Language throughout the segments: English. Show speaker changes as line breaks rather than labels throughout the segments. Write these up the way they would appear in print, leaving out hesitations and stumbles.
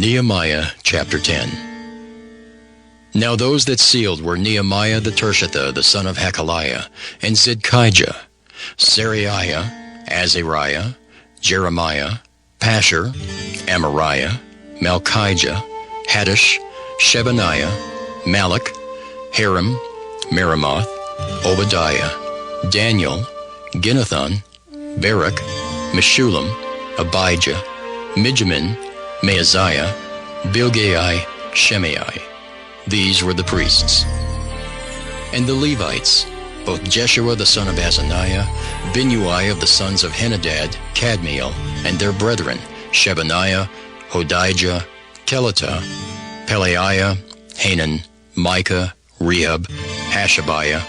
Nehemiah chapter 10. Now those that sealed were Nehemiah the Tirshatha, the son of Hakaliah, and Zidkijah, Seraiah, Azariah, Jeremiah, Pashur, Amariah, Malchijah, Haddish, Shebaniah, Malach, Harim, Meremoth, Obadiah, Daniel, Ginnathan, Barak, Meshullam, Abijah, Mijamin, Maaziah, Bilgai, Shemai. These were the priests. And the Levites, both Jeshua the son of Azaniah, Binnui of the sons of Henadad, Kadmiel, and their brethren, Shebaniah, Hodijah, Kelita, Pelaiah, Hanan, Micah, Rehab, Hashabiah,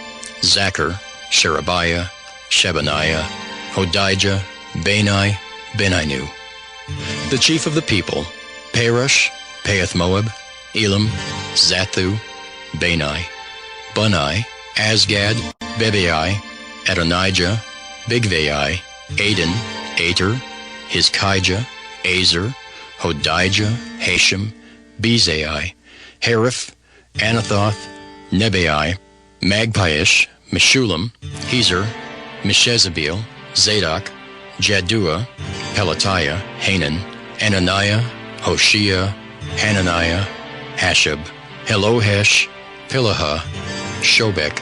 Zachar, Sherebiah, Shebaniah, Hodijah, Bani, Beninu. The chief of the people, Parosh, Pahath-Moab, Elam, Zathu, Bani, Bunai, Asgad, Bebai, Adonijah, Bigvai, Aden, Ater, Hizkijah, Azer, Hodijah, Hashem, Bezai, Hariph, Anathoth, Nebai, Magpiish, Meshullam, Hezer, Meshezabeel, Zadok, Jaddua, Pelatiah, Hanan, Ananiah, Hoshea, Hananiah, Hashab, Helohesh, Pilaha, Shobek,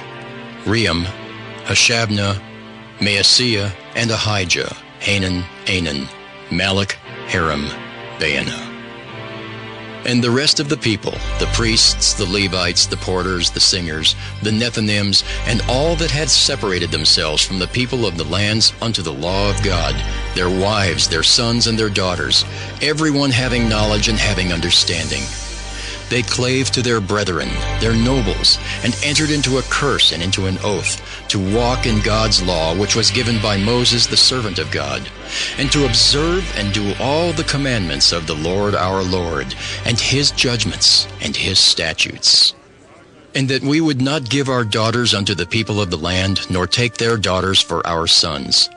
Ream, Hashabnah, Maaseiah, and Ahijah, Hanan, Anan, Malach, Harim, Baanah. And the rest of the people, the priests, the Levites, the porters, the singers, the Nethinims, and all that had separated themselves from the people of the lands unto the law of God, their wives, their sons, and their daughters, everyone having knowledge and having understanding. They clave to their brethren, their nobles, and entered into a curse and into an oath, to walk in God's law, which was given by Moses the servant of God, and to observe and do all the commandments of the Lord our Lord, and his judgments and his statutes. And that we would not give our daughters unto the people of the land, nor take their daughters for our sons.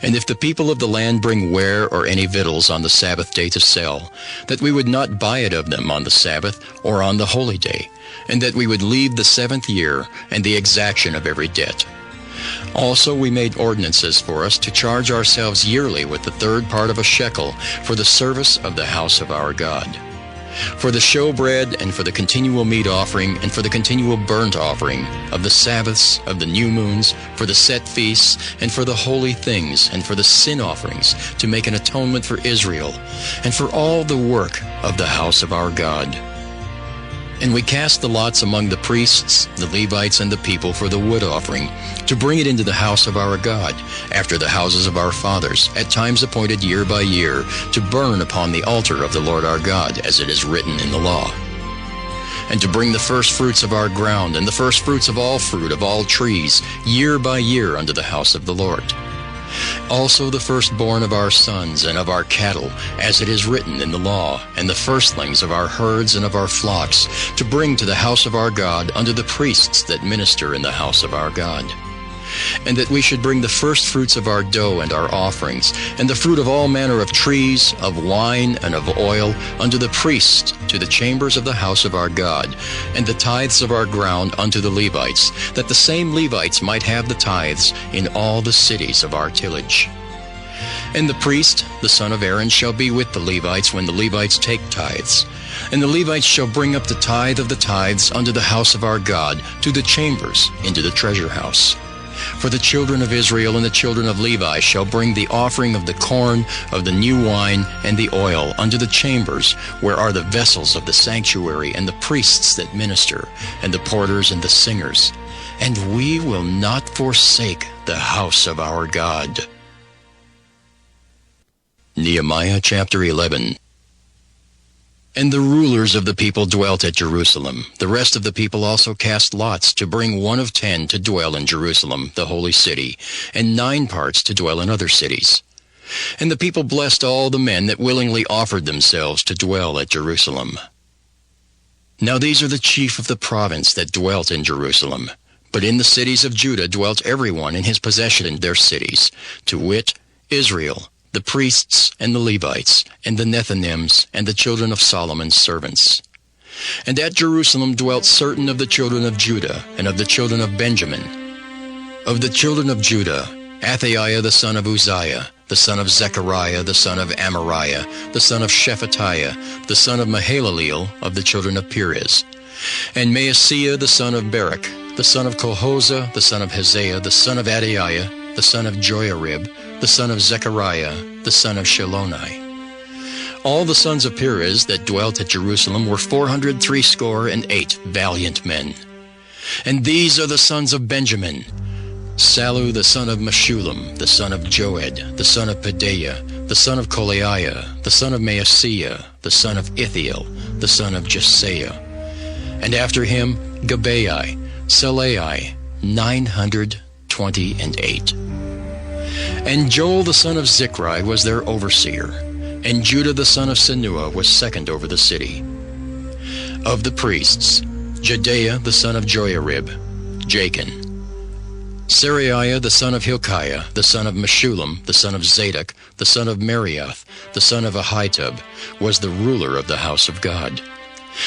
And if the people of the land bring ware or any victuals on the Sabbath day to sell, that we would not buy it of them on the Sabbath or on the holy day, and that we would leave the 7th year and the exaction of every debt. Also we made ordinances for us to charge ourselves yearly with the 3rd part of a shekel for the service of the house of our God. For the showbread, and for the continual meat offering, and for the continual burnt offering, of the Sabbaths, of the new moons, for the set feasts, and for the holy things, and for the sin offerings, to make an atonement for Israel, and for all the work of the house of our God. And we cast the lots among the priests, the Levites, and the people for the wood offering, to bring it into the house of our God, after the houses of our fathers, at times appointed year by year, to burn upon the altar of the Lord our God, as it is written in the law. And to bring the first fruits of our ground, and the first fruits of all fruit of all trees, year by year unto the house of the Lord. Also the firstborn of our sons and of our cattle, as it is written in the law, and the firstlings of our herds and of our flocks, to bring to the house of our God unto the priests that minister in the house of our God. And that we should bring the first fruits of our dough and our offerings, and the fruit of all manner of trees, of wine, and of oil, unto the priests, to the chambers of the house of our God, and the tithes of our ground unto the Levites, that the same Levites might have the tithes in all the cities of our tillage. And the priest, the son of Aaron, shall be with the Levites when the Levites take tithes. And the Levites shall bring up the tithe of the tithes unto the house of our God, to the chambers, into the treasure house. For the children of Israel and the children of Levi shall bring the offering of the corn, of the new wine, and the oil unto the chambers, where are the vessels of the sanctuary, and the priests that minister, and the porters and the singers. And we will not forsake the house of our God. Nehemiah chapter 11. And the rulers of the people dwelt at Jerusalem. The rest of the people also cast lots to bring 1 of 10 to dwell in Jerusalem, the holy city, and 9 parts to dwell in other cities. And the people blessed all the men that willingly offered themselves to dwell at Jerusalem. Now these are the chief of the province that dwelt in Jerusalem. But in the cities of Judah dwelt everyone in his possession in their cities, to wit, Israel, the priests and the Levites, and the Nethinims, and the children of Solomon's servants. And at Jerusalem dwelt certain of the children of Judah, and of the children of Benjamin. Of the children of Judah, Athaiah the son of Uzziah, the son of Zechariah, the son of Amariah, the son of Shephatiah, the son of Mahalaleel, of the children of Perez. And Maaseiah the son of Barak, the son of Colhozah, the son of Hosea, the son of Adaiah, the son of Joiarib, the son of Zechariah, the son of Shiloni. All the sons of Perez that dwelt at Jerusalem were 468 valiant men. And these are the sons of Benjamin: Sallu the son of Meshullam, the son of Joed, the son of Pedaiah, the son of Kolaiah, the son of Maaseiah, the son of Ithiel, the son of Jesaiah. And after him Gabai, Salai, 928. And Joel the son of Zichri was their overseer, and Judah the son of Senua was second over the city. Of the priests, Jedaiah the son of Joiarib, Jachin. Seraiah the son of Hilkiah, the son of Meshullam, the son of Zadok, the son of Merioth, the son of Ahitub, was the ruler of the house of God.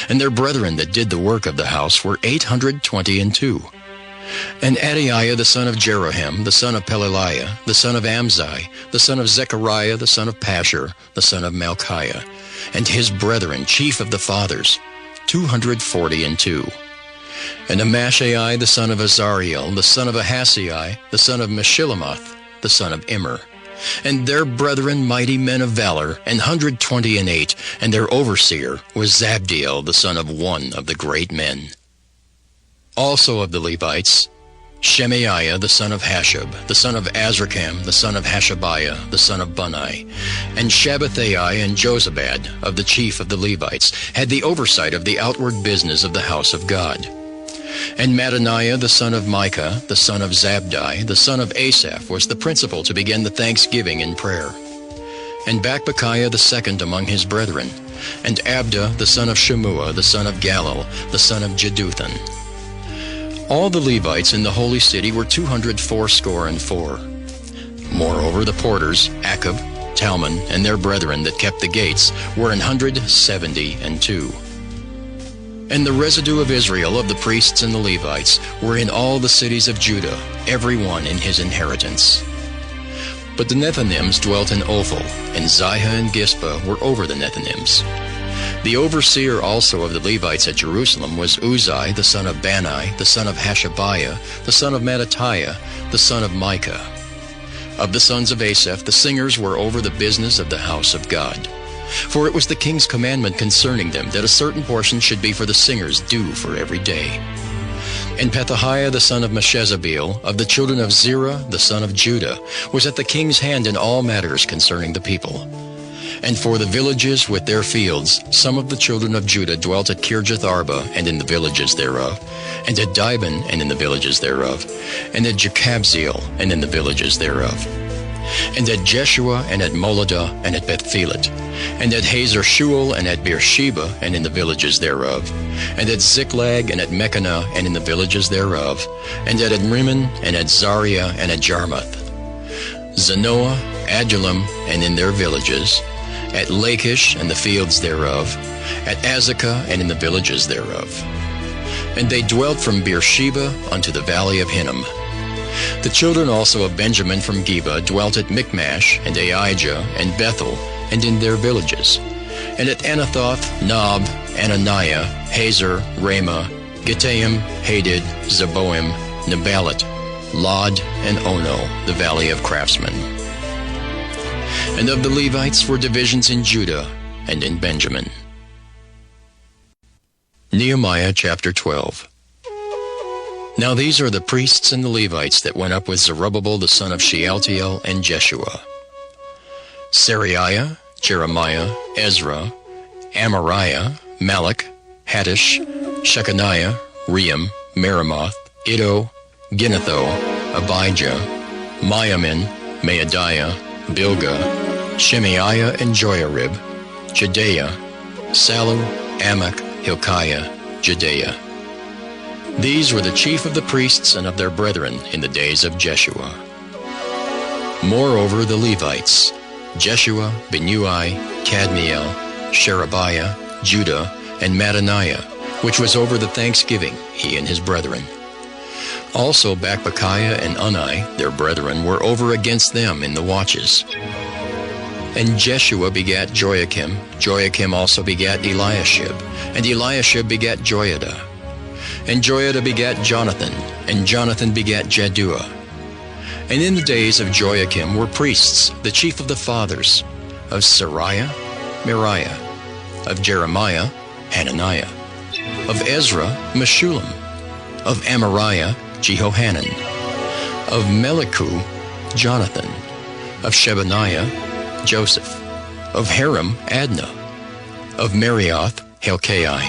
And their brethren that did the work of the house were 822. And Adaiah the son of Jeroham, the son of Pelaliah, the son of Amzi, the son of Zechariah, the son of Pashur, the son of Malchiah, and his brethren, chief of the fathers, 242. And Amashai the son of Azariel, the son of Ahasai, the son of Meshillemoth, the son of Immer, and their brethren mighty men of valor, 128, and their overseer was Zabdiel, the son of one of the great men. Also of the Levites, Shemaiah the son of Hashab, the son of Azrikam, the son of Hashabiah, the son of Bunai, and Shabbathai and Jozabad, of the chief of the Levites, had the oversight of the outward business of the house of God. And Mattaniah the son of Micah, the son of Zabdi, the son of Asaph, was the principal to begin the thanksgiving and prayer. And Bakbukiah the second among his brethren, and Abda the son of Shemua, the son of Galal, the son of Jeduthun. All the Levites in the holy city were 284. Moreover, the porters, Akub, Talmon, and their brethren that kept the gates were 172. And the residue of Israel of the priests and the Levites were in all the cities of Judah, every one in his inheritance. But the Nethinims dwelt in Ophel, and Zihah and Gispa were over the Nethinims. The overseer also of the Levites at Jerusalem was Uzzi, the son of Bani, the son of Hashabiah, the son of Mattatiah, the son of Micah. Of the sons of Asaph, the singers were over the business of the house of God. For it was the king's commandment concerning them that a certain portion should be for the singers due for every day. And Pethahiah the son of Meshezabeel, of the children of Zerah the son of Judah, was at the king's hand in all matters concerning the people. And for the villages with their fields, some of the children of Judah dwelt at Kirjath Arba and in the villages thereof, and at Dibon and in the villages thereof, and at Jekabzeel and in the villages thereof, and at Jeshua and at Moladah and at Bethphelet, and at Hazar Shual and at Beersheba and in the villages thereof, and at Ziklag and at Mechanah and in the villages thereof, and at Adrimmon and at Zaria and at Jarmuth, Zanoah, Adullam and in their villages, at Lachish and the fields thereof, at Azekah and in the villages thereof. And they dwelt from Beersheba unto the valley of Hinnom. The children also of Benjamin from Geba dwelt at Michmash and Aijah and Bethel and in their villages, and at Anathoth, Nob, Ananiah, Hazor, Ramah, Gittaim, Hadid, Zeboim, Nebalat, Lod, and Ono, the valley of craftsmen. And of the Levites were divisions in Judah and in Benjamin. Nehemiah chapter 12. Now these are the priests and the Levites that went up with Zerubbabel the son of Shealtiel and Jeshua: Seraiah, Jeremiah, Ezra, Amariah, Malach, Hattush, Shechaniah, Ream, Meremoth, Iddo, Ginnetho, Abijah, Miamin, Maadiah, Bilgah, Shemaiah and Joiarib, Jedaiah, Sallu, Amok, Hilkiah, Jedaiah. These were the chief of the priests and of their brethren in the days of Jeshua. Moreover, the Levites, Jeshua, Binnui, Kadmiel, Sherebiah, Judah, and Mattaniah, which was over the thanksgiving, he and his brethren. Also Bakbukiah and Unni, their brethren, were over against them in the watches. And Jeshua begat Joiakim. Joiakim also begat Eliashib. And Eliashib begat Joiada. And Joiada begat Jonathan. And Jonathan begat Jaddua. And in the days of Joiakim were priests, the chief of the fathers, of Sariah, Miriah, of Jeremiah, Hananiah, of Ezra, Meshullam, of Amariah, Jehohanan, of Melichu, Jonathan, of Shebaniah, Joseph, of Haram, Adnah, of Marioth, Helkai,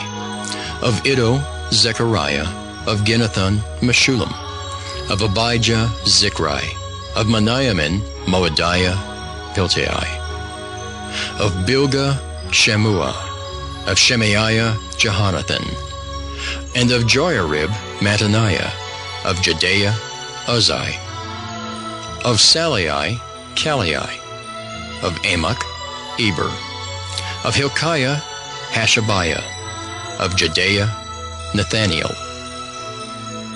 of Iddo, Zechariah, of Ginnathan, Meshullam, of Abijah, Zichri, of Meniamin, Moadiah, Piltai, of Bilgah, Shemua, of Shemaiah, Jehonathan, and of Joiarib, Mattaniah, of Jedaiah, Uzzi, of Salai, Kalai, of Amok, Eber, of Hilkiah, Hashabiah, of Jedaiah, Nathaniel.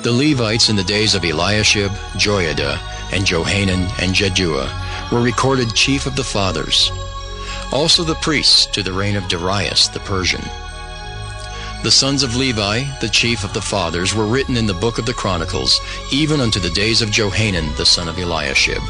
The Levites in the days of Eliashib, Joiada, and Johanan, and Jaddua were recorded chief of the fathers. Also the priests to the reign of Darius the Persian. The sons of Levi, the chief of the fathers, were written in the book of the Chronicles, even unto the days of Johanan the son of Eliashib.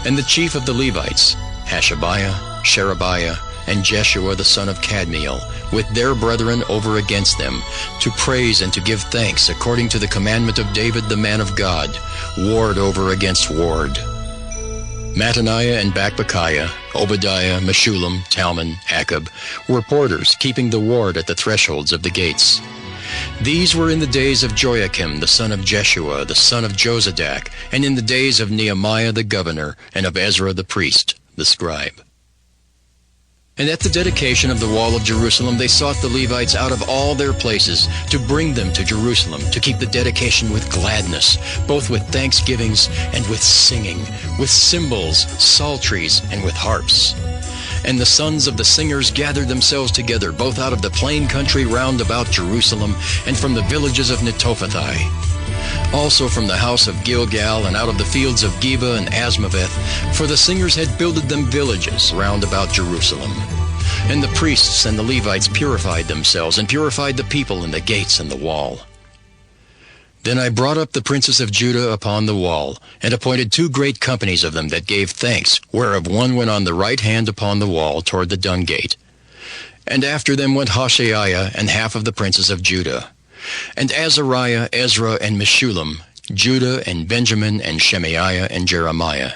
And the chief of the Levites, Hashabiah, Sherebiah, and Jeshua the son of Kadmiel, with their brethren over against them, to praise and to give thanks according to the commandment of David the man of God, ward over against ward. Mattaniah and Bakbukiah, Obadiah, Meshullam, Talmon, Akab, were porters, keeping the ward at the thresholds of the gates. These were in the days of Joiakim, the son of Jeshua, the son of Jozadak, and in the days of Nehemiah the governor, and of Ezra the priest, the scribe. And at the dedication of the wall of Jerusalem, they sought the Levites out of all their places to bring them to Jerusalem, to keep the dedication with gladness, both with thanksgivings and with singing, with cymbals, psalteries, and with harps. And the sons of the singers gathered themselves together, both out of the plain country round about Jerusalem, and from the villages of Netophathi. Also from the house of Gilgal, and out of the fields of Geba and Asmaveth, for the singers had builded them villages round about Jerusalem. And the priests and the Levites purified themselves, and purified the people in the gates and the wall. Then I brought up the princes of Judah upon the wall, and appointed 2 great companies of them that gave thanks, whereof one went on the right hand upon the wall toward the dung gate. And after them went Hoshaiah and half of the princes of Judah. And Azariah, Ezra, and Meshullam, Judah, and Benjamin, and Shemaiah, and Jeremiah.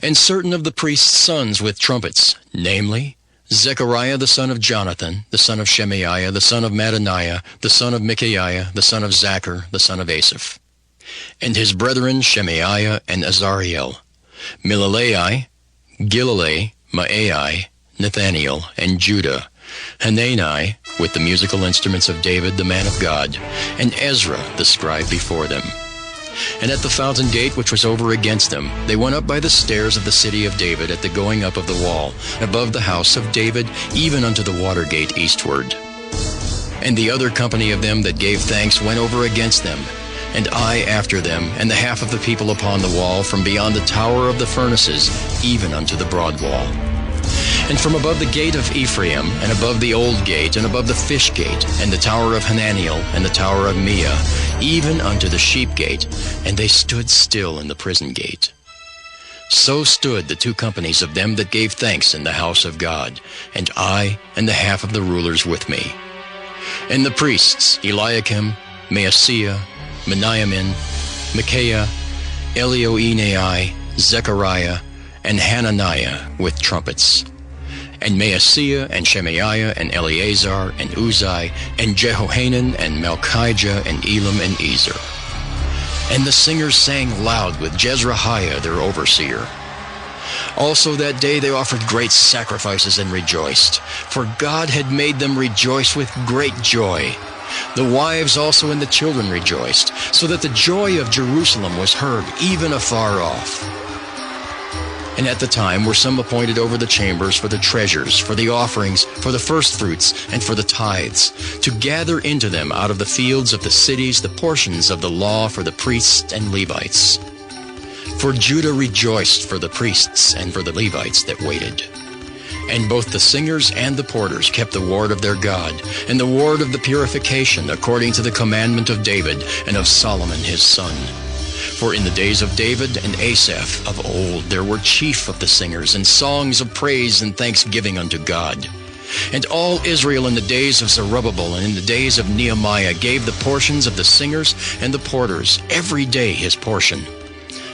And certain of the priests' sons with trumpets, namely, Zechariah the son of Jonathan, the son of Shemaiah, the son of Mattaniah, the son of Micaiah, the son of Zachar, the son of Asaph. And his brethren Shemaiah and Azariel, Milalai, Gilalai, Maai, Nathaniel, and Judah, Hanani, with the musical instruments of David the man of God, and Ezra the scribe before them. And at the fountain gate which was over against them, they went up by the stairs of the city of David at the going up of the wall, above the house of David, even unto the water gate eastward. And the other company of them that gave thanks went over against them, and I after them, and the half of the people upon the wall, from beyond the tower of the furnaces, even unto the broad wall. And from above the gate of Ephraim, and above the old gate, and above the fish gate, and the tower of Hananiel, and the tower of Mia, even unto the sheep gate, and they stood still in the prison gate. So stood the 2 companies of them that gave thanks in the house of God, and I and the half of the rulers with me. And the priests, Eliakim, Maaseiah, Meniamin, Micaiah, Elioenai, Zechariah, and Hananiah with trumpets. And Maaseiah, and Shemaiah, and Eleazar, and Uzzi, and Jehohanan, and Malchijah, and Elam, and Ezer. And the singers sang loud with Jezrahiah their overseer. Also that day they offered great sacrifices and rejoiced, for God had made them rejoice with great joy. The wives also and the children rejoiced, so that the joy of Jerusalem was heard even afar off. And at the time were some appointed over the chambers for the treasures, for the offerings, for the firstfruits, and for the tithes, to gather into them out of the fields of the cities the portions of the law for the priests and Levites. For Judah rejoiced for the priests and for the Levites that waited. And both the singers and the porters kept the ward of their God, and the ward of the purification, according to the commandment of David and of Solomon his son. For in the days of David and Asaph of old there were chief of the singers, and songs of praise and thanksgiving unto God. And all Israel in the days of Zerubbabel and in the days of Nehemiah gave the portions of the singers and the porters, every day his portion.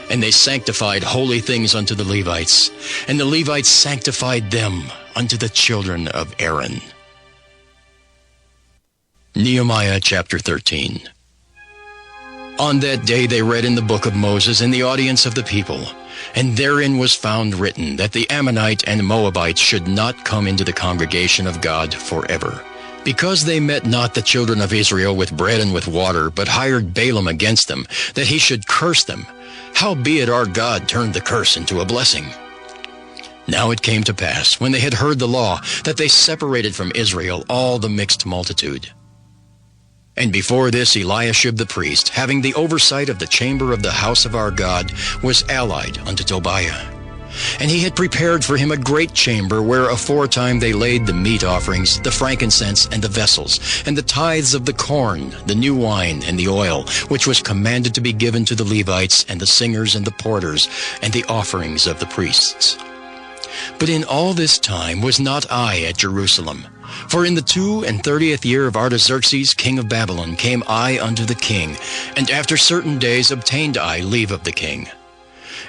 And they sanctified holy things unto the Levites, and the Levites sanctified them unto the children of Aaron. Nehemiah chapter 13. On that day they read in the book of Moses in the audience of the people, and therein was found written that the Ammonite and Moabite should not come into the congregation of God forever, because they met not the children of Israel with bread and with water, but hired Balaam against them, that he should curse them. Howbeit our God turned the curse into a blessing. Now it came to pass, when they had heard the law, that they separated from Israel all the mixed multitude. And before this Eliashib the priest, having the oversight of the chamber of the house of our God, was allied unto Tobiah. And he had prepared for him a great chamber, where aforetime they laid the meat offerings, the frankincense, and the vessels, and the tithes of the corn, the new wine, and the oil, which was commanded to be given to the Levites, and the singers, and the porters, and the offerings of the priests. But in all this time was not I at Jerusalem. For in the 32nd year of Artaxerxes king of Babylon came I unto the king, and after certain days obtained I leave of the king.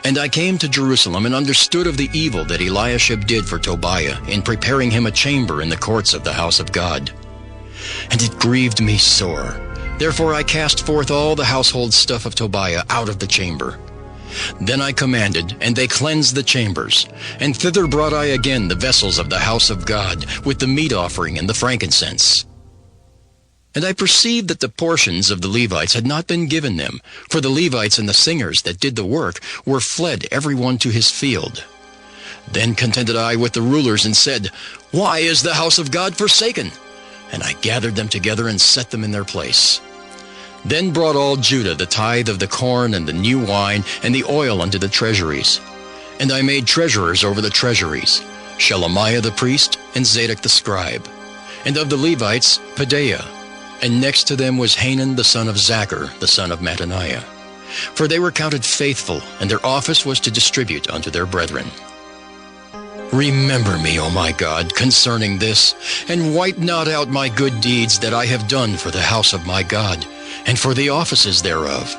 And I came to Jerusalem, and understood of the evil that Eliashib did for Tobiah, in preparing him a chamber in the courts of the house of God. And it grieved me sore. Therefore I cast forth all the household stuff of Tobiah out of the chamber. Then I commanded, and they cleansed the chambers. And thither brought I again the vessels of the house of God, with the meat offering and the frankincense. And I perceived that the portions of the Levites had not been given them, for the Levites and the singers that did the work were fled every one to his field. Then contended I with the rulers, and said, Why is the house of God forsaken? And I gathered them together, and set them in their place. Then brought all Judah the tithe of the corn, and the new wine, and the oil unto the treasuries. And I made treasurers over the treasuries, Shelemiah the priest, and Zadok the scribe. And of the Levites, Pedaiah. And next to them was Hanan the son of Zachar, the son of Mattaniah. For they were counted faithful, and their office was to distribute unto their brethren. Remember me, O my God, concerning this, and wipe not out my good deeds that I have done for the house of my God, and for the offices thereof.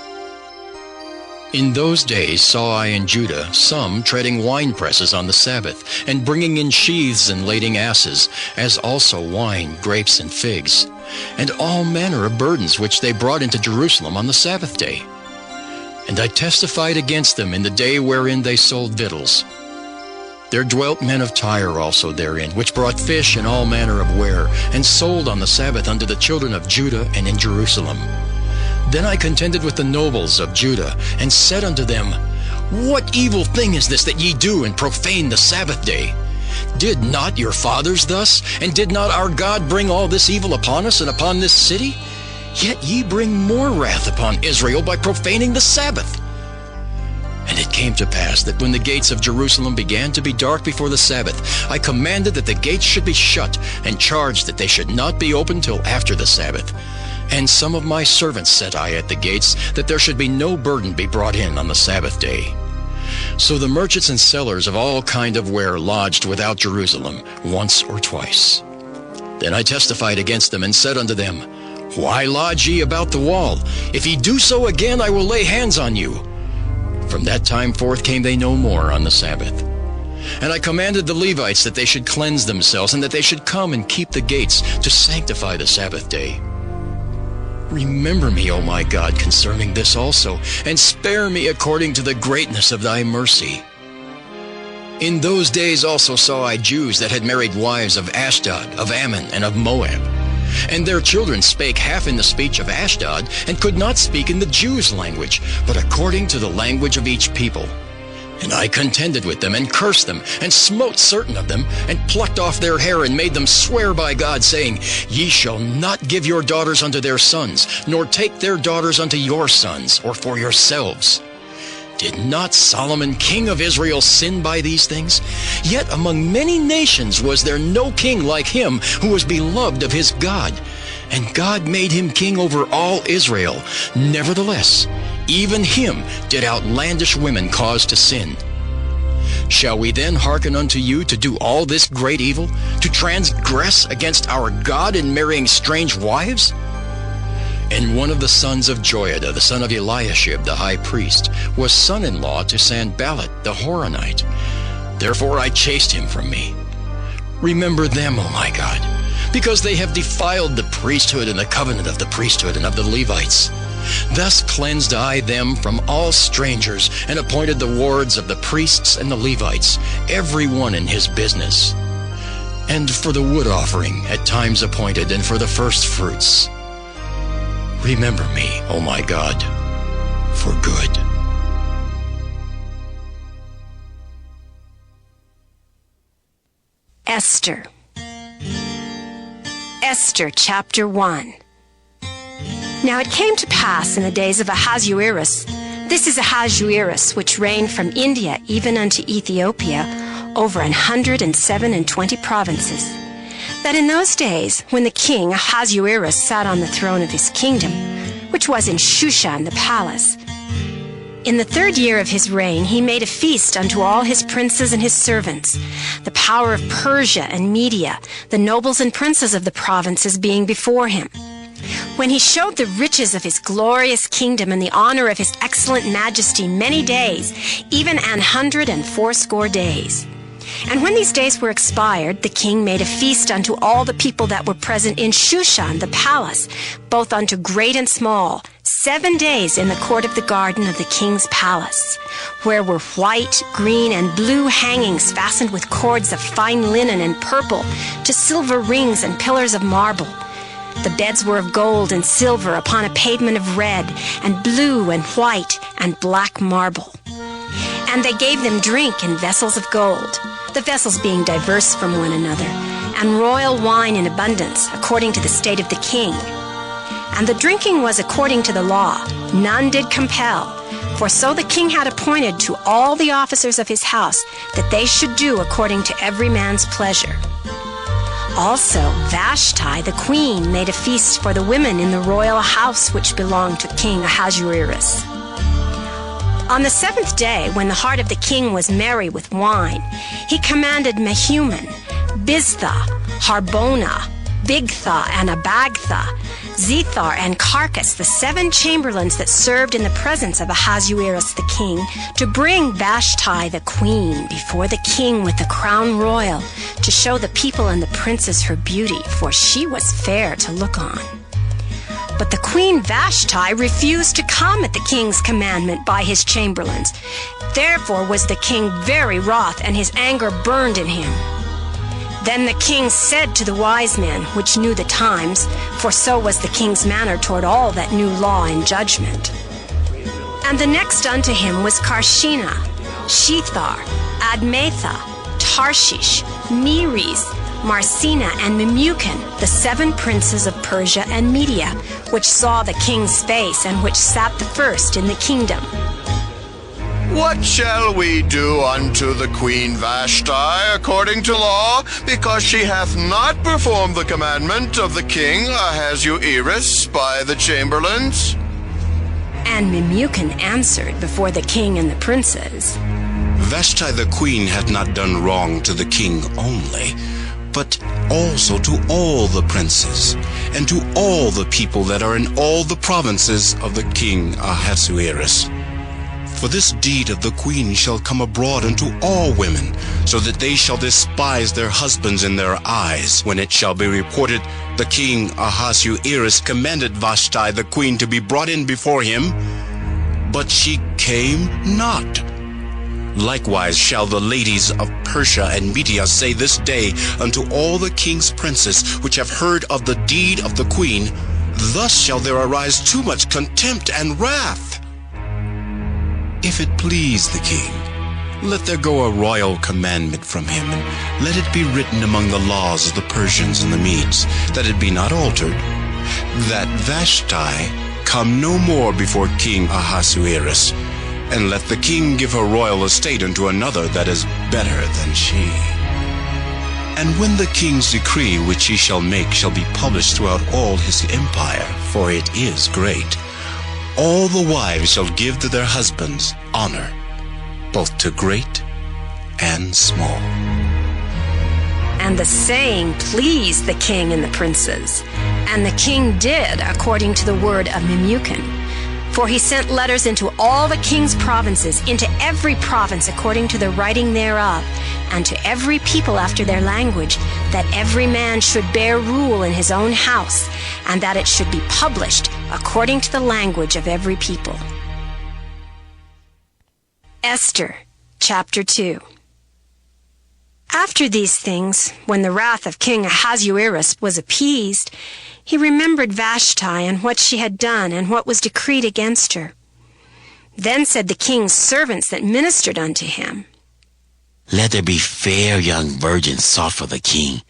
In those days saw I in Judah some treading winepresses on the Sabbath, and bringing in sheaths and lading asses, as also wine, grapes, and figs, and all manner of burdens which they brought into Jerusalem on the Sabbath day. And I testified against them in the day wherein they sold victuals. There dwelt men of Tyre also therein, which brought fish and all manner of ware, and sold on the Sabbath unto the children of Judah and in Jerusalem. Then I contended with the nobles of Judah, and said unto them, What evil thing is this that ye do, and profane the Sabbath day? Did not your fathers thus? And did not our God bring all this evil upon us and upon this city? Yet ye bring more wrath upon Israel by profaning the Sabbath. And it came to pass that when the gates of Jerusalem began to be dark before the Sabbath, I commanded that the gates should be shut, and charged that they should not be opened till after the Sabbath. And some of my servants set I at the gates, that there should be no burden be brought in on the Sabbath day. So the merchants and sellers of all kind of ware lodged without Jerusalem once or twice. Then I testified against them, and said unto them, Why lodge ye about the wall? If ye do so again, I will lay hands on you. From that time forth came they no more on the Sabbath. And I commanded the Levites that they should cleanse themselves, and that they should come and keep the gates, to sanctify the Sabbath day. Remember me, O my God, concerning this also, and spare me according to the greatness of thy mercy. In those days also saw I Jews that had married wives of Ashdod, of Ammon, and of Moab. And their children spake half in the speech of Ashdod, and could not speak in the Jews' language, but according to the language of each people. And I contended with them, and cursed them, and smote certain of them, and plucked off their hair, and made them swear by God, saying, Ye shall not give your daughters unto their sons, nor take their daughters unto your sons, or for yourselves. Did not Solomon king of Israel sin by these things? Yet among many nations was there no king like him, who was beloved of his God. And God made him king over all Israel. Nevertheless, even him did outlandish women cause to sin. Shall we then hearken unto you to do all this great evil, to transgress against our God in marrying strange wives? And one of the sons of Joiada, the son of Eliashib, the high priest, was son-in-law to Sanballat the Horonite. Therefore I chased him from me. Remember them, O my God, because they have defiled the priesthood and the covenant of the priesthood and of the Levites. Thus cleansed I them from all strangers, and appointed the wards of the priests and the Levites, every one in his business. And for the wood offering at times appointed, and for the first fruits. Remember me, O my God, for good.
Esther. Esther chapter 1. Now it came to pass in the days of Ahasuerus, this is Ahasuerus, which reigned from India even unto Ethiopia, over 127 provinces, that in those days, when the king Ahasuerus sat on the throne of his kingdom, which was in Shushan the palace, in the 3rd year of his reign, he made a feast unto all his princes and his servants, the power of Persia and Media, the nobles and princes of the provinces being before him. When he showed the riches of his glorious kingdom and the honor of his excellent majesty many days, even 180 days. And when these days were expired, the king made a feast unto all the people that were present in Shushan the palace, both unto great and small, 7 days in the court of the garden of the king's palace, where were white, green, and blue hangings fastened with cords of fine linen and purple, to silver rings and pillars of marble. The beds were of gold and silver upon a pavement of red, and blue and white and black marble. And they gave them drink in vessels of gold, the vessels being diverse from one another, and royal wine in abundance, according to the state of the king. And the drinking was according to the law, none did compel, for so the king had appointed to all the officers of his house that they should do according to every man's pleasure. Also, Vashti the queen made a feast for the women in the royal house which belonged to King Ahasuerus. On the 7th day, when the heart of the king was merry with wine, he commanded Mehuman, Biztha, Harbona, Bigtha, and Abagtha, Zethar, and Carcas, the 7 chamberlains that served in the presence of Ahasuerus the king, to bring Vashti the queen before the king with the crown royal, to show the people and the princes her beauty, for she was fair to look on. But the queen Vashti refused to come at the king's commandment by his chamberlains. Therefore was the king very wroth, and his anger burned in him. Then the king said to the wise men, which knew the times, for so was the king's manner toward all that knew law and judgment. And the next unto him was Karshena, Shethar, Admatha, Tarshish, Meres, Marsena, and Memucan, the 7 princes of Persia and Media, which saw the king's face, and which sat the first in the kingdom.
What shall we do unto the queen Vashti according to law, because she hath not performed the commandment of the king Ahasuerus by the chamberlains?
And Memucan answered before the king and the princes,
Vashti the queen hath not done wrong to the king only, but also to all the princes, and to all the people that are in all the provinces of the king Ahasuerus. For this deed of the queen shall come abroad unto all women, so that they shall despise their husbands in their eyes, when it shall be reported, the king Ahasuerus commanded Vashti the queen to be brought in before him, but she came not. Likewise shall the ladies of Persia and Media say this day unto all the king's princes, which have heard of the deed of the queen, thus shall there arise too much contempt and wrath. If it please the king, let there go a royal commandment from him, and let it be written among the laws of the Persians and the Medes, that it be not altered, that Vashti come no more before King Ahasuerus, and let the king give her royal estate unto another that is better than she. And when the king's decree which he shall make shall be published throughout all his empire, for it is great, all the wives shall give to their husbands honor, both to great and small.
And the saying pleased the king and the princes. And the king did according to the word of Memucan. For he sent letters into all the king's provinces, into every province according to the writing thereof, and to every people after their language, that every man should bear rule in his own house, and that it should be published according to the language of every people. Esther, chapter 2. After these things, when the wrath of King Ahasuerus was appeased, he remembered Vashti and what she had done and what was decreed against her. Then said the king's servants that ministered unto him,
Let there be fair young virgins sought for the king,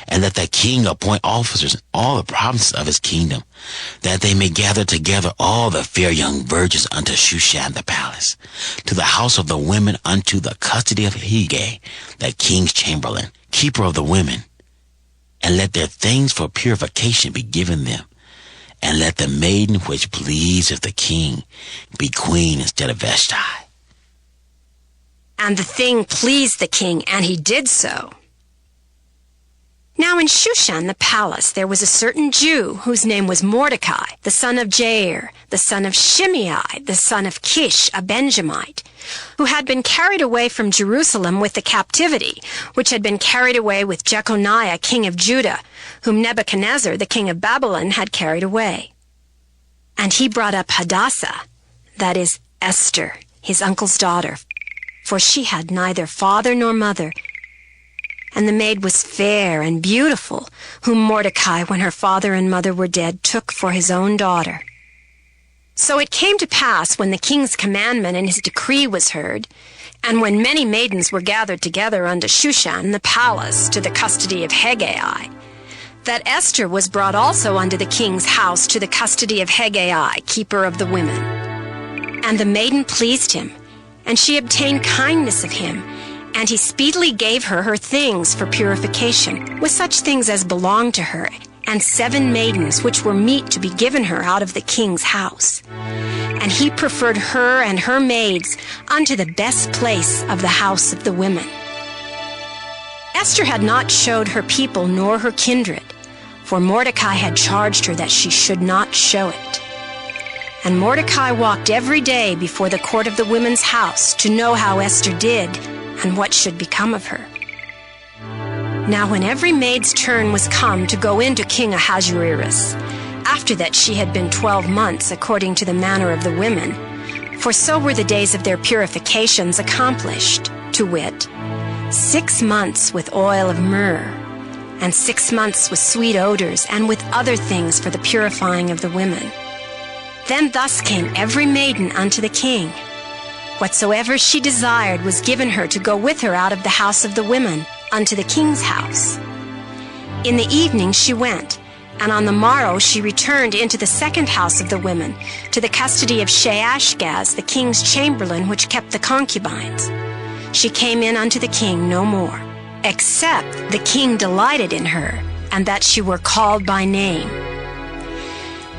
and let the king appoint officers in all the provinces of his kingdom, that they may gather together all the fair young virgins unto Shushan the palace, to the house of the women unto the custody of Hegai, the king's chamberlain, keeper of the women. And let their things for purification be given them, and let the maiden which pleaseth the king be queen instead of Vashti.
And the thing pleased the king, and he did so. Now in Shushan the palace there was a certain Jew, whose name was Mordecai, the son of Jair, the son of Shimei, the son of Kish, a Benjamite, who had been carried away from Jerusalem with the captivity, which had been carried away with Jeconiah, king of Judah, whom Nebuchadnezzar, the king of Babylon, had carried away. And he brought up Hadassah, that is, Esther, his uncle's daughter, for she had neither father nor mother, and the maid was fair and beautiful, whom Mordecai, when her father and mother were dead, took for his own daughter. So it came to pass, when the king's commandment and his decree was heard, and when many maidens were gathered together unto Shushan the palace to the custody of Hegai, that Esther was brought also unto the king's house to the custody of Hegai, keeper of the women. And the maiden pleased him, and she obtained kindness of him, and he speedily gave her her things for purification, with such things as belonged to her, and 7 maidens which were meet to be given her out of the king's house. And he preferred her and her maids unto the best place of the house of the women. Esther had not showed her people nor her kindred, for Mordecai had charged her that she should not show it. And Mordecai walked every day before the court of the women's house to know how Esther did and what should become of her. Now when every maid's turn was come to go into King Ahasuerus, after that she had been 12 months according to the manner of the women, for so were the days of their purifications accomplished, to wit, 6 months with oil of myrrh, and 6 months with sweet odors, and with other things for the purifying of the women. Then thus came every maiden unto the king. Whatsoever she desired was given her to go with her out of the house of the women unto the king's house. In the evening she went, and on the morrow she returned into the second house of the women, to the custody of Shaashgaz, the king's chamberlain, which kept the concubines. She came in unto the king no more, except the king delighted in her, and that she were called by name.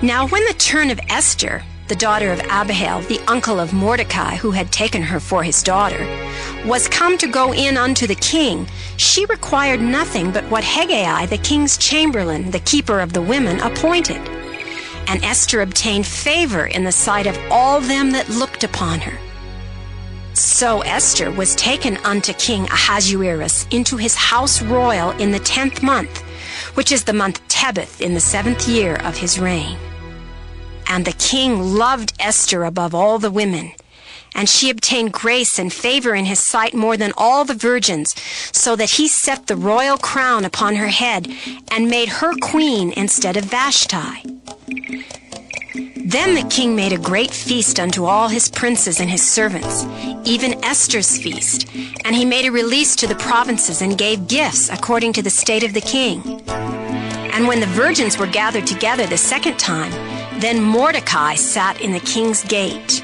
Now when the turn of Esther, the daughter of Abihail, the uncle of Mordecai, who had taken her for his daughter, was come to go in unto the king, she required nothing but what Hegai, the king's chamberlain, the keeper of the women, appointed. And Esther obtained favor in the sight of all them that looked upon her. So Esther was taken unto King Ahasuerus into his house royal in the 10th month, which is the month Tebeth, in the 7th year of his reign. And the king loved Esther above all the women, and she obtained grace and favor in his sight more than all the virgins, so that he set the royal crown upon her head, and made her queen instead of Vashti. Then the king made a great feast unto all his princes and his servants, even Esther's feast, and he made a release to the provinces and gave gifts according to the state of the king. And when the virgins were gathered together the second time, then Mordecai sat in the king's gate.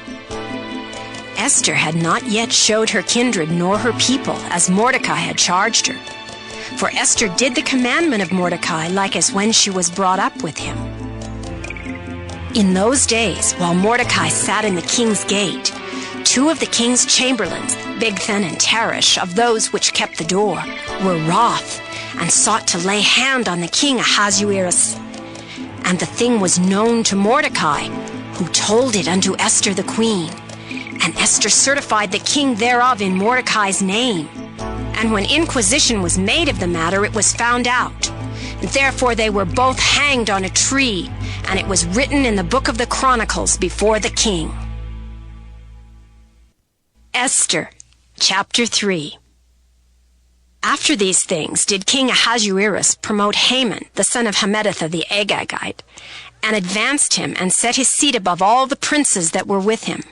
Esther had not yet showed her kindred nor her people, as Mordecai had charged her. For Esther did the commandment of Mordecai like as when she was brought up with him. In those days, while Mordecai sat in the king's gate, two of the king's chamberlains, Bigthan and Teresh, of those which kept the door, were wroth, and sought to lay hand on the king Ahasuerus. And the thing was known to Mordecai, who told it unto Esther the queen. And Esther certified the king thereof in Mordecai's name. And when inquisition was made of the matter, it was found out. And therefore they were both hanged on a tree, and it was written in the book of the Chronicles before the king. Esther, chapter 3. After these things did King Ahasuerus promote Haman, the son of Hammedatha the Agagite, and advanced him and set his seat above all the princes that were with him.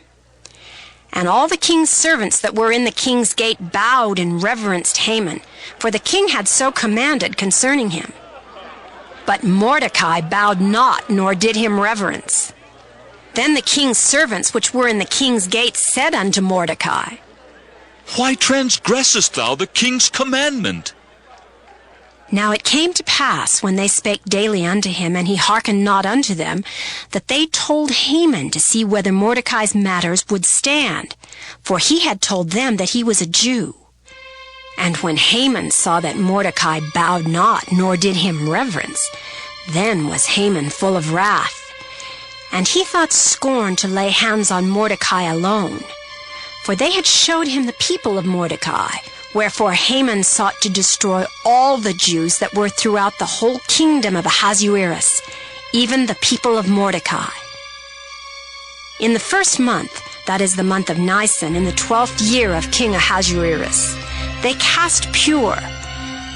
And all the king's servants that were in the king's gate bowed and reverenced Haman, for the king had so commanded concerning him. But Mordecai bowed not, nor did him reverence. Then the king's servants which were in the king's gate said unto Mordecai,
Why transgressest thou the king's commandment?
Now it came to pass, when they spake daily unto him, and he hearkened not unto them, that they told Haman to see whether Mordecai's matters would stand, for he had told them that he was a Jew. And when Haman saw that Mordecai bowed not, nor did him reverence, then was Haman full of wrath. And he thought scorn to lay hands on Mordecai alone, for they had showed him the people of Mordecai, wherefore Haman sought to destroy all the Jews that were throughout the whole kingdom of Ahasuerus, even the people of Mordecai. In the first month, that is the month of Nisan, in the 12th year of King Ahasuerus, they cast pure,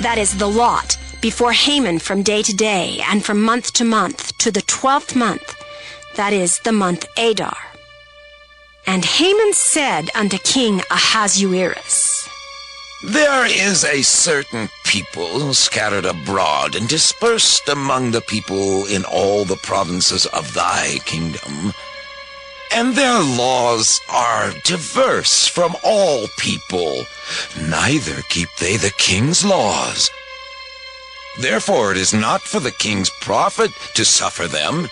that is the lot, before Haman from day to day, and from month to month, to the 12th month, that is the month Adar. And Haman said unto King Ahasuerus,
There is a certain people scattered abroad and dispersed among the people in all the provinces of thy kingdom, and their laws are diverse from all people, neither keep they the king's laws. Therefore it is not for the king's profit to suffer them.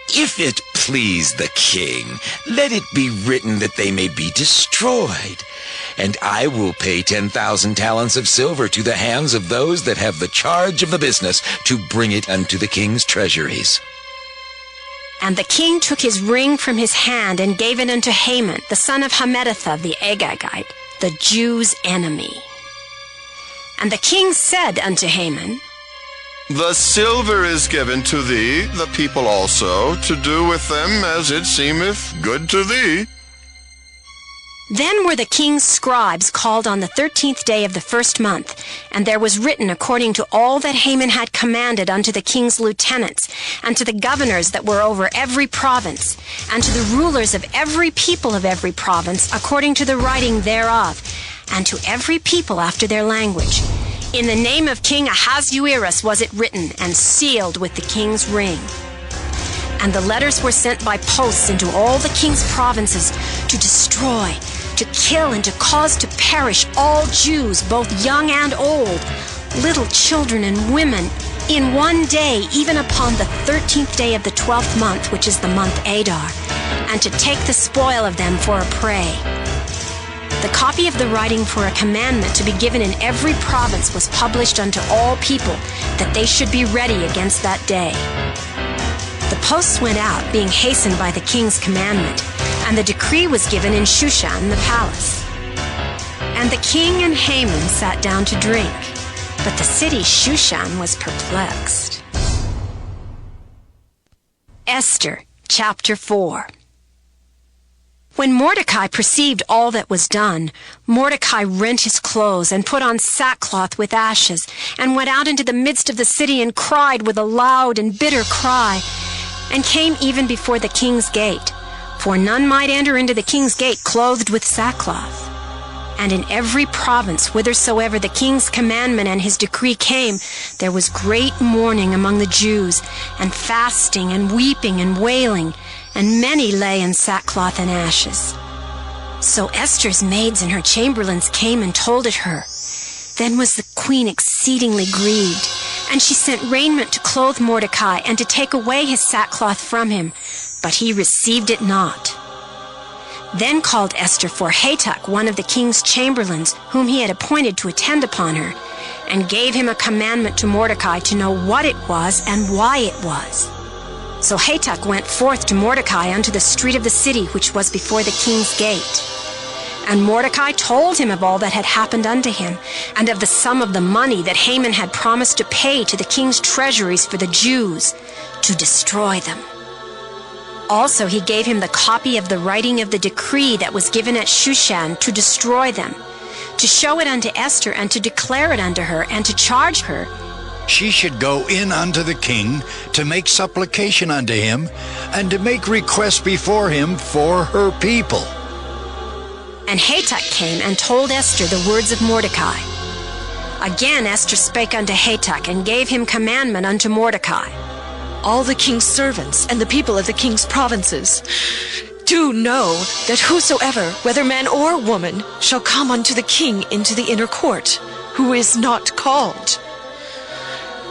If it please the king, let it be written that they may be destroyed, and I will pay 10,000 talents of silver to the hands of those that have the charge of the business to bring it unto the king's treasuries.
And the king took his ring from his hand and gave it unto Haman, the son of Hammedatha the Agagite, the Jews' enemy. And the king said unto Haman,
The silver is given to thee, the people also, to do with them as it seemeth good to thee.
Then were the king's scribes called on the 13th day of the first month, and there was written according to all that Haman had commanded unto the king's lieutenants, and to the governors that were over every province, and to the rulers of every people of every province, according to the writing thereof, and to every people after their language. In the name of King Ahasuerus was it written, and sealed with the king's ring. And the letters were sent by posts into all the king's provinces to destroy, to kill, and to cause to perish all Jews, both young and old, little children and women, in one day, even upon the 13th day of the 12th month, which is the month Adar, and to take the spoil of them for a prey. The copy of the writing for a commandment to be given in every province was published unto all people, that they should be ready against that day. The posts went out, being hastened by the king's commandment, and the decree was given in Shushan the palace. And the king and Haman sat down to drink, but the city Shushan was perplexed. Esther, chapter 4. When Mordecai perceived all that was done, Mordecai rent his clothes and put on sackcloth with ashes, and went out into the midst of the city and cried with a loud and bitter cry, and came even before the king's gate, for none might enter into the king's gate clothed with sackcloth. And in every province whithersoever the king's commandment and his decree came, there was great mourning among the Jews, and fasting and weeping and wailing, and many lay in sackcloth and ashes. So Esther's maids and her chamberlains came and told it her. Then was the queen exceedingly grieved, and she sent raiment to clothe Mordecai and to take away his sackcloth from him, but he received it not. Then called Esther for Hatach, one of the king's chamberlains, whom he had appointed to attend upon her, and gave him a commandment to Mordecai to know what it was and why it was. So Hatach went forth to Mordecai unto the street of the city, which was before the king's gate. And Mordecai told him of all that had happened unto him, and of the sum of the money that Haman had promised to pay to the king's treasuries for the Jews, to destroy them. Also he gave him the copy of the writing of the decree that was given at Shushan to destroy them, to show it unto Esther, and to declare it unto her, and to charge her
she should go in unto the king to make supplication unto him, and to make request before him for her people.
And Hatach came and told Esther the words of Mordecai. Again Esther spake unto Hatach, and gave him commandment unto Mordecai.
All the king's servants and the people of the king's provinces, do know that whosoever, whether man or woman, shall come unto the king into the inner court, who is not called,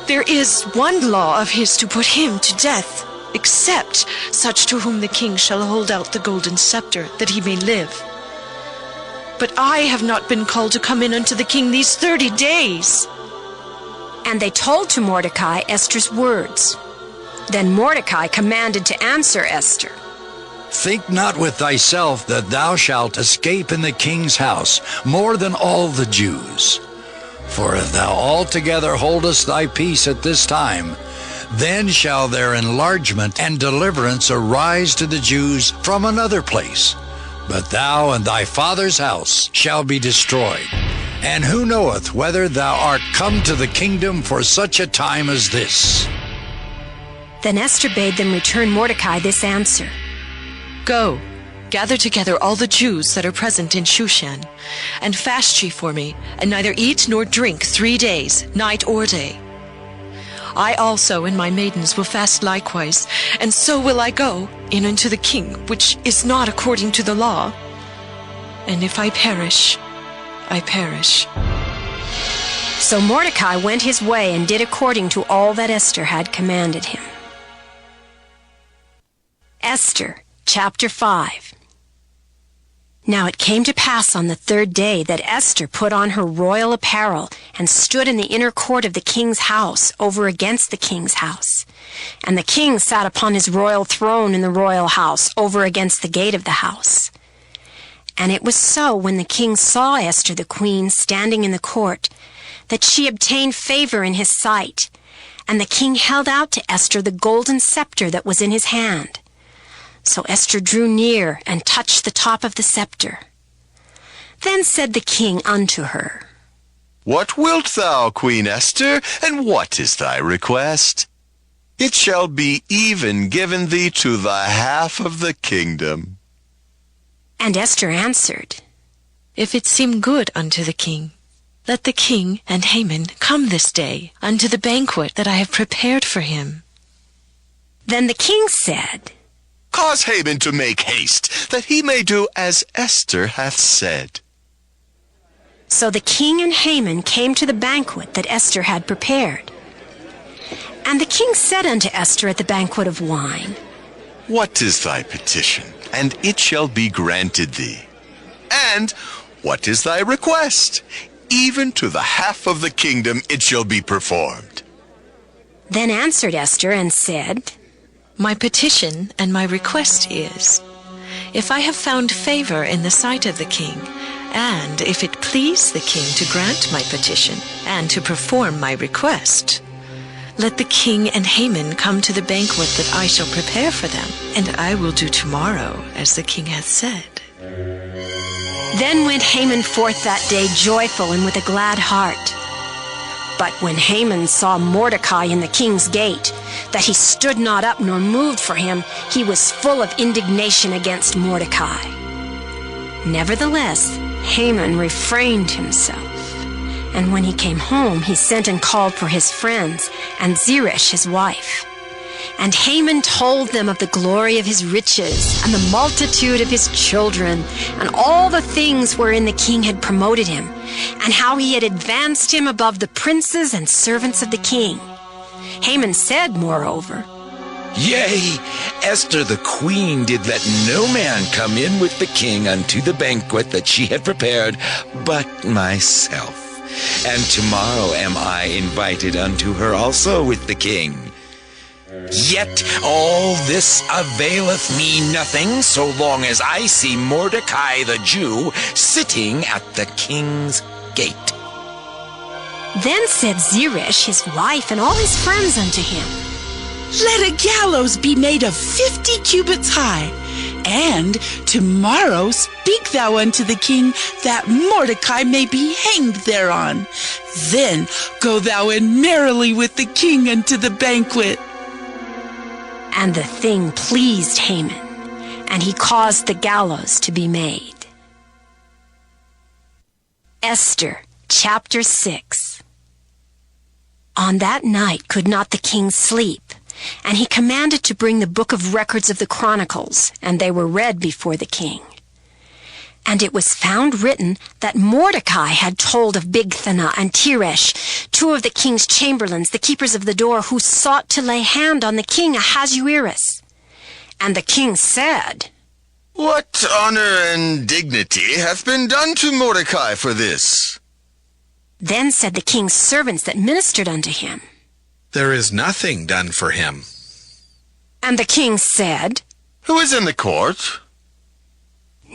there is one law of his to put him to death, except such to whom the king shall hold out the golden scepter, that he may live. But I have not been called to come in unto the king these 30 days.
And they told to Mordecai Esther's words. Then Mordecai commanded to answer Esther.
Think not with thyself that thou shalt escape in the king's house more than all the Jews. For if thou altogether holdest thy peace at this time, then shall their enlargement and deliverance arise to the Jews from another place. But thou and thy father's house shall be destroyed. And who knoweth whether thou art come to the kingdom for such a time as this?
Then Esther bade them return Mordecai this answer.
Go, gather together all the Jews that are present in Shushan, and fast ye for me, and neither eat nor drink 3 days, night or day. I also and my maidens will fast likewise, and so will I go in unto the king, which is not according to the law. And if I perish, I perish.
So Mordecai went his way and did according to all that Esther had commanded him. Esther, chapter 5. Now it came to pass on the 3rd day that Esther put on her royal apparel and stood in the inner court of the king's house over against the king's house. And the king sat upon his royal throne in the royal house over against the gate of the house. And it was so, when the king saw Esther the queen standing in the court, that she obtained favor in his sight. And the king held out to Esther the golden scepter that was in his hand. So Esther drew near and touched the top of the scepter. Then said the king unto her,
What wilt thou, Queen Esther, and what is thy request? It shall be even given thee to the half of the kingdom.
And Esther answered,
If it seem good unto the king, let the king and Haman come this day unto the banquet that I have prepared for him.
Then the king said,
Cause Haman to make haste, that he may do as Esther hath said.
So the king and Haman came to the banquet that Esther had prepared. And the king said unto Esther at the banquet of wine,
What is thy petition? And it shall be granted thee. And what is thy request? Even to the half of the kingdom it shall be performed.
Then answered Esther and said,
My petition and my request is, if I have found favor in the sight of the king, and if it please the king to grant my petition and to perform my request, let the king and Haman come to the banquet that I shall prepare for them, and I will do tomorrow as the king hath said. Then
went Haman forth that day joyful and with a glad heart. But when Haman saw Mordecai in the king's gate, that he stood not up nor moved for him, he was full of indignation against Mordecai. Nevertheless, Haman refrained himself. And when he came home, he sent and called for his friends and Zeresh his wife. And Haman told them of the glory of his riches and the multitude of his children and all the things wherein the king had promoted him, and how he had advanced him above the princes and servants of the king. Haman said, moreover,
Yea, Esther the queen did let no man come in with the king unto the banquet that she had prepared, but myself. And tomorrow am I invited unto her also with the king. Yet all this availeth me nothing, so long as I see Mordecai the Jew sitting at the king's gate.
Then said Zeresh his wife and all his friends unto him,
Let a gallows be made of 50 cubits high, and tomorrow speak thou unto the king, that Mordecai may be hanged thereon. Then go thou in merrily with the king unto the banquet.
And the thing pleased Haman, and he caused the gallows to be made. Esther, chapter 6. On that night could not the king sleep, and he commanded to bring the book of records of the Chronicles, and they were read before the king. And it was found written that Mordecai had told of Bigthana and Teresh, two of the king's chamberlains, the keepers of the door, who sought to lay hand on the king Ahasuerus. And the king said,
What honor and dignity hath been done to Mordecai for this?
Then said the king's servants that ministered unto him,
There is nothing done for him.
And the king said,
Who is in the court?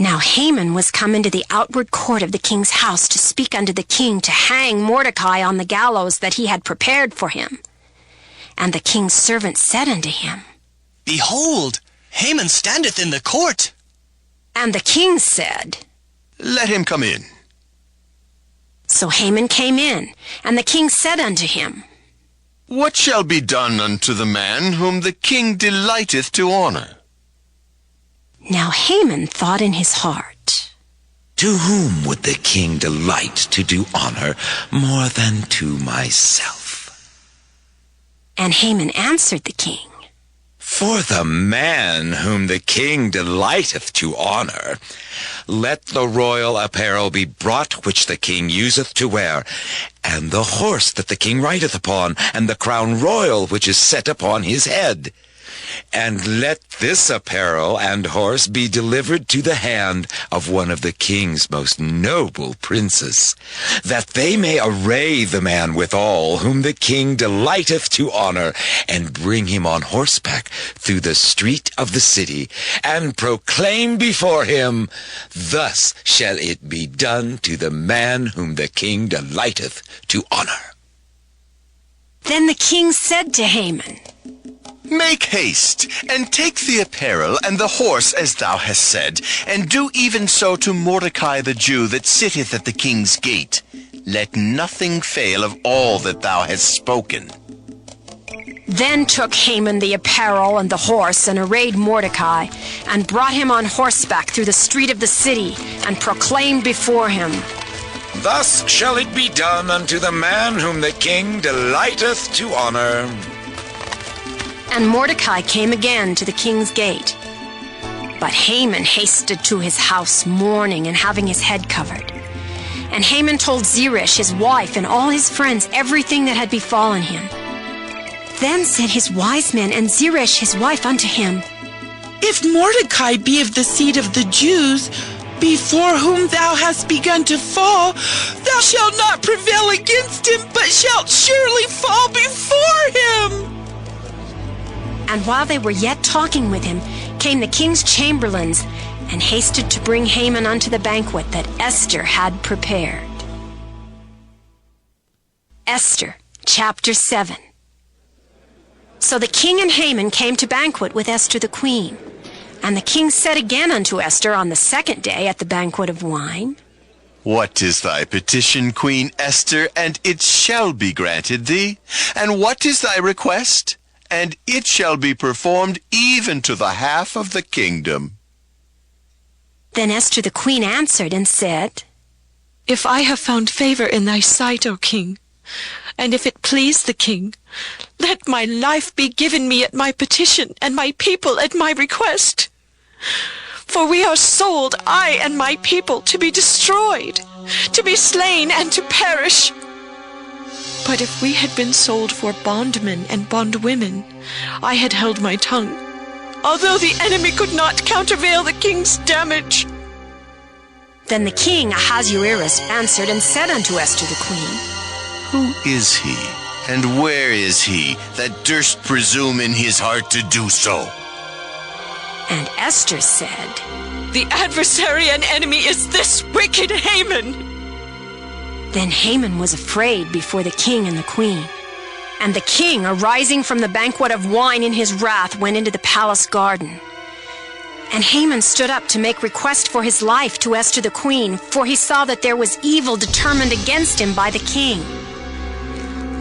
Now Haman was come into the outward court of the king's house to speak unto the king to hang Mordecai on the gallows that he had prepared for him. And the king's servant said unto him,
Behold, Haman standeth in the court.
And the king said,
Let him come in.
So Haman came in, and the king said unto him,
What shall be done unto the man whom the king delighteth to honor?
Now Haman thought in his heart,
To whom would the king delight to do honor more than to myself?
And Haman answered the king,
For the man whom the king delighteth to honor, let the royal apparel be brought which the king useth to wear, and the horse that the king rideth upon, and the crown royal which is set upon his head. And let this apparel and horse be delivered to the hand of one of the king's most noble princes, that they may array the man withal, whom the king delighteth to honor, and bring him on horseback through the street of the city, and proclaim before him, Thus shall it be done to the man whom the king delighteth to honor.
Then the king said to Haman,
Make haste, and take the apparel and the horse as thou hast said, and do even so to Mordecai the Jew that sitteth at the king's gate. Let nothing fail of all that thou hast spoken.
Then took Haman the apparel and the horse, and arrayed Mordecai, and brought him on horseback through the street of the city, and proclaimed before him,
Thus shall it be done unto the man whom the king delighteth to honor.
And Mordecai came again to the king's gate. But Haman hasted to his house mourning and having his head covered. And Haman told Zeresh his wife and all his friends everything that had befallen him. Then said his wise men and Zeresh his wife unto him,
If Mordecai be of the seed of the Jews, before whom thou hast begun to fall, thou shalt not prevail against him, but shalt surely fall before him.
And while they were yet talking with him, came the king's chamberlains, and hasted to bring Haman unto the banquet that Esther had prepared. Esther, chapter 7. So the king and Haman came to banquet with Esther the queen. And the king said again unto Esther on the second day at the banquet of wine,
What is thy petition, Queen Esther? And it shall be granted thee. And what is thy request? And it shall be performed even to the half of the kingdom.
Then Esther the queen answered and said,
If I have found favor in thy sight, O king, and if it please the king, let my life be given me at my petition, and my people at my request. For we are sold, I and my people, to be destroyed, to be slain, and to perish. But if we had been sold for bondmen and bondwomen, I had held my tongue, although the enemy could not countervail the king's damage.
Then the king Ahasuerus answered and said unto Esther the queen,
Who is he, and where is he, that durst presume in his heart to do so?
And Esther said,
The adversary and enemy is this wicked Haman.
Then Haman was afraid before the king and the queen. And the king, arising from the banquet of wine in his wrath, went into the palace garden. And Haman stood up to make request for his life to Esther the queen, for he saw that there was evil determined against him by the king.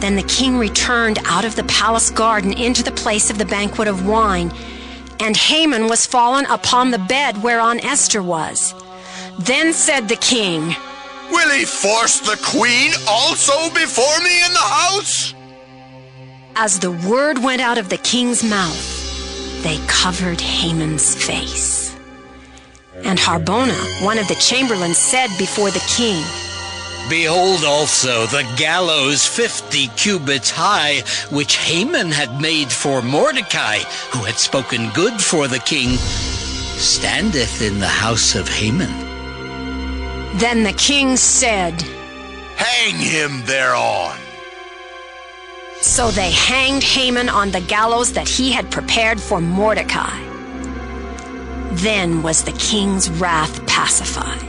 Then the king returned out of the palace garden into the place of the banquet of wine, and Haman was fallen upon the bed whereon Esther was. Then said the king,
Will he force the queen also before me in the house?
As the word went out of the king's mouth, they covered Haman's face. And Harbona, one of the chamberlains, said before the king,
Behold also the gallows 50 cubits high, which Haman had made for Mordecai, who had spoken good for the king, standeth in the house of Haman.
Then the king said,
Hang him thereon.
So they hanged Haman on the gallows that he had prepared for Mordecai. Then was the king's wrath pacified.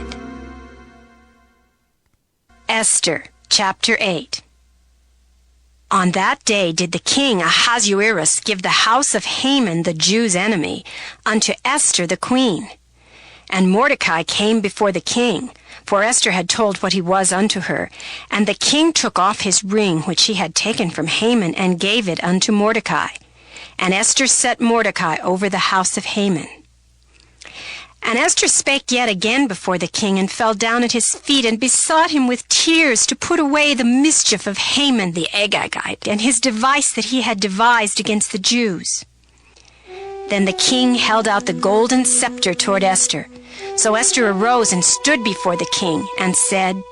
Esther, chapter 8. On that day did the king Ahasuerus give the house of Haman, the Jews' enemy, unto Esther the queen. And Mordecai came before the king, for Esther had told what he was unto her. And the king took off his ring which he had taken from Haman, and gave it unto Mordecai. And Esther set Mordecai over the house of Haman. And Esther spake yet again before the king, and fell down at his feet, and besought him with tears to put away the mischief of Haman the Agagite, and his device that he had devised against the Jews. Then the king held out the golden scepter toward Esther. So Esther arose and stood before the king, and said,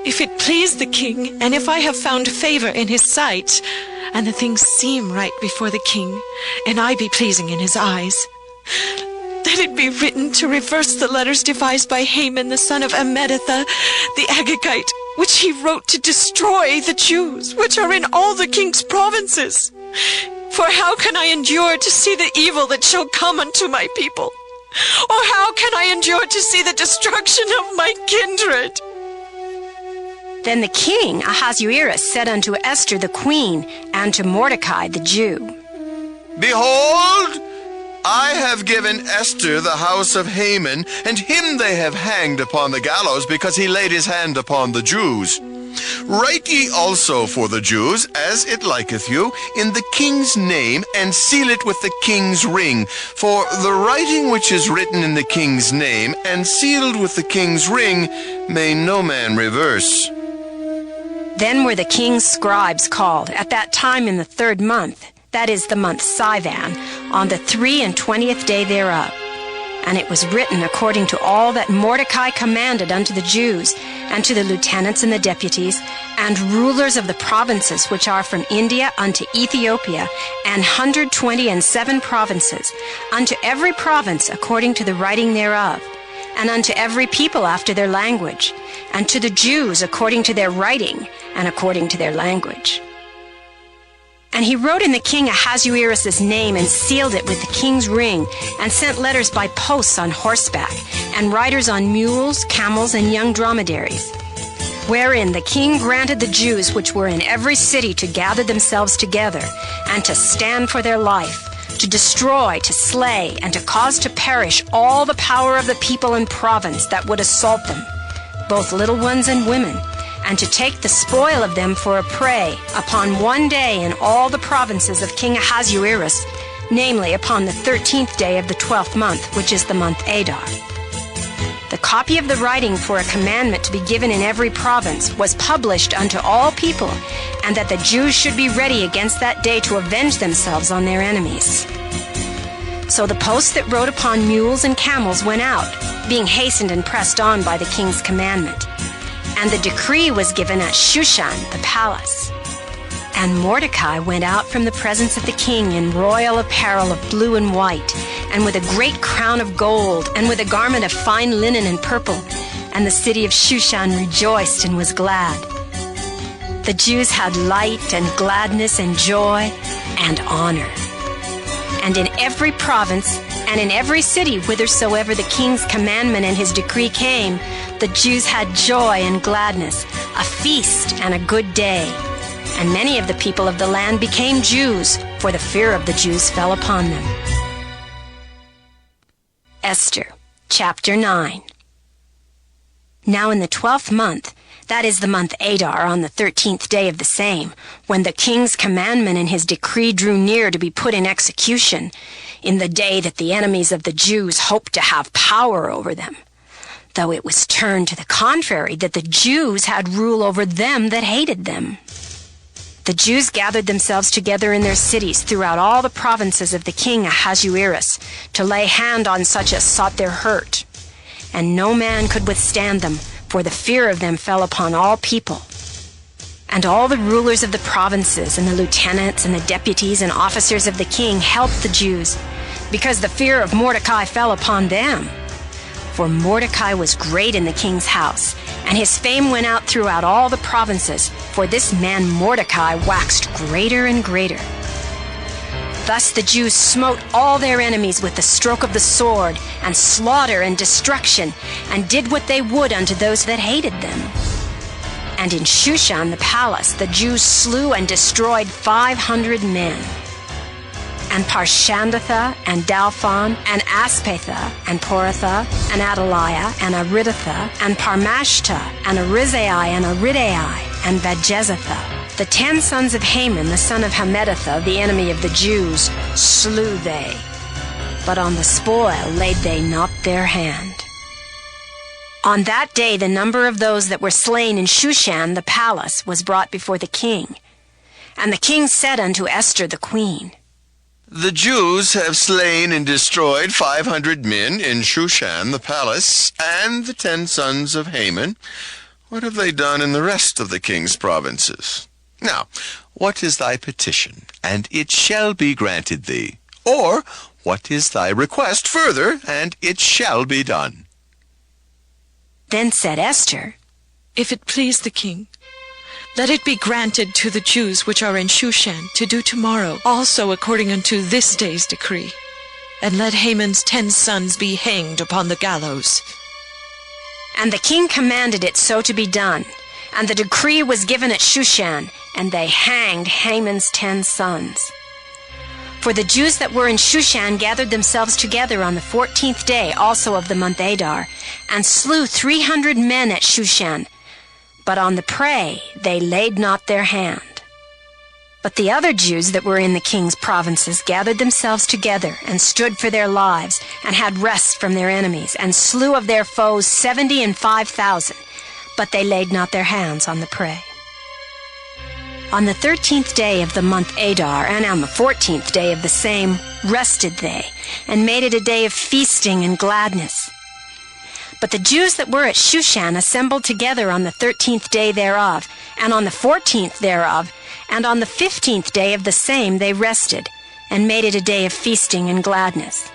If it please the king, and if I have found favor in his sight, and the things seem right before the king, and I be pleasing in his eyes, let it be written to reverse the letters devised by Haman the son of Ammedatha, the Agagite, which he wrote to destroy the Jews, which are in all the king's provinces. For how can I endure to see the evil that shall come unto my people? Or how can I endure to see the destruction of my kindred?
Then the king Ahasuerus said unto Esther the queen, and to Mordecai the Jew,
Behold, I have given Esther the house of Haman, and him they have hanged upon the gallows, because he laid his hand upon the Jews. Write ye also for the Jews, as it liketh you, in the king's name, and seal it with the king's ring. For the writing which is written in the king's name, and sealed with the king's ring, may no man reverse.
Then were the king's scribes called, at that time in the 3rd month, that is the month Sivan, on the 23 day thereof. And it was written according to all that Mordecai commanded unto the Jews, and to the lieutenants and the deputies, and rulers of the provinces which are from India unto Ethiopia, and 127 provinces, unto every province according to the writing thereof, and unto every people after their language, and to the Jews according to their writing, and according to their language. And he wrote in the king Ahasuerus' name, and sealed it with the king's ring, and sent letters by posts on horseback, and riders on mules, camels, and young dromedaries, wherein the king granted the Jews which were in every city to gather themselves together, and to stand for their life, to destroy, to slay, and to cause to perish all the power of the people and province that would assault them, both little ones and women, and to take the spoil of them for a prey upon one day in all the provinces of King Ahasuerus, namely upon the 13th day of the 12th month, which is the month Adar. The copy of the writing for a commandment to be given in every province was published unto all people, and that the Jews should be ready against that day to avenge themselves on their enemies. So the posts that rode upon mules and camels went out, being hastened and pressed on by the king's commandment. And the decree was given at Shushan, the palace. And Mordecai went out from the presence of the king in royal apparel of blue and white, and with a great crown of gold, and with a garment of fine linen and purple. And the city of Shushan rejoiced and was glad. The Jews had light and gladness and joy and honor. And in every province and in every city whithersoever the king's commandment and his decree came, the Jews had joy and gladness, a feast and a good day. And many of the people of the land became Jews, for the fear of the Jews fell upon them. Esther, chapter 9. Now in the 12th month, that is the month Adar, on the 13th day of the same, when the king's commandment and his decree drew near to be put in execution, in the day that the enemies of the Jews hoped to have power over them, though it was turned to the contrary, that the Jews had rule over them that hated them. The Jews gathered themselves together in their cities throughout all the provinces of the king Ahasuerus, to lay hand on such as sought their hurt. And no man could withstand them, for the fear of them fell upon all people. And all the rulers of the provinces, and the lieutenants, and the deputies, and officers of the king helped the Jews, because the fear of Mordecai fell upon them. For Mordecai was great in the king's house, and his fame went out throughout all the provinces, for this man Mordecai waxed greater and greater. Thus the Jews smote all their enemies with the stroke of the sword, and slaughter and destruction, and did what they would unto those that hated them. And in Shushan the palace the Jews slew and destroyed 500 men. And Parshandatha, and Dalphon, and Aspatha, and Poratha, and Adaliah, and Aridatha, and Parmashta, and Arizai, and Aridai, and Vajezatha, the 10 sons of Haman, the son of Hammedatha, the enemy of the Jews, slew they. But on the spoil laid they not their hand. On that day the number of those that were slain in Shushan the palace was brought before the king. And the king said unto Esther the queen,
The Jews have slain and destroyed 500 men in Shushan the palace, and the 10 sons of Haman. What have they done in the rest of the king's provinces? Now, what is thy petition, and it shall be granted thee? Or, what is thy request further, and it shall be done?
Then said Esther,
If it please the king, let it be granted to the Jews which are in Shushan to do tomorrow also according unto this day's decree. And let Haman's 10 sons be hanged upon the gallows.
And the king commanded it so to be done. And the decree was given at Shushan, and they hanged Haman's 10 sons. For the Jews that were in Shushan gathered themselves together on the 14th day also of the month Adar, and slew 300 men at Shushan. But on the prey they laid not their hand. But the other Jews that were in the king's provinces gathered themselves together, and stood for their lives, and had rest from their enemies, and slew of their foes 75,000. But they laid not their hands on the prey. On the 13th day of the month Adar, and on the 14th day of the same, rested they, and made it a day of feasting and gladness. But the Jews that were at Shushan assembled together on the 13th day thereof, and on the 14th thereof, and on the 15th day of the same they rested, and made it a day of feasting and gladness.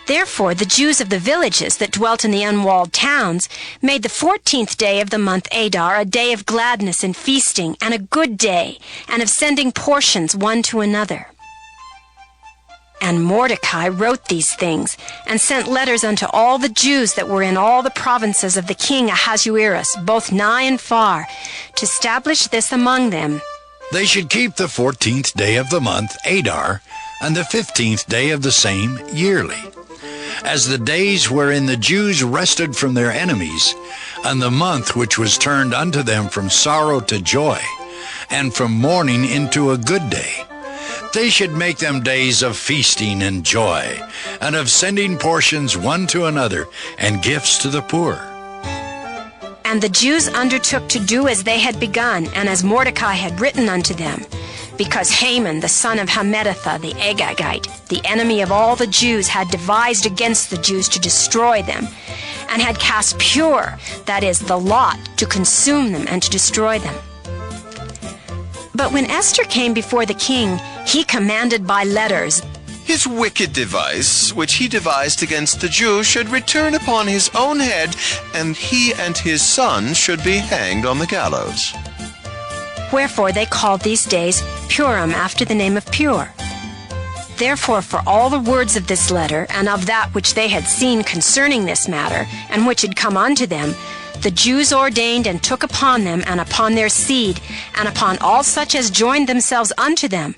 Therefore the Jews of the villages that dwelt in the unwalled towns made the 14th day of the month Adar a day of gladness and feasting, and a good day, and of sending portions one to another. And Mordecai wrote these things, and sent letters unto all the Jews that were in all the provinces of the king Ahasuerus, both nigh and far, to establish this among them.
They should keep the 14th day of the month Adar, and the 15th day of the same yearly. as the days wherein the Jews rested from their enemies, and the month which was turned unto them from sorrow to joy, and from mourning into a good day. They should make them days of feasting and joy, and of sending portions one to another, and gifts to the poor.
And the Jews undertook to do as they had begun, and as Mordecai had written unto them, because Haman, the son of Hammedatha, the Agagite, the enemy of all the Jews, had devised against the Jews to destroy them, and had cast pur, that is, the lot, to consume them and to destroy them. But when Esther came before the king, he commanded by letters,
His wicked device, which he devised against the Jews, should return upon his own head, and he and his son should be hanged on the gallows.
Wherefore they called these days Purim, after the name of Pur. Therefore, for all the words of this letter, and of that which they had seen concerning this matter, and which had come unto them, the Jews ordained and took upon them, and upon their seed, and upon all such as joined themselves unto them,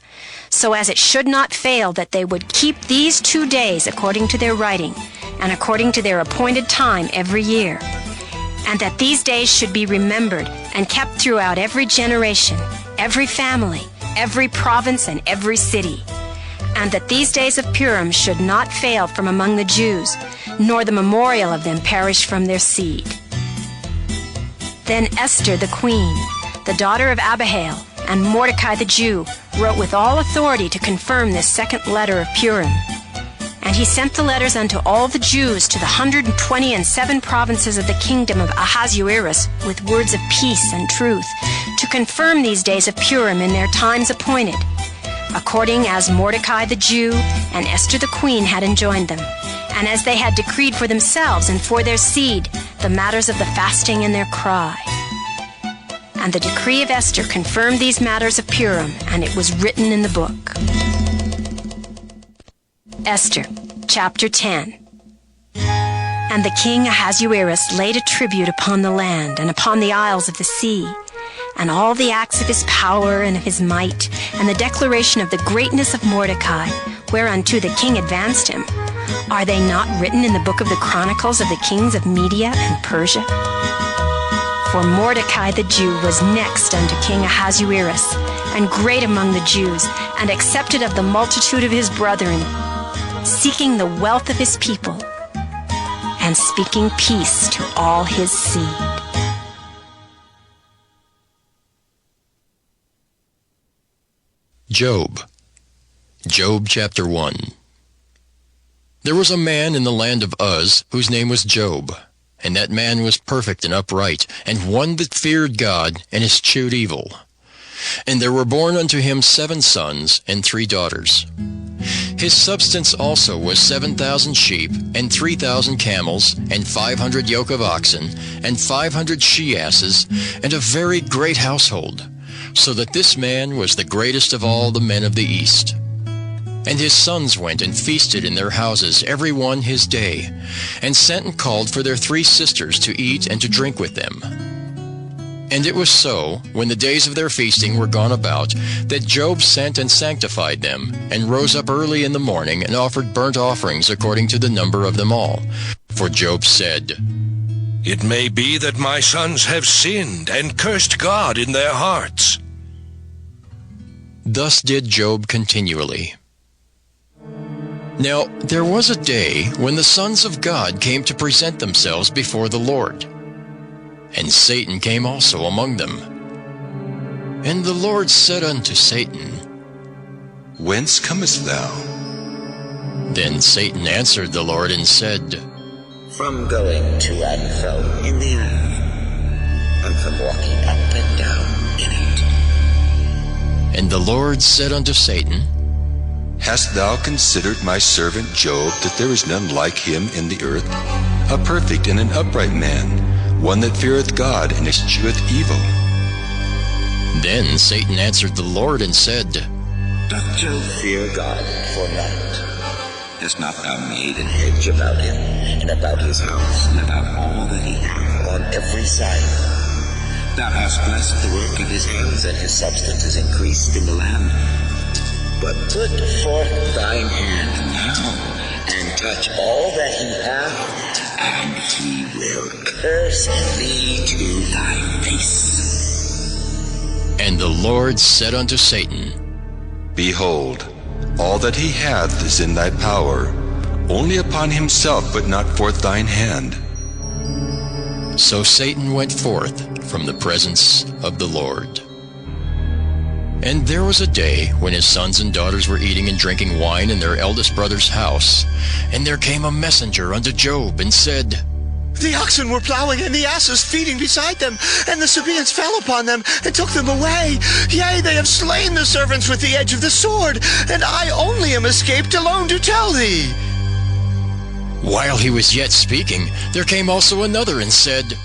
so as it should not fail that they would keep these 2 days according to their writing, and according to their appointed time every year, and that these days should be remembered and kept throughout every generation, every family, every province, and every city, and that these days of Purim should not fail from among the Jews, nor the memorial of them perish from their seed. Then Esther the queen, the daughter of Abihail, and Mordecai the Jew wrote with all authority to confirm this second letter of Purim. And he sent the letters unto all the Jews to the 127 provinces of the kingdom of Ahasuerus with words of peace and truth, to confirm these days of Purim in their times appointed, according as Mordecai the Jew and Esther the queen had enjoined them, and as they had decreed for themselves and for their seed the matters of the fasting and their cry. And the decree of Esther confirmed these matters of Purim, and it was written in the book. Esther, chapter 10. And the king Ahasuerus laid a tribute upon the land and upon the isles of the sea, and all the acts of his power and of his might, and the declaration of the greatness of Mordecai, whereunto the king advanced him. Are they not written in the book of the chronicles of the kings of Media and Persia? For Mordecai the Jew was next unto King Ahasuerus, and great among the Jews, and accepted of the multitude of his brethren, seeking the wealth of his people, and speaking peace to all his seed.
Job. Job chapter 1. There was a man in the land of Uz, whose name was Job, and that man was perfect and upright, and one that feared God, and eschewed evil. And there were born unto him 7 sons and 3 daughters. His substance also was 7,000 sheep, and 3,000 camels, and 500 yoke of oxen, and 500 she-asses, and a very great household, so that this man was the greatest of all the men of the East. And his sons went and feasted in their houses, every one his day, and sent and called for their 3 sisters to eat and to drink with them. And it was so, when the days of their feasting were gone about, that Job sent and sanctified them, and rose up early in the morning, and offered burnt offerings according to the number of them all. For Job said,
It may be that my sons have sinned, and cursed God in their hearts.
Thus did Job continually. Now there was a day when the sons of God came to present themselves before the Lord. And Satan came also among them. And the Lord said unto Satan,
Whence comest thou?
Then Satan answered the Lord and said,
From going to and fro in the earth, and from walking up and down in it.
And the Lord said unto Satan,
Hast thou considered my servant Job, that there is none like him in the earth, a perfect and an upright man, one that feareth God and escheweth evil?
Then Satan answered the Lord and said,
Doth Job fear God for naught? Hast not thou made an hedge about him, and about his house, and about all that he hath on every side? Thou hast blessed the work of his hands, and his substance is increased in the land. But put forth thine hand now, and touch all that he hath, and he will curse thee to thy face.
And the Lord said unto Satan,
Behold, all that he hath is in thy power, only upon himself put not forth thine hand.
So Satan went forth from the presence of the Lord. And there was a day when his sons and daughters were eating and drinking wine in their eldest brother's house. And there came a messenger unto Job, and said,
The oxen were plowing, and the asses feeding beside them, and the Sabaeans fell upon them, and took them away. Yea, they have slain the servants with the edge of the sword, and I only am escaped alone to tell thee.
While he was yet speaking, there came also another, and said,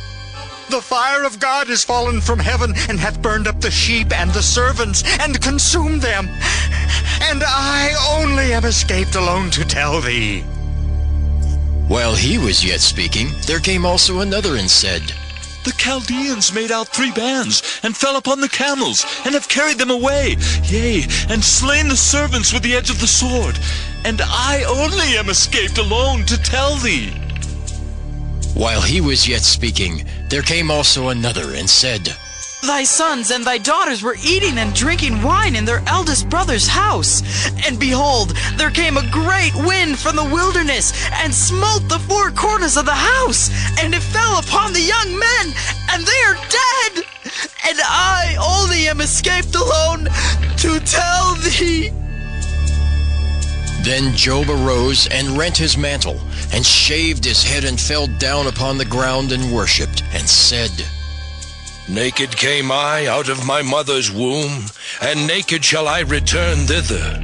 The fire of God is fallen from heaven, and hath burned up the sheep and the servants, and consumed them. And I only am escaped alone to tell thee.
While he was yet speaking, there came also another, and said,
The Chaldeans made out 3 bands, and fell upon the camels, and have carried them away, yea, and slain the servants with the edge of the sword. And I only am escaped alone to tell thee.
While he was yet speaking, there came also another, and said,
Thy sons and thy daughters were eating and drinking wine in their eldest brother's house. And behold, there came a great wind from the wilderness, and smote the 4 corners of the house, and it fell upon the young men, and they are dead. And I only am escaped alone to tell thee.
Then Job arose and rent his mantle, and shaved his head, and fell down upon the ground, and worshipped, and said,
Naked came I out of my mother's womb, and naked shall I return thither.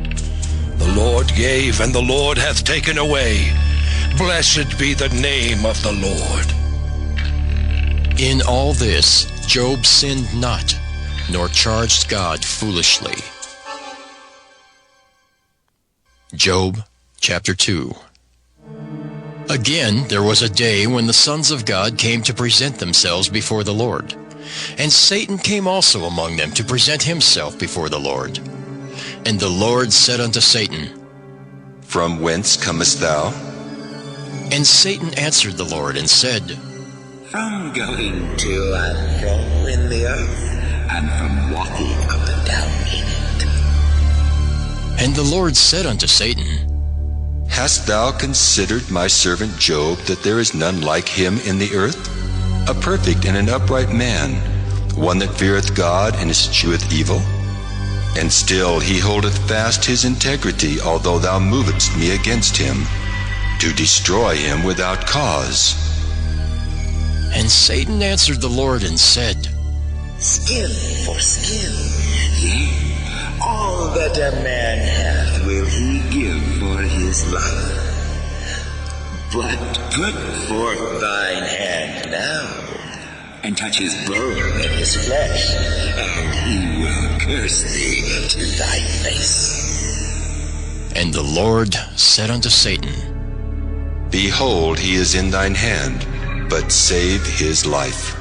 The Lord gave, and the Lord hath taken away. Blessed be the name of the Lord.
In all this Job sinned not, nor charged God foolishly. Job chapter 2. Again there was a day when the sons of God came to present themselves before the Lord. And Satan came also among them to present himself before the Lord. And the Lord said unto Satan,
From whence comest thou?
And Satan answered the Lord, and said,
From going to and fro in the earth, and from walking up and down in it.
And the Lord said unto Satan,
Hast thou considered my servant Job, that there is none like him in the earth? A perfect and an upright man, one that feareth God and escheweth evil? And still he holdeth fast his integrity, although thou movest me against him, to destroy him without cause.
And Satan answered the Lord, and said,
Skin for skin, yea, all that a man hath will he give for his life. But put forth thine hand now, and touch his bone and his flesh, and he will curse thee to thy face.
And the Lord said unto Satan,
Behold, he is in thine hand, but save his life.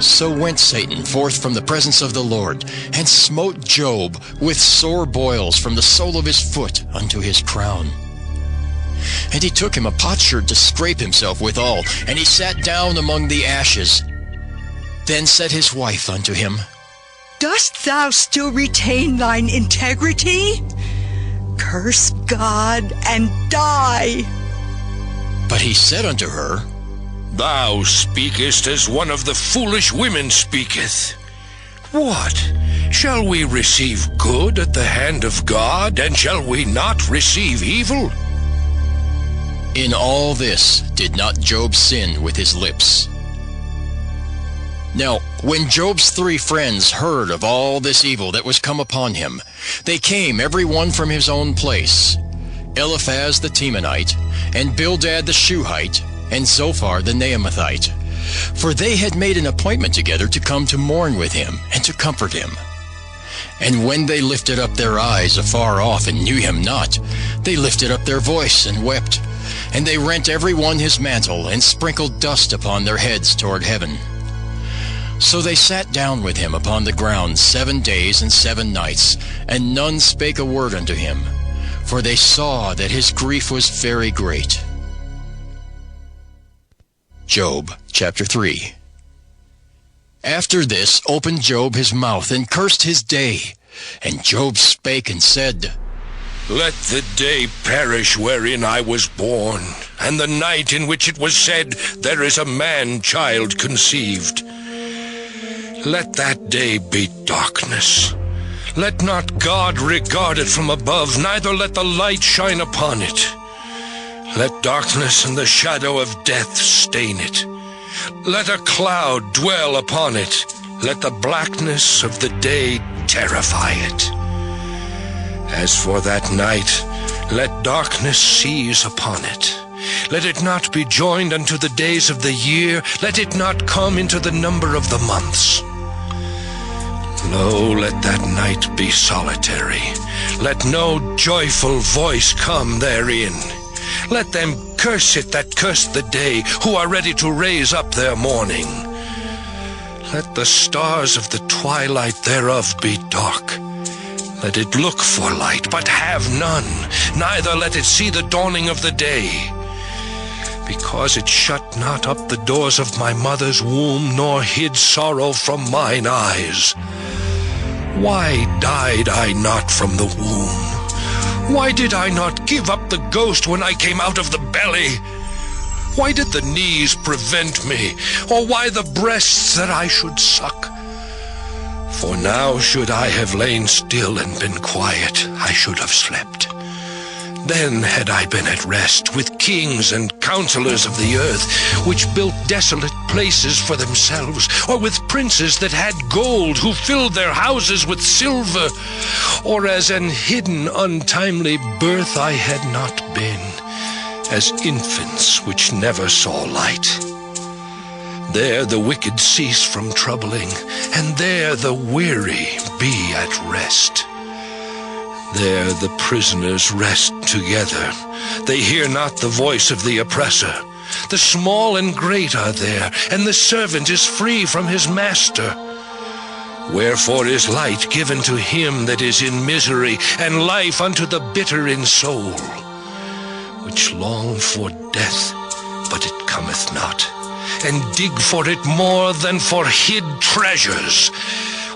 So went Satan forth from the presence of the Lord, and smote Job with sore boils from the sole of his foot unto his crown. And he took him a potsherd to scrape himself withal, and he sat down among the ashes. Then said his wife unto him,
Dost thou still retain thine integrity? Curse God and die.
But he said unto her,
Thou speakest as one of the foolish women speaketh. What? Shall we receive good at the hand of God, and shall we not receive evil?
In all this did not Job sin with his lips. Now, when Job's 3 friends heard of all this evil that was come upon him, they came every one from his own place, Eliphaz the Temanite, and Bildad the Shuhite, and Zophar the Naamathite. For they had made an appointment together to come to mourn with him, and to comfort him. And when they lifted up their eyes afar off, and knew him not, they lifted up their voice, and wept. And they rent every one his mantle, and sprinkled dust upon their heads toward heaven. So they sat down with him upon the ground 7 days and 7 nights, and none spake a word unto him. for they saw that his grief was very great. Job chapter 3. After this opened Job his mouth and cursed his day. And Job spake and said,
Let the day perish wherein I was born, and the night in which it was said, There is a man-child conceived. Let that day be darkness. Let not God regard it from above, neither let the light shine upon it. Let darkness and the shadow of death stain it. Let a cloud dwell upon it. Let the blackness of the day terrify it. As for that night, let darkness seize upon it. Let it not be joined unto the days of the year. Let it not come into the number of the months. Lo, let that night be solitary. Let no joyful voice come therein. Let them curse it that curse the day, who are ready to raise up their mourning. Let the stars of the twilight thereof be dark. Let it look for light, but have none, neither let it see the dawning of the day. Because it shut not up the doors of my mother's womb, nor hid sorrow from mine eyes. Why died I not from the womb? Why did I not give up the ghost when I came out of the belly? Why did the knees prevent me, or why the breasts that I should suck? For now should I have lain still and been quiet, I should have slept. Then had I been at rest with kings and counselors of the earth, which built desolate places for themselves, or with princes that had gold, who filled their houses with silver, or as an hidden untimely birth I had not been, as infants which never saw light. There the wicked cease from troubling, and there the weary be at rest. There the prisoners rest together. They hear not the voice of the oppressor. The small and great are there, and the servant is free from his master. Wherefore is light given to him that is in misery, and life unto the bitter in soul, which long for death, but it cometh not, and dig for it more than for hid treasures,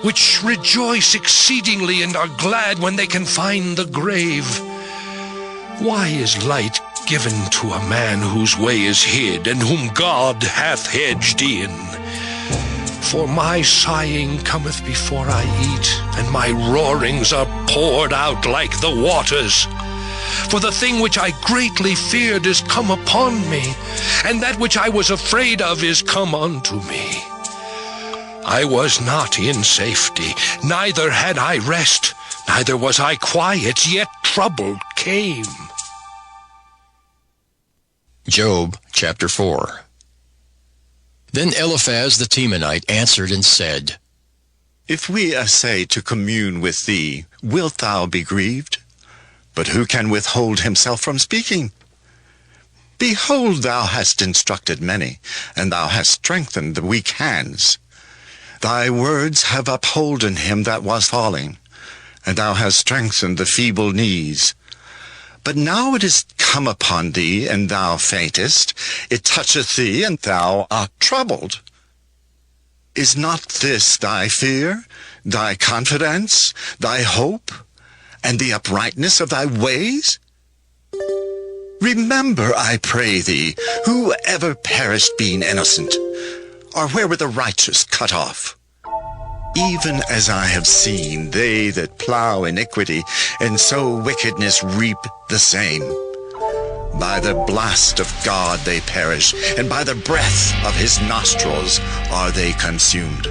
which rejoice exceedingly and are glad when they can find the grave. Why is light given to a man whose way is hid, and whom God hath hedged in? For my sighing cometh before I eat, and my roarings are poured out like the waters. For the thing which I greatly feared is come upon me, and that which I was afraid of is come unto me. I was not in safety, neither had I rest, neither was I quiet, yet trouble came.
Job chapter 4. Then Eliphaz the Temanite answered and said,
If we essay to commune with thee, wilt thou be grieved? But who can withhold himself from speaking? Behold, thou hast instructed many, and thou hast strengthened the weak hands. Thy words have upholden him that was falling, and thou hast strengthened the feeble knees. But now it is come upon thee, and thou faintest. It toucheth thee, and thou art troubled. Is not this thy fear, thy confidence, thy hope, and the uprightness of thy ways? Remember, I pray thee, who ever perished being innocent, or where were the righteous cut off? Even as I have seen, they that plow iniquity, and sow wickedness reap the same. By the blast of God they perish, and by the breath of his nostrils are they consumed.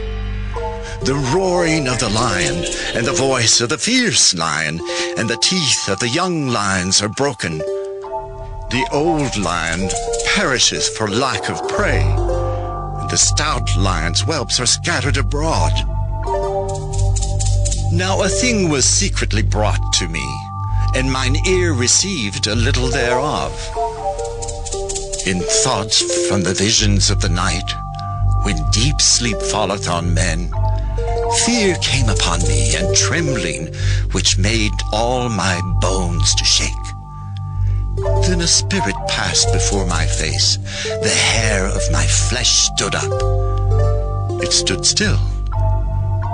The roaring of the lion, and the voice of the fierce lion, and the teeth of the young lions are broken. The old lion perisheth for lack of prey, and the stout lion's whelps are scattered abroad. Now a thing was secretly brought to me, and mine ear received a little thereof. In thoughts from the visions of the night, when deep sleep falleth on men, Fear came upon me, and trembling, which made all my bones to shake. Then a spirit passed before my face. The hair of my flesh stood up. It stood still,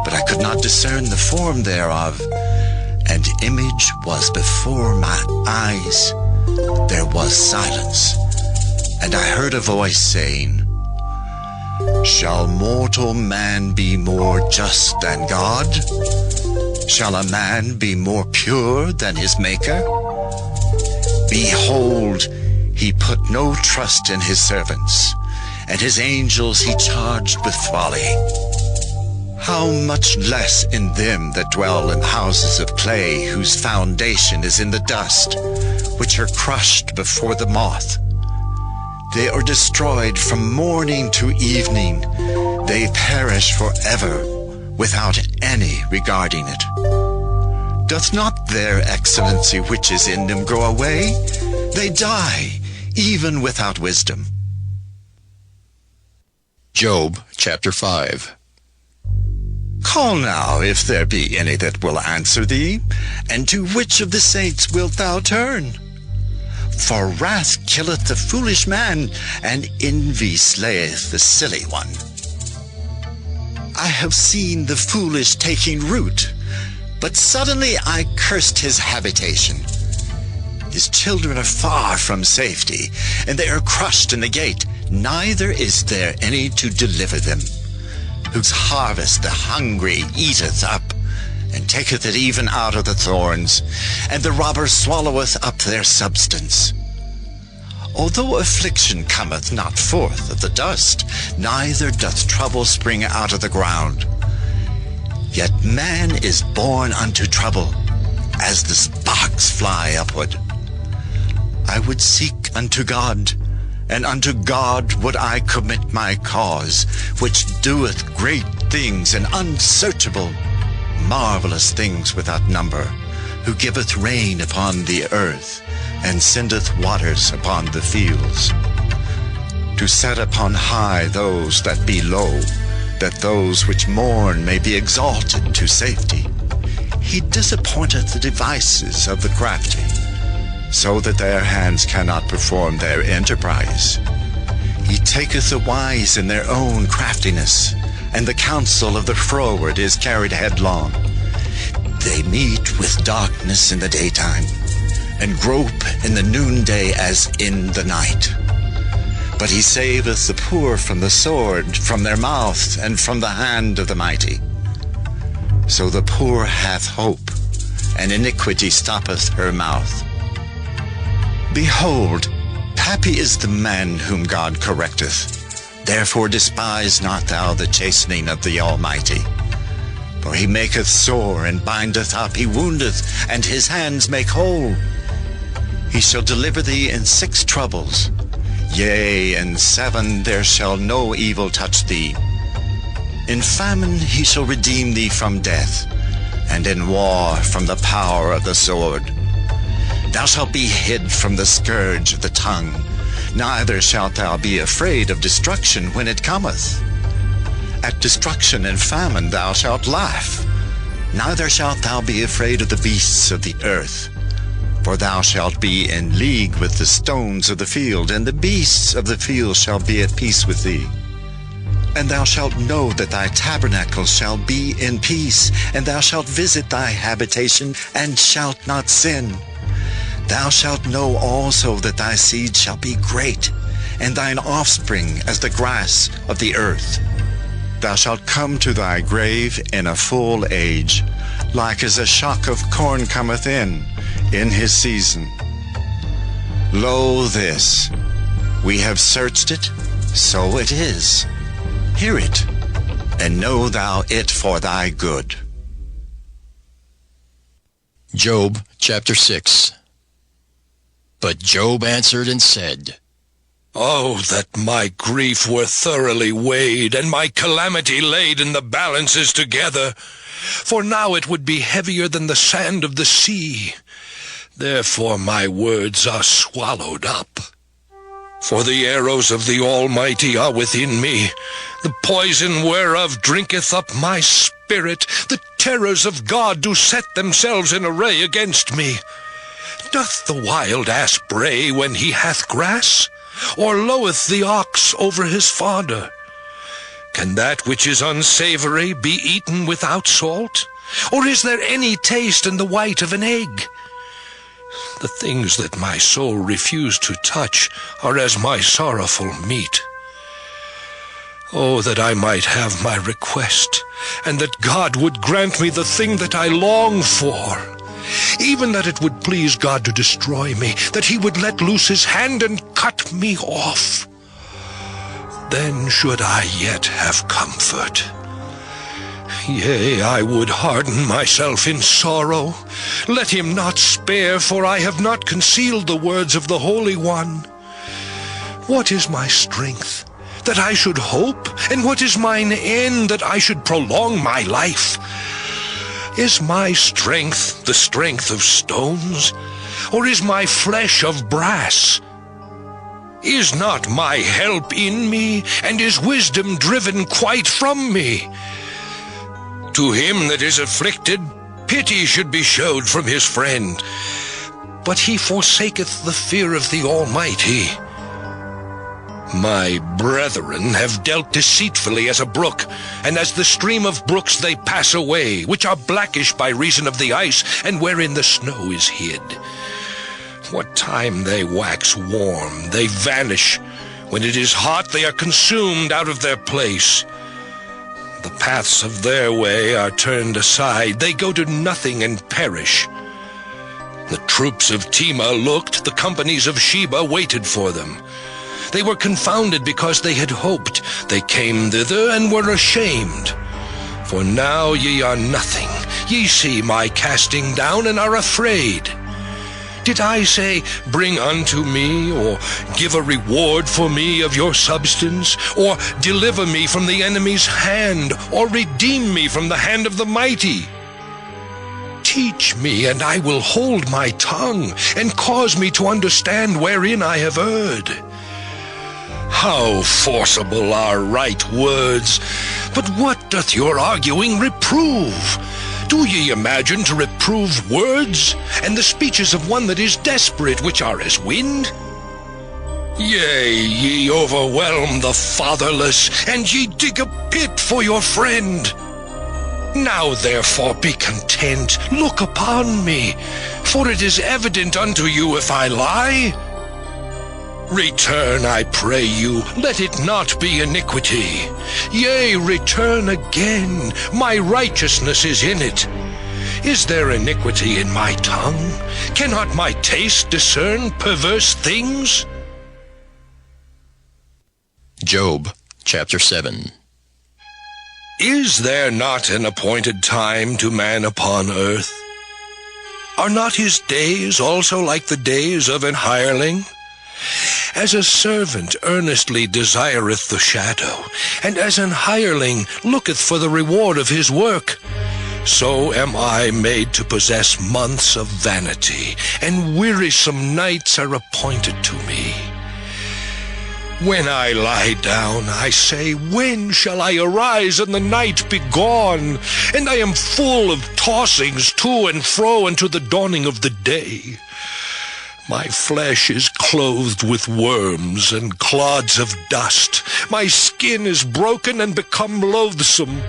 but I could not discern the form thereof. An image was before my eyes. There was silence, and I heard a voice saying, Shall mortal man be more just than God? Shall a man be more pure than his Maker? Behold, he put no trust in his servants, and his angels he charged with folly. How much less in them that dwell in houses of clay, whose foundation is in the dust, which are crushed before the moth. They are destroyed from morning to evening. They perish forever, without any regarding it. Doth not their excellency which is in them go away? They die, even without wisdom.
Job chapter 5.
Call now, if there be any that will answer thee, and to which of the saints wilt thou turn? For wrath killeth the foolish man, and envy slayeth the silly one. I have seen the foolish taking root, but suddenly I cursed his habitation. His children are far from safety, and they are crushed in the gate. Neither is there any to deliver them. Whose harvest the hungry eateth up, and taketh it even out of the thorns, and the robber swalloweth up their substance. Although affliction cometh not forth of the dust, neither doth trouble spring out of the ground. Yet man is born unto trouble, as the sparks fly upward. I would seek unto God, and unto God would I commit my cause, which doeth great things and unsearchable, marvelous things without number, who giveth rain upon the earth, and sendeth waters upon the fields. To set upon high those that be low, that those which mourn may be exalted to safety. He disappointeth the devices of the crafty, so that their hands cannot perform their enterprise. He taketh the wise in their own craftiness, and the counsel of the froward is carried headlong. They meet with darkness in the daytime, and grope in the noonday as in the night. But he saveth the poor from the sword, from their mouth, and from the hand of the mighty. So the poor hath hope, and iniquity stoppeth her mouth. Behold, happy is the man whom God correcteth. Therefore despise not thou the chastening of the Almighty. For he maketh sore, and bindeth up, he woundeth, and his hands make whole. He shall deliver thee in 6 troubles. Yea, in 7 there shall no evil touch thee. In famine he shall redeem thee from death, and in war from the power of the sword. Thou shalt be hid from the scourge of the tongue, neither shalt thou be afraid of destruction when it cometh. At destruction and famine thou shalt laugh, neither shalt thou be afraid of the beasts of the earth. For thou shalt be in league with the stones of the field, and the beasts of the field shall be at peace with thee. And thou shalt know that thy tabernacle shall be in peace, and thou shalt visit thy habitation, and shalt not sin. Thou shalt know also that thy seed shall be great, and thine offspring as the grass of the earth. Thou shalt come to thy grave in a full age, like as a shock of corn cometh in his season. Lo, this, we have searched it, so it is. Hear it, and know thou it for thy good.
Job chapter 6. But Job answered and said,
Oh, that my grief were thoroughly weighed, and my calamity laid in the balances together, for now it would be heavier than the sand of the sea. Therefore my words are swallowed up. For the arrows of the Almighty are within me, the poison whereof drinketh up my spirit. spirit, the terrors of God do set themselves in array against me. Doth the wild ass bray when he hath grass? Or loweth the ox over his fodder? Can that which is unsavory be eaten without salt? Or is there any taste in the white of an egg? The things that my soul refused to touch are as my sorrowful meat. Oh, that I might have my request, and that God would grant me the thing that I long for. Even that it would please God to destroy me, that he would let loose his hand and cut me off. Then should I yet have comfort. Yea, I would harden myself in sorrow. Let him not spare, for I have not concealed the words of the Holy One. What is my strength, that I should hope? And what is mine end, that I should prolong my life? Is my strength the strength of stones, or is my flesh of brass? Is not my help in me, and is wisdom driven quite from me? To him that is afflicted, pity should be showed from his friend, but he forsaketh the fear of the Almighty. My brethren have dealt deceitfully as a brook, and as the stream of brooks they pass away, which are blackish by reason of the ice, and wherein the snow is hid. What time they wax warm, they vanish. When it is hot, they are consumed out of their place. The paths of their way are turned aside. They go to nothing and perish. The troops of Tema looked, the companies of Sheba waited for them. They were confounded because they had hoped. They came thither and were ashamed. For now ye are nothing. Ye see my casting down and are afraid. Did I say, bring unto me, or give a reward for me of your substance, or deliver me from the enemy's hand, or redeem me from the hand of the mighty? Teach me, and I will hold my tongue, and cause me to understand wherein I have erred. How forcible are right words! But what doth your arguing reprove? Do ye imagine to reprove words, and the speeches of one that is desperate, which are as wind? Yea, ye overwhelm the fatherless, and ye dig a pit for your friend. Now therefore be content, look upon me, for it is evident unto you if I lie. Return, I pray you, let it not be iniquity. Yea, return again, my righteousness is in it. Is there iniquity in my tongue? Cannot my taste discern perverse things?
Job, chapter 7.
Is there not an appointed time to man upon earth? Are not his days also like the days of an hireling? As a servant earnestly desireth the shadow, and as an hireling looketh for the reward of his work, so am I made to possess months of vanity, and wearisome nights are appointed to me. When I lie down, I say, when shall I arise and the night be gone? And I am full of tossings to and fro unto the dawning of the day. My flesh is clothed with worms and clods of dust. My skin is broken and become loathsome.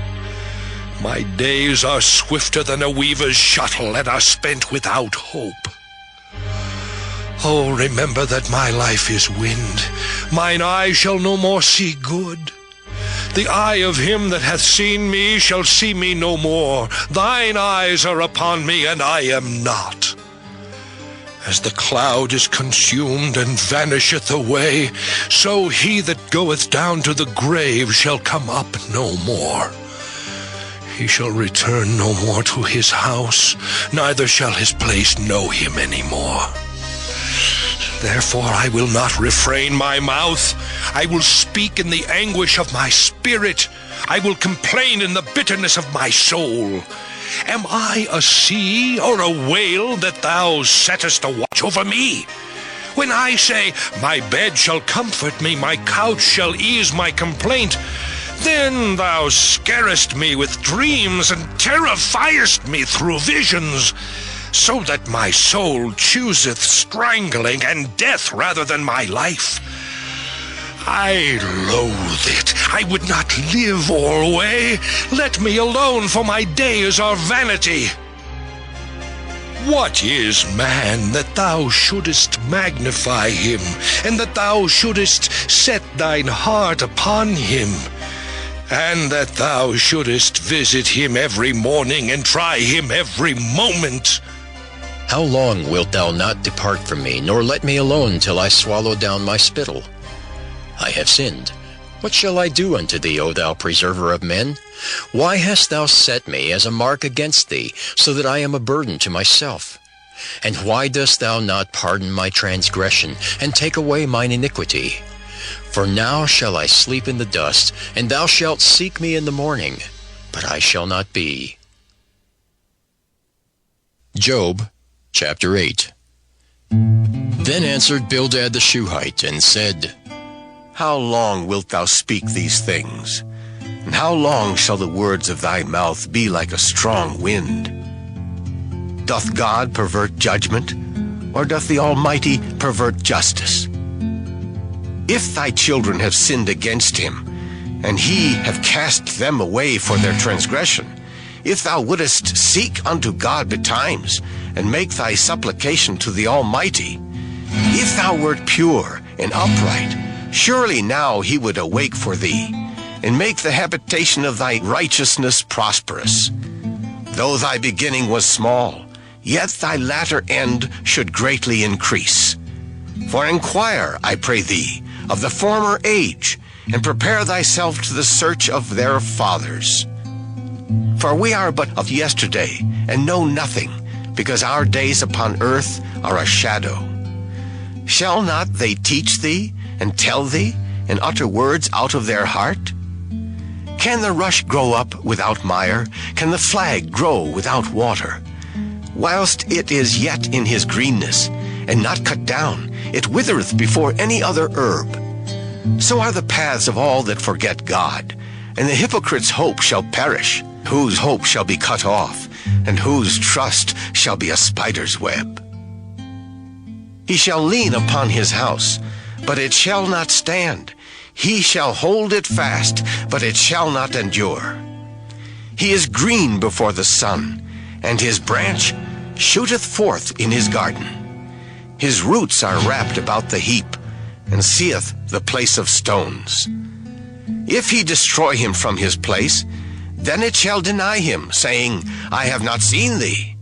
My days are swifter than a weaver's shuttle and are spent without hope. Oh, remember that my life is wind. Mine eye shall no more see good. The eye of him that hath seen me shall see me no more. Thine eyes are upon me, and I am not. As the cloud is consumed and vanisheth away, so he that goeth down to the grave shall come up no more. He shall return no more to his house, neither shall his place know him any more. Therefore I will not refrain my mouth. I will speak in the anguish of my spirit. I will complain in the bitterness of my soul. Am I a sea or a whale that thou settest a watch over me? When I say, my bed shall comfort me, my couch shall ease my complaint, Then thou scarest me with dreams, and terrifiest me through visions, so that my soul chooseth strangling and death rather than my life. I loathe it. I would not live alway. Let me alone, for my days are vanity. What is man that thou shouldest magnify him, and that thou shouldest set thine heart upon him, and that thou shouldest visit him every morning and try him every moment?
How long wilt thou not depart from me, nor let me alone till I swallow down my spittle? I have sinned. What shall I do unto thee, O thou preserver of men? Why hast thou set me as a mark against thee, so that I am a burden to myself? And why dost thou not pardon my transgression, and take away mine iniquity? For now shall I sleep in the dust, and thou shalt seek me in the morning, but I shall not be. Job, chapter 8. Then answered Bildad the Shuhite, and said,
How long wilt thou speak these things? And how long shall the words of thy mouth be like a strong wind? Doth God pervert judgment, or doth the Almighty pervert justice? If thy children have sinned against him, and he have cast them away for their transgression, if thou wouldest seek unto God betimes, and make thy supplication to the Almighty, if thou wert pure and upright, surely now he would awake for thee, and make the habitation of thy righteousness prosperous. Though thy beginning was small, yet thy latter end should greatly increase. For inquire, I pray thee, of the former age, and prepare thyself to the search of their fathers. For we are but of yesterday, and know nothing, because our days upon earth are a shadow. Shall not they teach thee, and tell thee, and utter words out of their heart? Can the rush grow up without mire? Can the flag grow without water? Whilst it is yet in his greenness, and not cut down, it withereth before any other herb. So are the paths of all that forget God, and the hypocrite's hope shall perish, whose hope shall be cut off, and whose trust shall be a spider's web. He shall lean upon his house, but it shall not stand. He shall hold it fast, but it shall not endure. He is green before the sun, and his branch shooteth forth in his garden. His roots are wrapped about the heap, and seeth the place of stones. If he destroy him from his place, then it shall deny him, saying, I have not seen thee.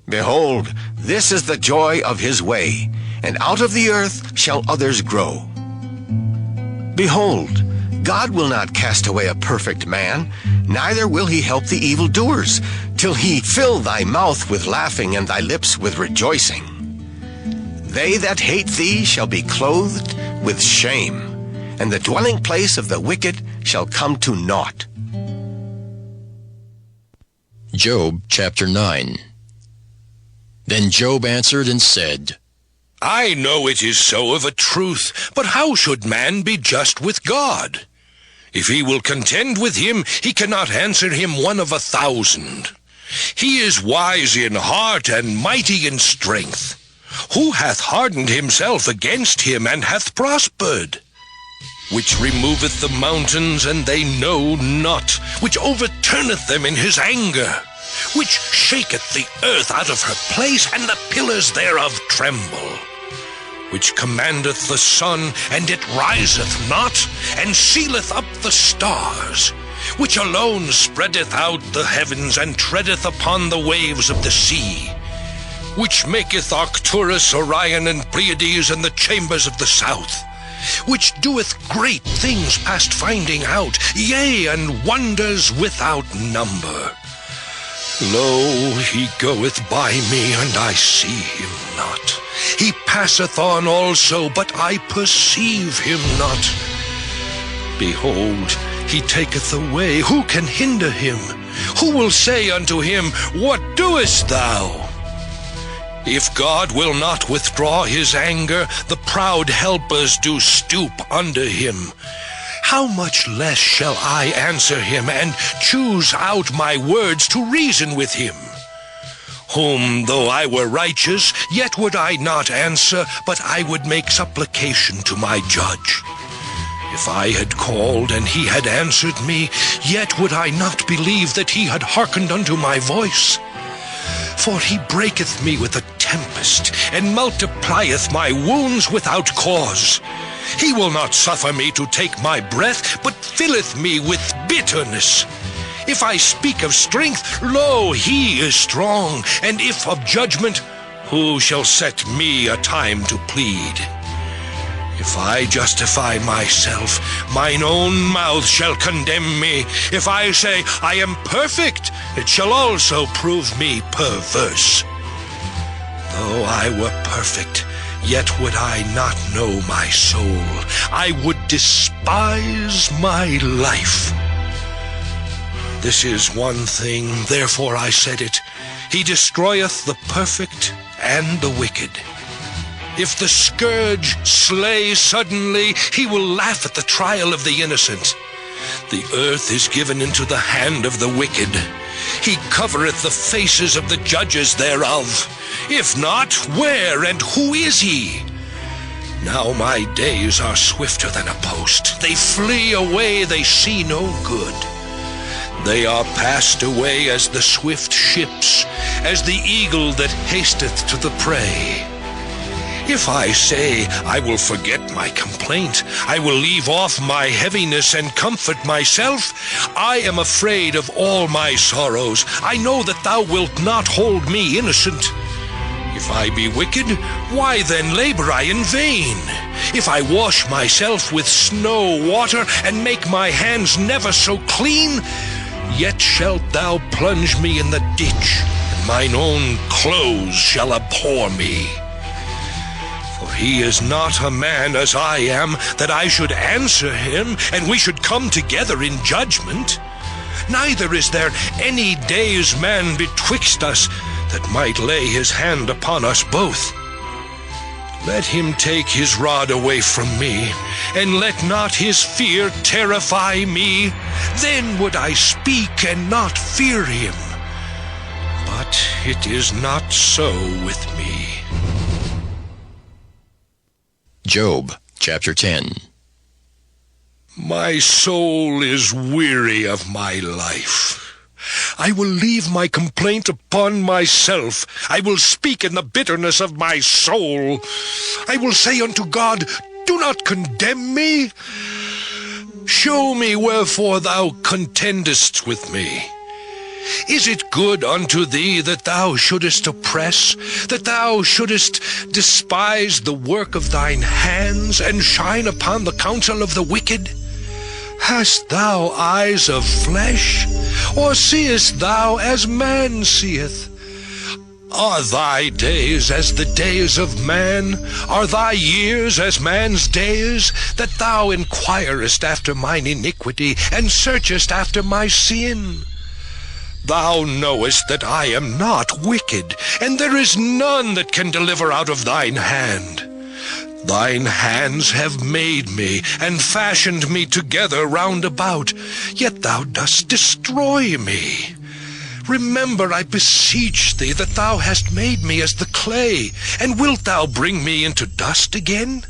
Behold, this is the joy of his way, and out of the earth shall others grow. Behold, God will not cast away a perfect man, neither will he help the evildoers, till he fill thy mouth with laughing and thy lips with rejoicing. They that hate thee shall be clothed with shame, and the dwelling place of the wicked shall come to naught.
Job chapter 9. Then Job answered and said,
I know it is so of a truth, but how should man be just with God? If he will contend with him, he cannot answer him 1 of 1,000. He is wise in heart and mighty in strength. Who hath hardened himself against him and hath prospered? Which removeth the mountains, and they know not, which overturneth them in his anger, which shaketh the earth out of her place, and the pillars thereof tremble, which commandeth the sun, and it riseth not, and sealeth up the stars, which alone spreadeth out the heavens, and treadeth upon the waves of the sea, which maketh Arcturus, Orion, and Pleiades, and the chambers of the south, which doeth great things past finding out, yea, and wonders without number. Lo, he goeth by me, and I see him not. He passeth on also, but I perceive him not. Behold, he taketh away. Who can hinder him? Who will say unto him, What doest thou? If God will not withdraw his anger, the proud helpers do stoop under him. how much less shall I answer him and choose out my words to reason with him? Whom, though I were righteous, yet would I not answer, but I would make supplication to my judge. If I had called and he had answered me, yet would I not believe that he had hearkened unto my voice. For he breaketh me with a tempest, and multiplieth my wounds without cause. He will not suffer me to take my breath, but filleth me with bitterness. If I speak of strength, lo, he is strong, and if of judgment, who shall set me a time to plead? If I justify myself, mine own mouth shall condemn me. If I say I am perfect, it shall also prove me perverse. Though I were perfect, yet would I not know my soul. I would despise my life. This is one thing, therefore I said it. He destroyeth the perfect and the wicked. If the scourge slay suddenly, he will laugh at the trial of the innocent. The earth is given into the hand of the wicked. He covereth the faces of the judges thereof. If not, where and who is he? Now my days are swifter than a post. They flee away, they see no good. They are passed away as the swift ships, as the eagle that hasteth to the prey. If I say, I will forget my complaint, I will leave off my heaviness and comfort myself, I am afraid of all my sorrows. I know that thou wilt not hold me innocent. If I be wicked, why then labor I in vain? If I wash myself with snow water and make my hands never so clean, yet shalt thou plunge me in the ditch, and mine own clothes shall abhor me. For he is not a man as I am, that I should answer him, and we should come together in judgment. Neither is there any day's man betwixt us that might lay his hand upon us both. Let him take his rod away from me, and let not his fear terrify me. Then would I speak and not fear him. But it is not so with me.
Job, chapter 10.
My soul is weary of my life. I will leave my complaint upon myself. I will speak in the bitterness of my soul. I will say unto God, do not condemn me. Show me wherefore thou contendest with me. Is it good unto thee that thou shouldest oppress, that thou shouldest despise the work of thine hands, and shine upon the counsel of the wicked? Hast thou eyes of flesh, or seest thou as man seeth? Are thy days as the days of man? Are thy years as man's days? That thou inquirest after mine iniquity, and searchest after my sin? Thou knowest that I am not wicked, and there is none that can deliver out of thine hand. Thine hands have made me, and fashioned me together round about, yet thou dost destroy me. Remember, I beseech thee, that thou hast made me as the clay, and wilt thou bring me into dust again?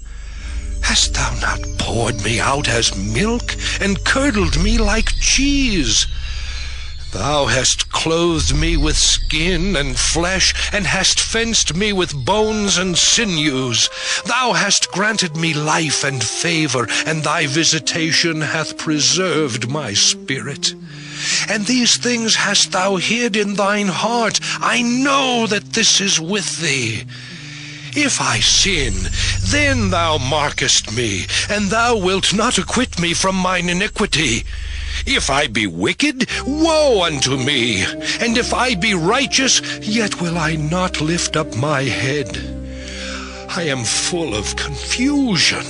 Hast thou not poured me out as milk, and curdled me like cheese? Thou hast clothed me with skin and flesh, and hast fenced me with bones and sinews. Thou hast granted me life and favor, and thy visitation hath preserved my spirit. And these things hast thou hid in thine heart. I know that this is with thee. If I sin, then thou markest me, and thou wilt not acquit me from mine iniquity. If I be wicked, woe unto me, and if I be righteous, yet will I not lift up my head. I am full of confusion.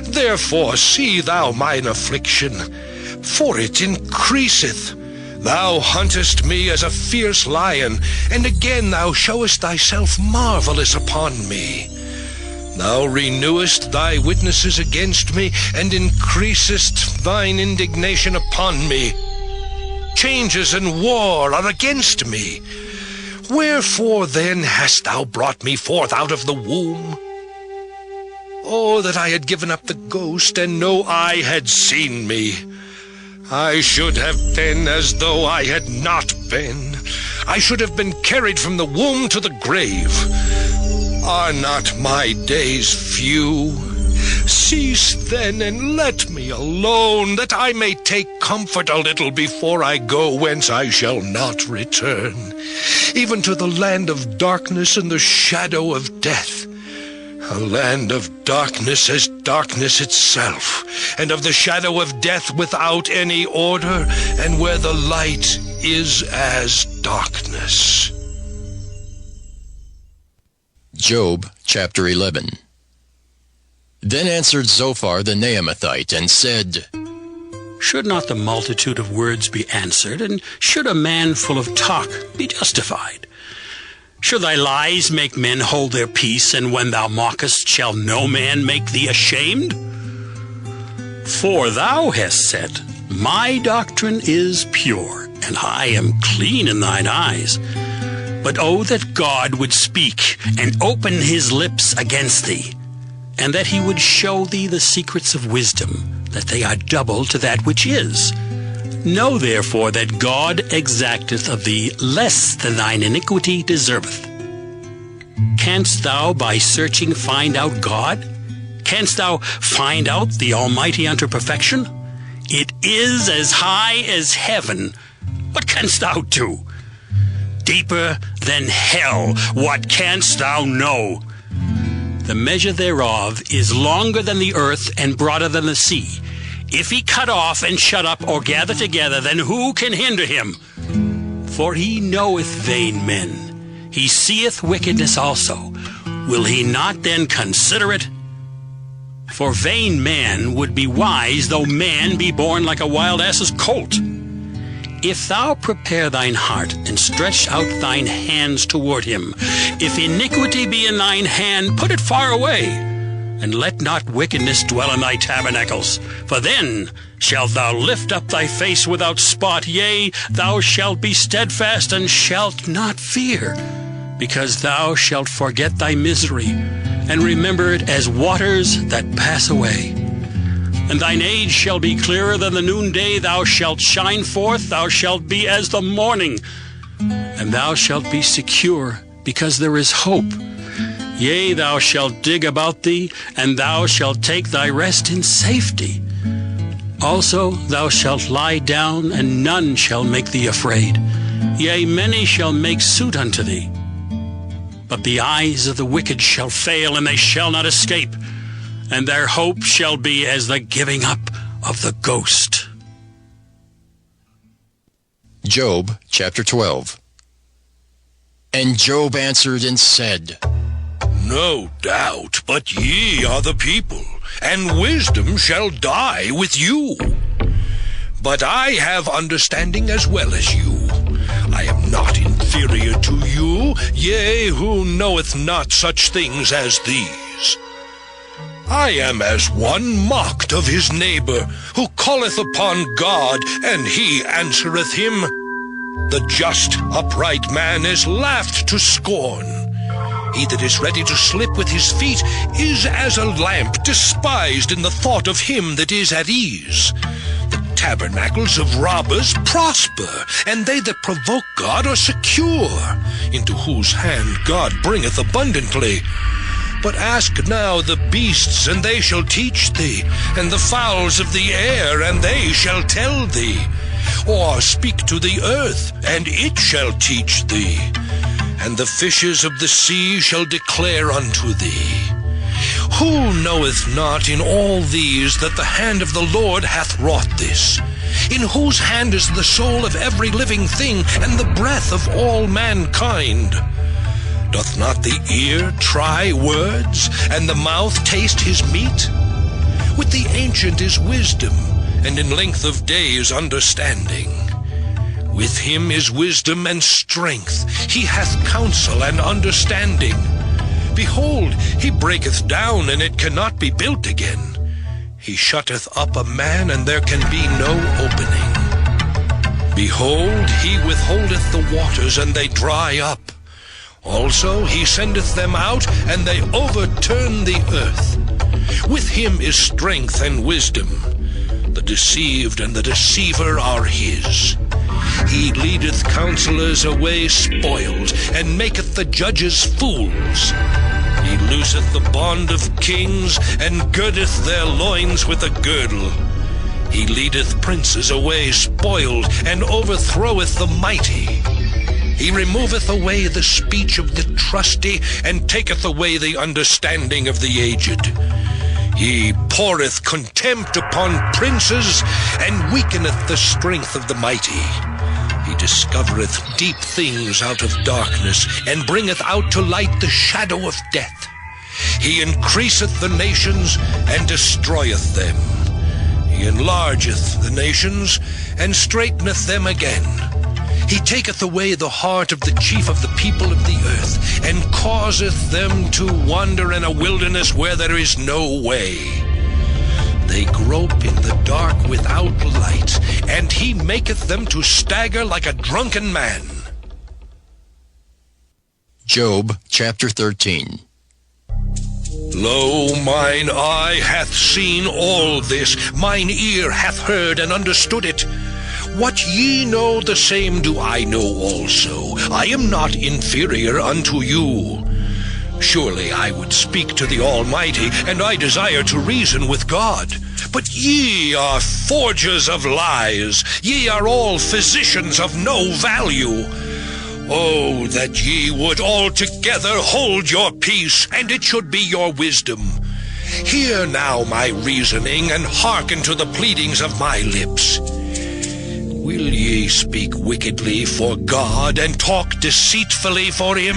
Therefore see thou mine affliction, for it increaseth. Thou huntest me as a fierce lion, and again thou showest thyself marvelous upon me. Thou renewest thy witnesses against me, and increasest thine indignation upon me. Changes and war are against me. Wherefore then hast thou brought me forth out of the womb? Oh, that I had given up the ghost, and no eye had seen me. I should have been as though I had not been. I should have been carried from the womb to the grave. Are not my days few? Cease then, and let me alone, that I may take comfort a little before I go whence I shall not return, even to the land of darkness and the shadow of death. A land of darkness as darkness itself, and of the shadow of death without any order, and where the light is as darkness.
Job chapter 11. Then answered Zophar the Naamathite, and said,
Should not the multitude of words be answered, and should a man full of talk be justified? Should thy lies make men hold their peace, and when thou mockest, shall no man make thee ashamed? For thou hast said, My doctrine is pure, and I am clean in thine eyes. But oh, that God would speak, and open his lips against thee, and that he would show thee the secrets of wisdom, that they are double to that which is. Know therefore that God exacteth of thee less than thine iniquity deserveth. Canst thou by searching find out God? Canst thou find out the Almighty unto perfection? It is as high as heaven. What canst thou do? Deeper than hell. What canst thou know? The measure thereof is longer than the earth, and broader than the sea. If he cut off and shut up or gather together, then who can hinder him? For he knoweth vain men. He seeth wickedness also. Will he not then consider it? For vain man would be wise, though man be born like a wild ass's colt. If thou prepare thine heart, and stretch out thine hands toward him, if iniquity be in thine hand, put it far away. And let not wickedness dwell in thy tabernacles. For then shalt thou lift up thy face without spot. Yea, thou shalt be steadfast, and shalt not fear, because thou shalt forget thy misery, and remember it as waters that pass away. And thine age shall be clearer than the noonday. Thou shalt shine forth, thou shalt be as the morning, and thou shalt be secure, because there is hope. Yea, thou shalt dig about thee, and thou shalt take thy rest in safety. Also thou shalt lie down, and none shall make thee afraid. Yea, many shall make suit unto thee. But the eyes of the wicked shall fail, and they shall not escape, and their hope shall be as the giving up of the ghost.
Job chapter 12. And Job answered and said,
No doubt, but ye are the people, and wisdom shall die with you. But I have understanding as well as you. I am not inferior to you, yea, who knoweth not such things as these. I am as one mocked of his neighbor, who calleth upon God, and he answereth him. The just, upright man is laughed to scorn. He that is ready to slip with his feet is as a lamp despised in the thought of him that is at ease. The tabernacles of robbers prosper, and they that provoke God are secure, into whose hand God bringeth abundantly. But ask now the beasts, and they shall teach thee, and the fowls of the air, and they shall tell thee. Or speak to the earth, and it shall teach thee. And the fishes of the sea shall declare unto thee. Who knoweth not in all these that the hand of the Lord hath wrought this? In whose hand is the soul of every living thing, and the breath of all mankind? Doth not the ear try words, and the mouth taste his meat? With the ancient is wisdom, and in length of days understanding. With him is wisdom and strength. He hath counsel and understanding. Behold, he breaketh down, and it cannot be built again. He shutteth up a man, and there can be no opening. Behold, he withholdeth the waters, and they dry up. Also he sendeth them out, and they overturn the earth. With him is strength and wisdom. The deceived and the deceiver are his. He leadeth counselors away spoiled, and maketh the judges fools. He looseth the bond of kings, and girdeth their loins with a girdle. He leadeth princes away spoiled, and overthroweth the mighty. He removeth away the speech of the trusty, and taketh away the understanding of the aged. He poureth contempt upon princes, and weakeneth the strength of the mighty. He discovereth deep things out of darkness, and bringeth out to light the shadow of death. He increaseth the nations, and destroyeth them. He enlargeth the nations, and straightneth them again. He taketh away the heart of the chief of the people of the earth, and causeth them to wander in a wilderness where there is no way. They grope in the dark without light, and he maketh them to stagger like a drunken man.
Job chapter 13.
Lo, mine eye hath seen all this, mine ear hath heard and understood it. What ye know, the same do I know also. I am not inferior unto you. Surely I would speak to the Almighty, and I desire to reason with God. But ye are forgers of lies. Ye are all physicians of no value. Oh, that ye would altogether hold your peace, and it should be your wisdom. Hear now my reasoning, and hearken to the pleadings of my lips. Will ye speak wickedly for God, and talk deceitfully for him?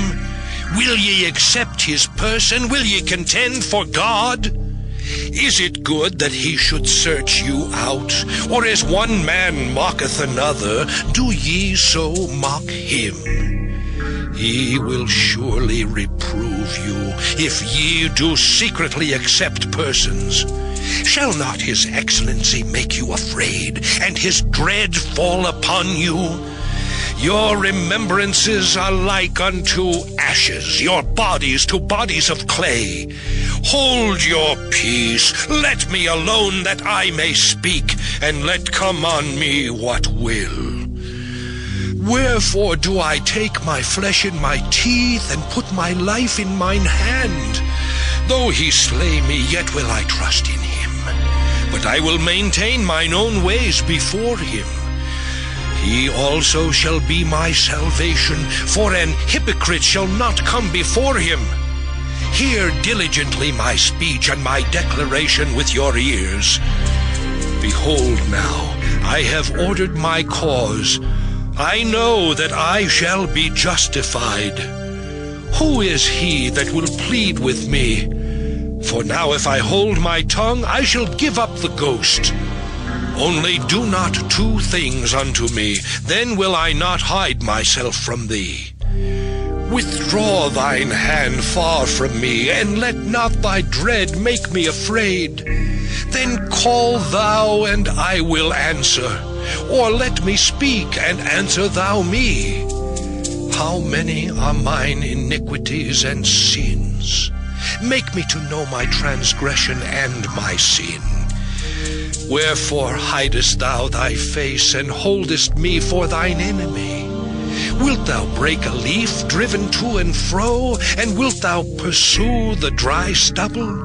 Will ye accept his person? Will ye contend for God? Is it good that he should search you out? Or as one man mocketh another, do ye so mock him? He will surely reprove you, if ye do secretly accept persons. Shall not his excellency make you afraid, and his dread fall upon you? Your remembrances are like unto ashes, your bodies to bodies of clay. Hold your peace, let me alone that I may speak, and let come on me what will. Wherefore do I take my flesh in my teeth, and put my life in mine hand? Though he slay me, yet will I trust in him. But I will maintain mine own ways before him. He also shall be my salvation, for an hypocrite shall not come before him. Hear diligently my speech and my declaration with your ears. Behold now, I have ordered my cause. I know that I shall be justified. Who is he that will plead with me? For now if I hold my tongue, I shall give up the ghost. Only do not two things unto me, then will I not hide myself from thee. Withdraw thine hand far from me, and let not thy dread make me afraid. Then call thou, and I will answer, or let me speak, and answer thou me. How many are mine iniquities and sins? Make me to know my transgression and my sin. Wherefore hidest thou thy face, and holdest me for thine enemy? Wilt thou break a leaf driven to and fro, and wilt thou pursue the dry stubble?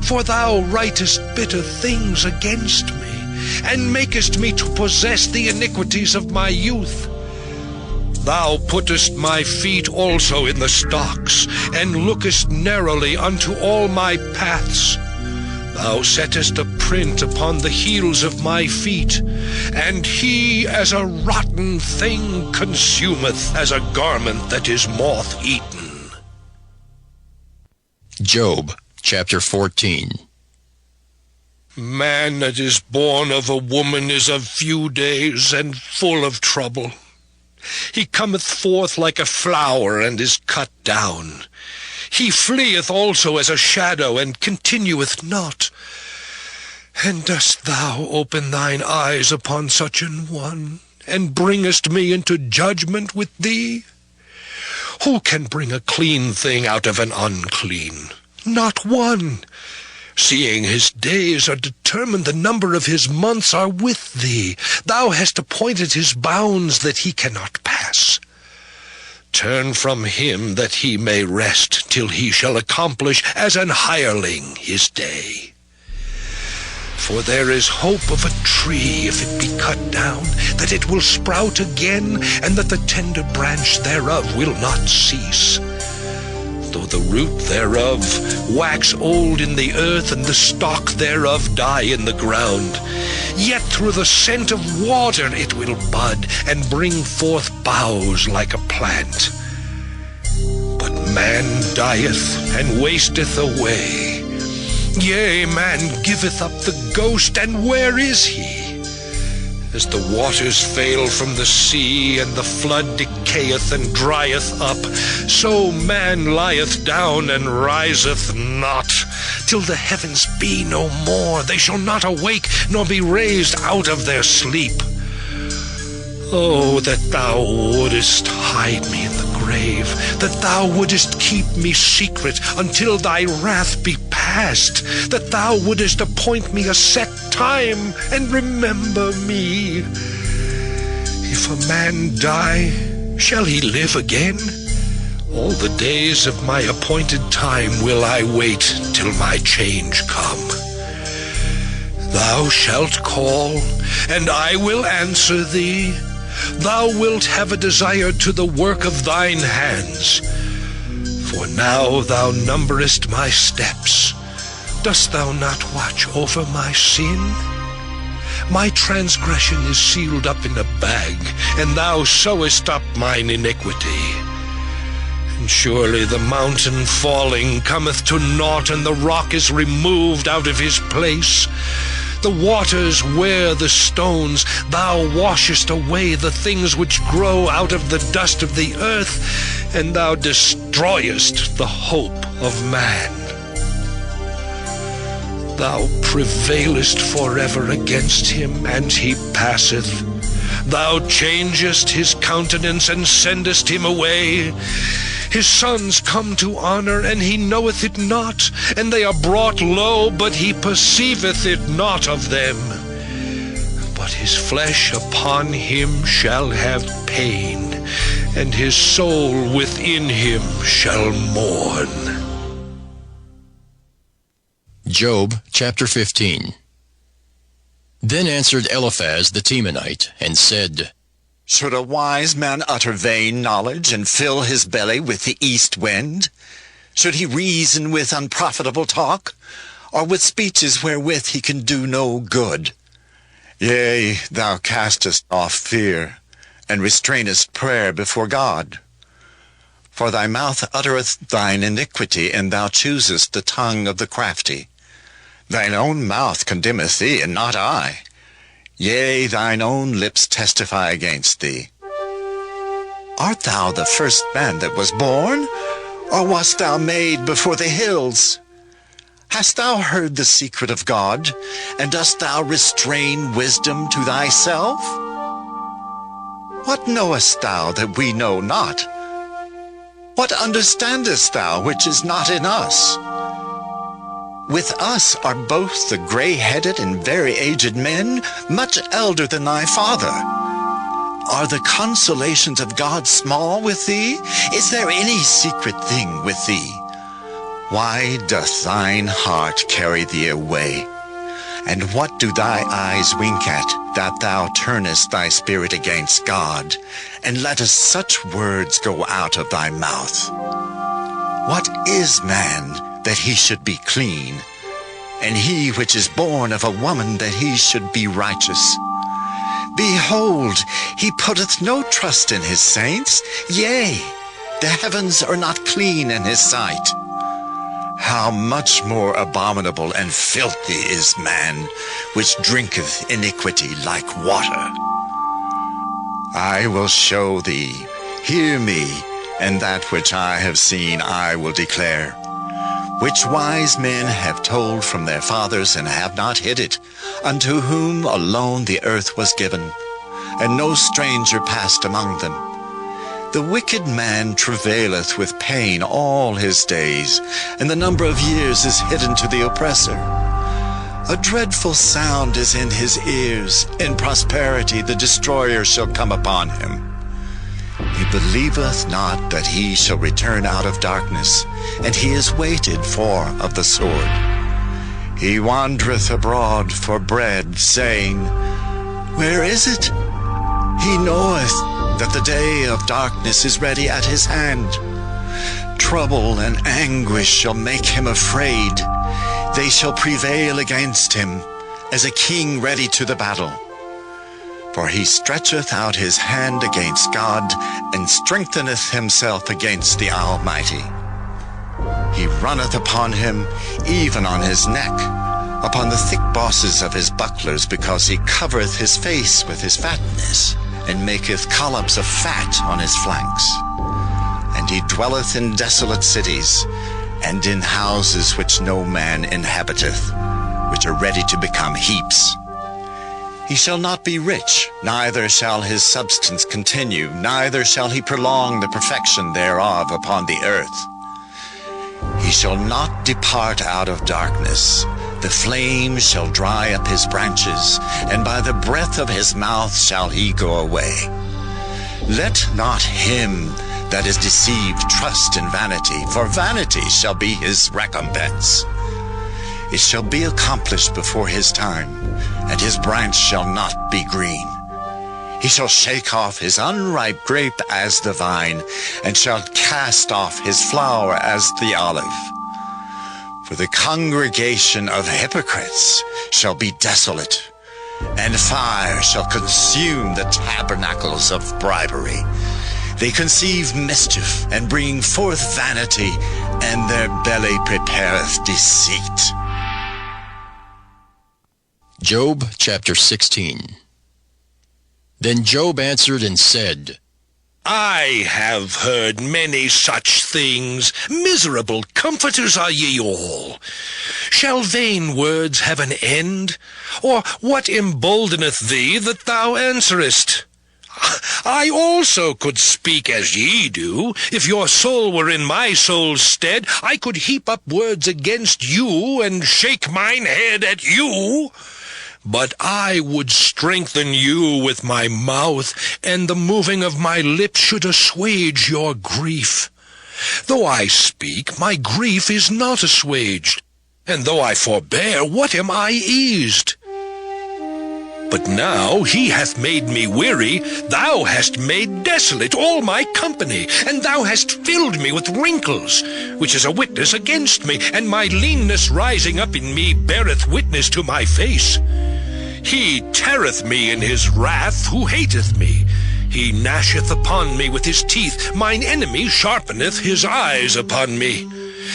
For thou writest bitter things against me, and makest me to possess the iniquities of my youth. Thou puttest my feet also in the stocks, and lookest narrowly unto all my paths. Thou settest a print upon the heels of my feet, and he as a rotten thing consumeth, as a garment that is moth-eaten.
Job chapter 14.
Man that is born of a woman is of few days, and full of trouble. He cometh forth like a flower, and is cut down. He fleeth also as a shadow, and continueth not. And dost thou open thine eyes upon such an one, and bringest me into judgment with thee? Who can bring a clean thing out of an unclean? Not one. Seeing his days are determined, the number of his months are with thee. Thou hast appointed his bounds that he cannot pass. Turn from him that he may rest, till he shall accomplish as an hireling his day. For there is hope of a tree, if it be cut down, that it will sprout again, and that the tender branch thereof will not cease. Though the root thereof wax old in the earth, and the stalk thereof die in the ground, yet through the scent of water it will bud, and bring forth boughs like a plant. But man dieth, and wasteth away. Yea, man giveth up the ghost, and where is he? As the waters fail from the sea, and the flood decayeth and drieth up, so man lieth down and riseth not. Till the heavens be no more, they shall not awake, nor be raised out of their sleep. Oh, that thou wouldest hide me in the grave, that thou wouldest keep me secret until thy wrath be past, that thou wouldest appoint me a set time and remember me. If a man die, shall he live again? All the days of my appointed time will I wait till my change come. Thou shalt call, and I will answer thee. Thou wilt have a desire to the work of thine hands. For now thou numberest my steps. Dost thou not watch over my sin? My transgression is sealed up in a bag, and thou sewest up mine iniquity. And surely the mountain falling cometh to naught, and the rock is removed out of his place. The waters wear the stones. Thou washest away the things which grow out of the dust of the earth, and thou destroyest the hope of man. Thou prevailest forever against him, and he passeth. Thou changest his countenance, and sendest him away. His sons come to honor, and he knoweth it not, and they are brought low, but he perceiveth it not of them. But his flesh upon him shall have pain, and his soul within him shall mourn.
Job chapter 15. Then answered Eliphaz the Temanite, and said,
Should a wise man utter vain knowledge, and fill his belly with the east wind? Should he reason with unprofitable talk, or with speeches wherewith he can do no good? Yea, thou castest off fear, and restrainest prayer before God. For thy mouth uttereth thine iniquity, and thou choosest the tongue of the crafty. Thine own mouth condemneth thee, and not I. Yea, thine own lips testify against thee. Art thou the first man that was born, or wast thou made before the hills? Hast thou heard the secret of God, and dost thou restrain wisdom to thyself? What knowest thou that we know not? What understandest thou which is not in us? With us are both the gray-headed and very aged men, much elder than thy father. Are the consolations of God small with thee? Is there any secret thing with thee? Why doth thine heart carry thee away? And what do thy eyes wink at, that thou turnest thy spirit against God, and lettest such words go out of thy mouth? What is man, that he should be clean, and he which is born of a woman, that he should be righteous? Behold, he putteth no trust in his saints, yea, the heavens are not clean in his sight. How much more abominable and filthy is man, which drinketh iniquity like water. I will show thee, hear me, and that which I have seen I will declare, which wise men have told from their fathers and have not hid it, unto whom alone the earth was given, and no stranger passed among them. The wicked man travaileth with pain all his days, and the number of years is hidden to the oppressor. A dreadful sound is in his ears. In prosperity the destroyer shall come upon him. He believeth not that he shall return out of darkness, and he is waited for of the sword. He wandereth abroad for bread, saying, Where is it? He knoweth that the day of darkness is ready at his hand. Trouble and anguish shall make him afraid. They shall prevail against him, as a king ready to the battle. For he stretcheth out his hand against God, and strengtheneth himself against the Almighty. He runneth upon him, even on his neck, upon the thick bosses of his bucklers, because he covereth his face with his fatness, and maketh collops of fat on his flanks. And he dwelleth in desolate cities, and in houses which no man inhabiteth, which are ready to become heaps. He shall not be rich, neither shall his substance continue, neither shall he prolong the perfection thereof upon the earth. He shall not depart out of darkness. The flame shall dry up his branches, and by the breath of his mouth shall he go away. Let not him that is deceived trust in vanity, for vanity shall be his recompense. It shall be accomplished before his time, and his branch shall not be green. He shall shake off his unripe grape as the vine, and shall cast off his flower as the olive. For the congregation of hypocrites shall be desolate, and fire shall consume the tabernacles of bribery. They conceive mischief, and bring forth vanity, and their belly prepareth deceit.
Job chapter 16. Then Job answered and said,
I have heard many such things. Miserable comforters are ye all. Shall vain words have an end? Or what emboldeneth thee that thou answerest? I also could speak as ye do. If your soul were in my soul's stead, I could heap up words against you, and shake mine head at you. But I would strengthen you with my mouth, and the moving of my lips should assuage your grief. Though I speak, my grief is not assuaged, and though I forbear, what am I eased? But now he hath made me weary. Thou hast made desolate all my company, and thou hast filled me with wrinkles, which is a witness against me, and my leanness rising up in me beareth witness to my face. He teareth me in his wrath who hateth me. He gnasheth upon me with his teeth. Mine enemy sharpeneth his eyes upon me.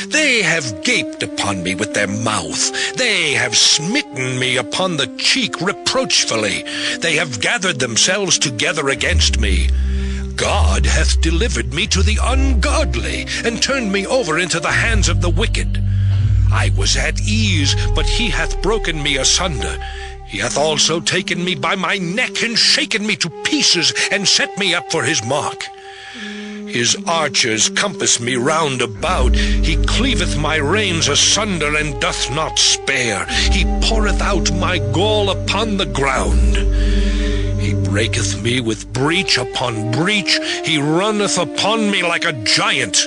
They have gaped upon me with their mouth. They have smitten me upon the cheek reproachfully. They have gathered themselves together against me. God hath delivered me to the ungodly, and turned me over into the hands of the wicked. I was at ease, but he hath broken me asunder. He hath also taken me by my neck, and shaken me to pieces, and set me up for his mark. His archers compass me round about. He cleaveth my reins asunder, and doth not spare. He poureth out my gall upon the ground. He breaketh me with breach upon breach. He runneth upon me like a giant.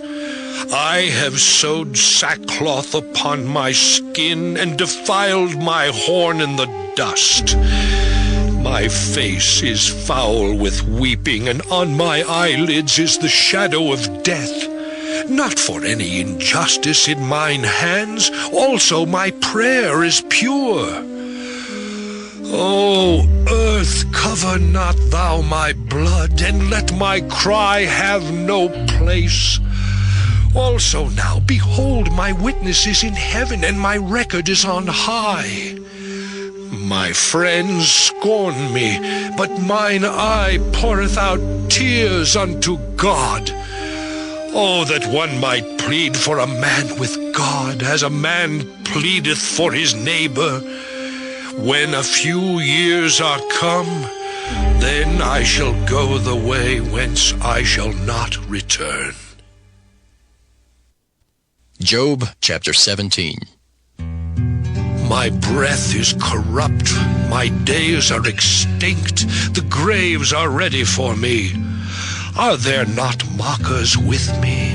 I have sewed sackcloth upon my skin, and defiled my horn in the dust. My face is foul with weeping, and on my eyelids is the shadow of death. Not for any injustice in mine hands, also my prayer is pure. O earth, cover not thou my blood, and let my cry have no place. Also now, behold, my witness is in heaven, and my record is on high. My friends scorn me, but mine eye poureth out tears unto God. Oh, that one might plead for a man with God as a man pleadeth for his neighbor. When a few years are come, then I shall go the way whence I shall not return.
Job chapter 17.
My breath is corrupt, my days are extinct, the graves are ready for me. Are there not mockers with me?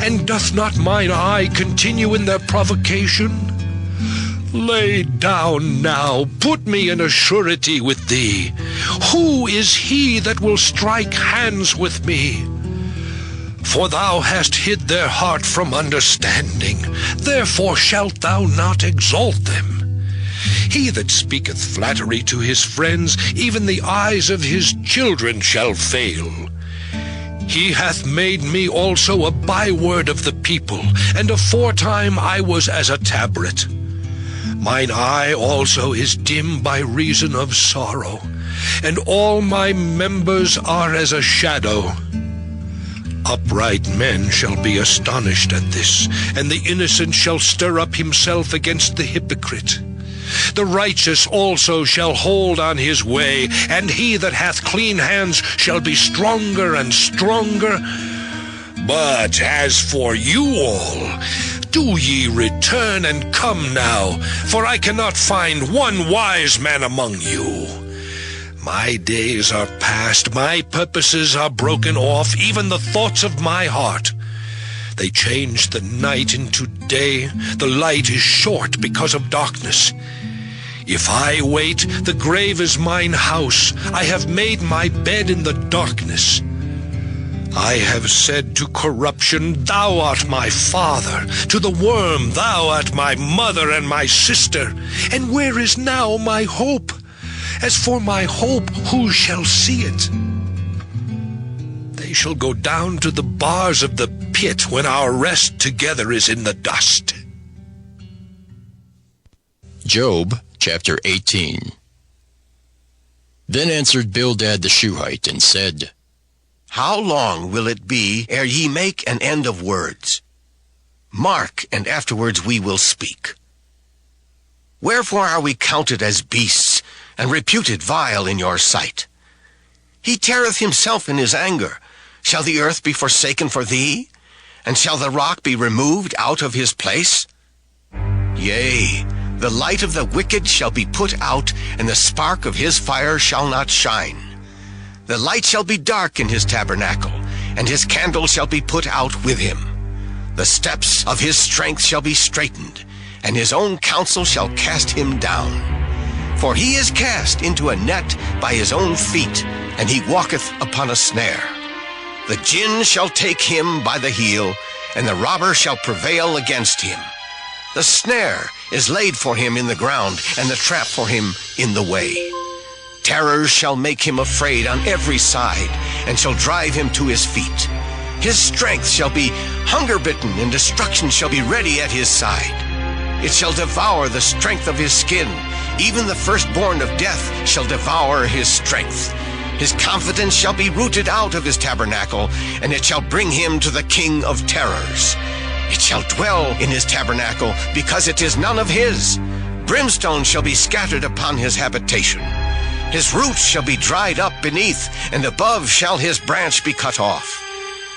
And doth not mine eye continue in their provocation? Lay down now, put me in a surety with thee. Who is he that will strike hands with me? For thou hast hid their heart from understanding, therefore shalt thou not exalt them. He that speaketh flattery to his friends, even the eyes of his children shall fail. He hath made me also a byword of the people, and aforetime I was as a tabret. Mine eye also is dim by reason of sorrow, and all my members are as a shadow. Upright men shall be astonished at this, and the innocent shall stir up himself against the hypocrite. The righteous also shall hold on his way, and he that hath clean hands shall be stronger and stronger. But as for you all, do ye return and come now, for I cannot find one wise man among you. My days are past, my purposes are broken off, even the thoughts of my heart. They change the night into day, the light is short because of darkness. If I wait, the grave is mine house, I have made my bed in the darkness. I have said to corruption, thou art my father, to the worm, thou art my mother and my sister. And where is now my hope? As for my hope, who shall see it? They shall go down to the bars of the pit when our rest together is in the dust.
Job chapter 18. Then answered Bildad the Shuhite, and said,
How long will it be ere ye make an end of words? Mark, and afterwards we will speak. Wherefore are we counted as beasts, and reputed vile in your sight? He teareth himself in his anger. Shall the earth be forsaken for thee? And shall the rock be removed out of his place? Yea, the light of the wicked shall be put out, and the spark of his fire shall not shine. The light shall be dark in his tabernacle, and his candle shall be put out with him. The steps of his strength shall be straitened, and his own counsel shall cast him down. For he is cast into a net by his own feet, and he walketh upon a snare. The gin shall take him by the heel, and the robber shall prevail against him. The snare is laid for him in the ground, and the trap for him in the way. Terrors shall make him afraid on every side, and shall drive him to his feet. His strength shall be hunger-bitten, and destruction shall be ready at his side. It shall devour the strength of his skin. Even the firstborn of death shall devour his strength. His confidence shall be rooted out of his tabernacle, and it shall bring him to the king of terrors. It shall dwell in his tabernacle, because it is none of his. Brimstone shall be scattered upon his habitation. His roots shall be dried up beneath, and above shall his branch be cut off.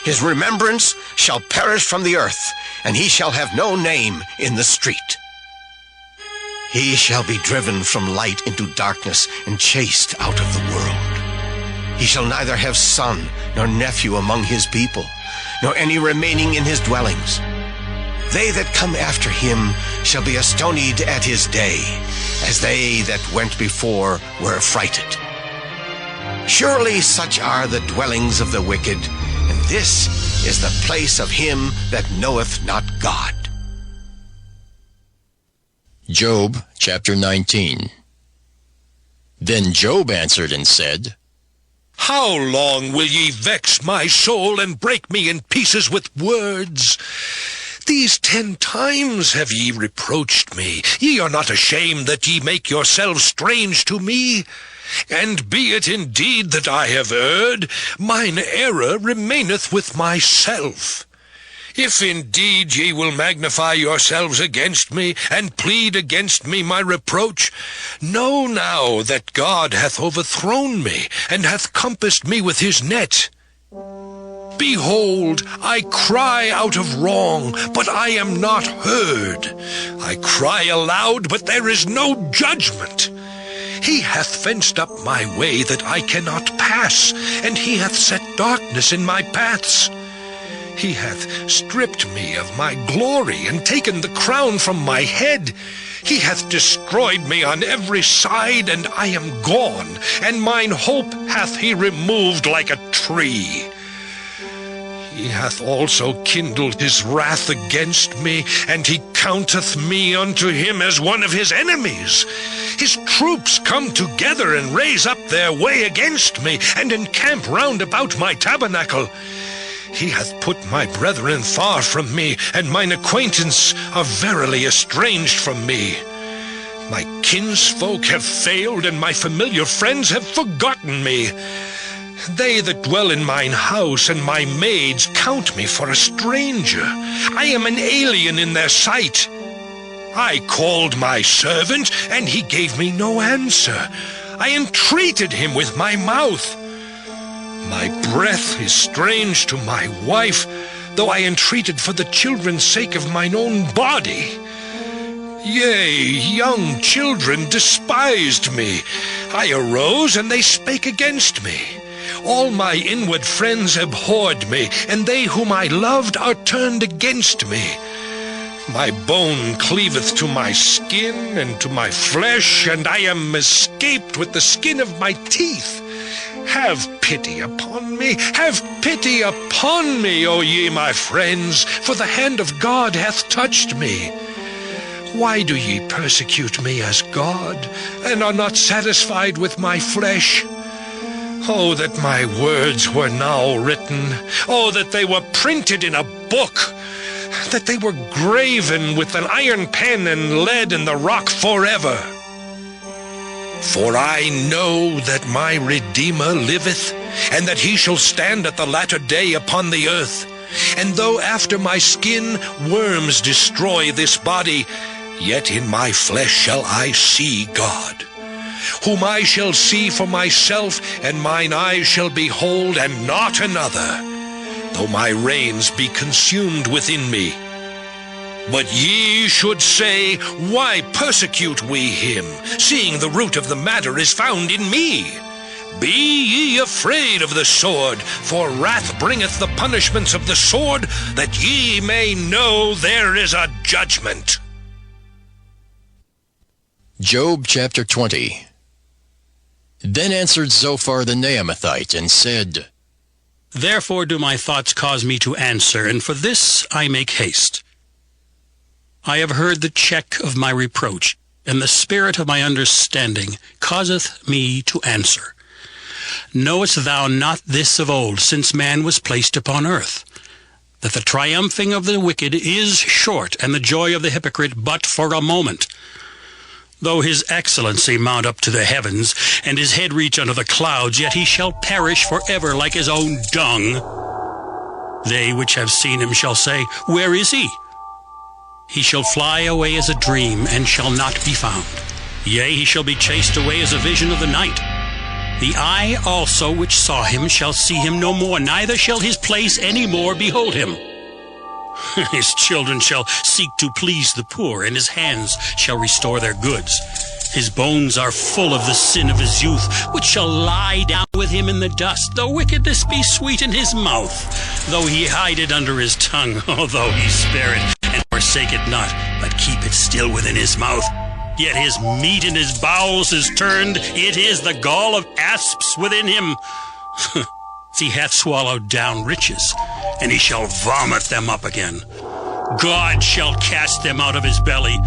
His remembrance shall perish from the earth, and he shall have no name in the street. He shall be driven from light into darkness, and chased out of the world. He shall neither have son nor nephew among his people, nor any remaining in his dwellings. They that come after him shall be astonied at his day, as they that went before were affrighted. Surely such are the dwellings of the wicked, and this is the place of him that knoweth not God.
Job chapter 19. Then Job answered and said,
How long will ye vex my soul, and break me in pieces with words? These 10 times have ye reproached me. Ye are not ashamed that ye make yourselves strange to me. And be it indeed that I have erred, mine error remaineth with myself. If indeed ye will magnify yourselves against me, and plead against me my reproach, know now that God hath overthrown me, and hath compassed me with his net. Behold, I cry out of wrong, but I am not heard. I cry aloud, but there is no judgment. He hath fenced up my way that I cannot pass, and he hath set darkness in my paths. He hath stripped me of my glory, and taken the crown from my head. He hath destroyed me on every side, and I am gone, and mine hope hath he removed like a tree. He hath also kindled his wrath against me, and he counteth me unto him as one of his enemies. His troops come together and raise up their way against me, and encamp round about my tabernacle. He hath put my brethren far from me, and mine acquaintance are verily estranged from me. My kinsfolk have failed, and my familiar friends have forgotten me. They that dwell in mine house and my maids count me for a stranger. I am an alien in their sight. I called my servant, and he gave me no answer. I entreated him with my mouth. My breath is strange to my wife, though I entreated for the children's sake of mine own body. Yea, young children despised me. I arose, and they spake against me. All my inward friends abhorred me, and they whom I loved are turned against me. My bone cleaveth to my skin and to my flesh, and I am escaped with the skin of my teeth. Have pity upon me, have pity upon me, O ye my friends, for the hand of God hath touched me. Why do ye persecute me as God, and are not satisfied with my flesh? Oh, that my words were now written. Oh, that they were printed in a book. That they were graven with an iron pen and lead in the rock forever. For I know that my Redeemer liveth, and that he shall stand at the latter day upon the earth. And though after my skin worms destroy this body, yet in my flesh shall I see God, whom I shall see for myself, and mine eyes shall behold, and not another, though my reins be consumed within me. But ye should say, why persecute we him, seeing the root of the matter is found in me? Be ye afraid of the sword, for wrath bringeth the punishments of the sword, that ye may know there is a judgment.
Job chapter 20. Then answered Zophar the Naamathite, and said,
Therefore do my thoughts cause me to answer, and for this I make haste. I have heard the check of my reproach, and the spirit of my understanding causeth me to answer. Knowest thou not this of old, since man was placed upon earth, that the triumphing of the wicked is short, and the joy of the hypocrite but for a moment? Though his excellency mount up to the heavens, and his head reach unto the clouds, yet he shall perish forever like his own dung. They which have seen him shall say, Where is he? He shall fly away as a dream, and shall not be found. Yea, he shall be chased away as a vision of the night. The eye also which saw him shall see him no more, neither shall his place any more behold him. His children shall seek to please the poor, and his hands shall restore their goods. His bones are full of the sin of his youth, which shall lie down with him in the dust. Though wickedness be sweet in his mouth, though he hide it under his tongue, although he spare it and forsake it not, but keep it still within his mouth, yet his meat in his bowels is turned, it is the gall of asps within him. He hath swallowed down riches, and he shall vomit them up again. God shall cast them out of his belly.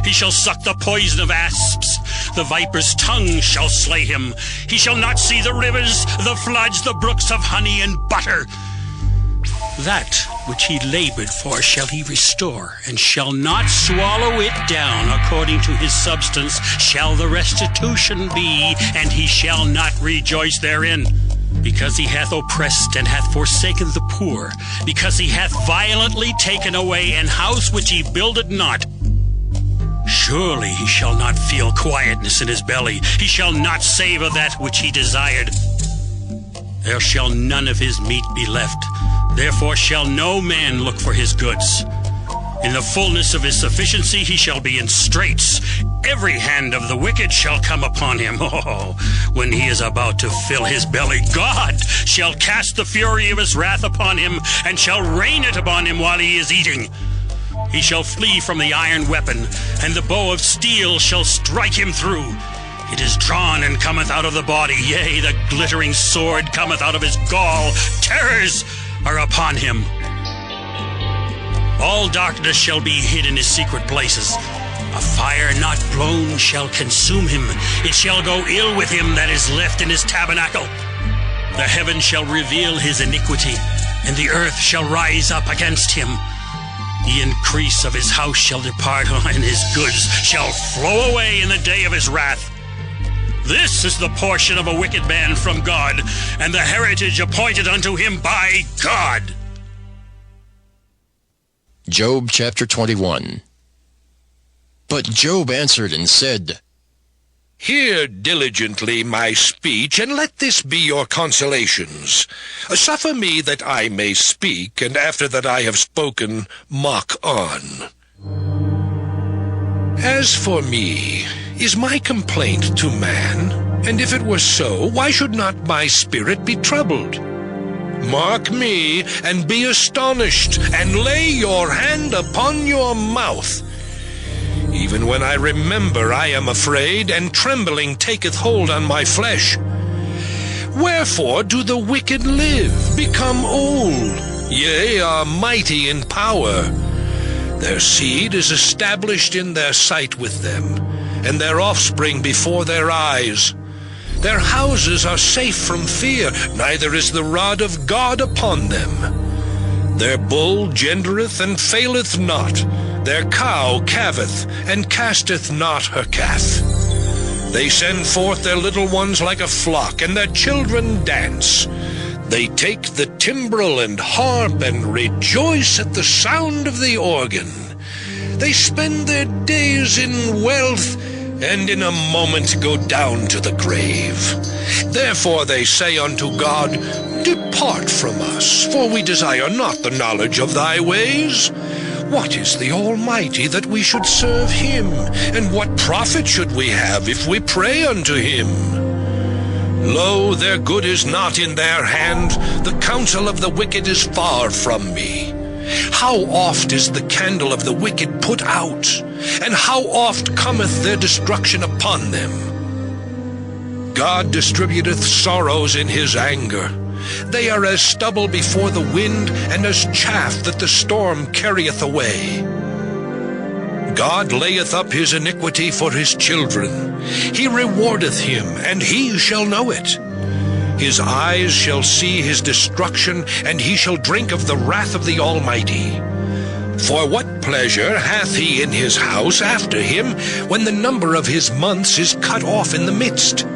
He shall suck the poison of asps. The viper's tongue shall slay him. He shall not see the rivers, the floods, the brooks of honey and butter. That which he labored for shall he restore, and shall not swallow it down. According to his substance shall the restitution be, and he shall not rejoice therein. because he hath oppressed and hath forsaken the poor, because he hath violently taken away an house which he builded not. Surely he shall not feel quietness in his belly. He shall not savour that which he desired. There shall none of his meat be left. Therefore shall no man look for his goods. In the fullness of his sufficiency he shall be in straits. Every hand of the wicked shall come upon him. Oh, when he is about to fill his belly, God shall cast the fury of his wrath upon him, and shall rain it upon him while he is eating. He shall flee from the iron weapon, and the bow of steel shall strike him through. It is drawn and cometh out of the body, yea, the glittering sword cometh out of his gall. Terrors are upon him. All darkness shall be hid in his secret places. A fire not blown shall consume him. It shall go ill with him that is left in his tabernacle. The heaven shall reveal his iniquity, and the earth shall rise up against him. The increase of his house shall depart, and his goods shall flow away in the day of his wrath. This is the portion of a wicked man from God, and the heritage appointed unto him by God.
Job chapter 21. But Job answered and said,
Hear diligently my speech, and let this be your consolations. Suffer me that I may speak, and after that I have spoken, mock on. As for me, is my complaint to man? And if it were so, why should not my spirit be troubled? Mark me, and be astonished, and lay your hand upon your mouth. Even when I remember, I am afraid, and trembling taketh hold on my flesh. Wherefore do the wicked live, become old, yea, are mighty in power? Their seed is established in their sight with them, and their offspring before their eyes. Their houses are safe from fear, neither is the rod of God upon them. Their bull gendereth and faileth not. Their cow calveth, and casteth not her calf. They send forth their little ones like a flock, and their children dance. They take the timbrel and harp, and rejoice at the sound of the organ. They spend their days in wealth, and in a moment go down to the grave. Therefore they say unto God, Depart from us, for we desire not the knowledge of thy ways. What is the Almighty that we should serve him? And what profit should we have if we pray unto him? Lo, their good is not in their hand. The counsel of the wicked is far from me. How oft is the candle of the wicked put out, and how oft cometh their destruction upon them? God distributeth sorrows in his anger. They are as stubble before the wind, and as chaff that the storm carrieth away. God layeth up his iniquity for his children. He rewardeth him, and he shall know it. His eyes shall see his destruction, and he shall drink of the wrath of the Almighty. For what pleasure hath he in his house after him, when the number of his months is cut off in the midst?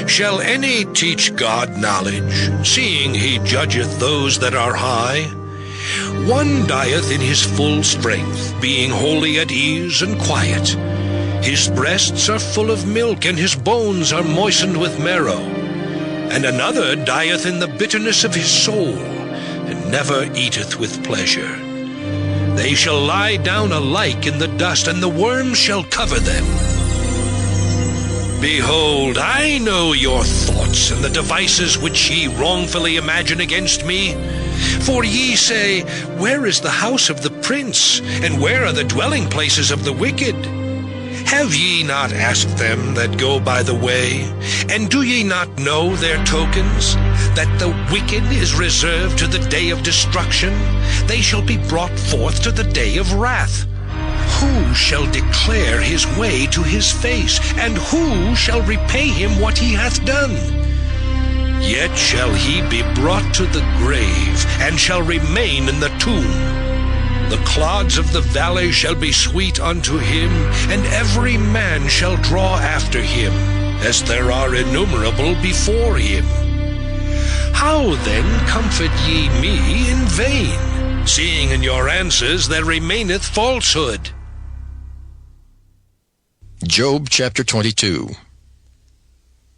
Shall any teach God knowledge, seeing he judgeth those that are high? One dieth in his full strength, being wholly at ease and quiet. His breasts are full of milk, and his bones are moistened with marrow. And another dieth in the bitterness of his soul, and never eateth with pleasure. They shall lie down alike in the dust, and the worms shall cover them. Behold, I know your thoughts, and the devices which ye wrongfully imagine against me. For ye say, Where is the house of the prince, and where are the dwelling places of the wicked? Have ye not asked them that go by the way? And do ye not know their tokens? That the wicked is reserved to the day of destruction? They shall be brought forth to the day of wrath. Who shall declare his way to his face? And who shall repay him what he hath done? Yet shall he be brought to the grave, and shall remain in the tomb. The clods of the valley shall be sweet unto him, and every man shall draw after him, as there are innumerable before him. How then comfort ye me in vain, seeing in your answers there remaineth falsehood?
Job chapter 22.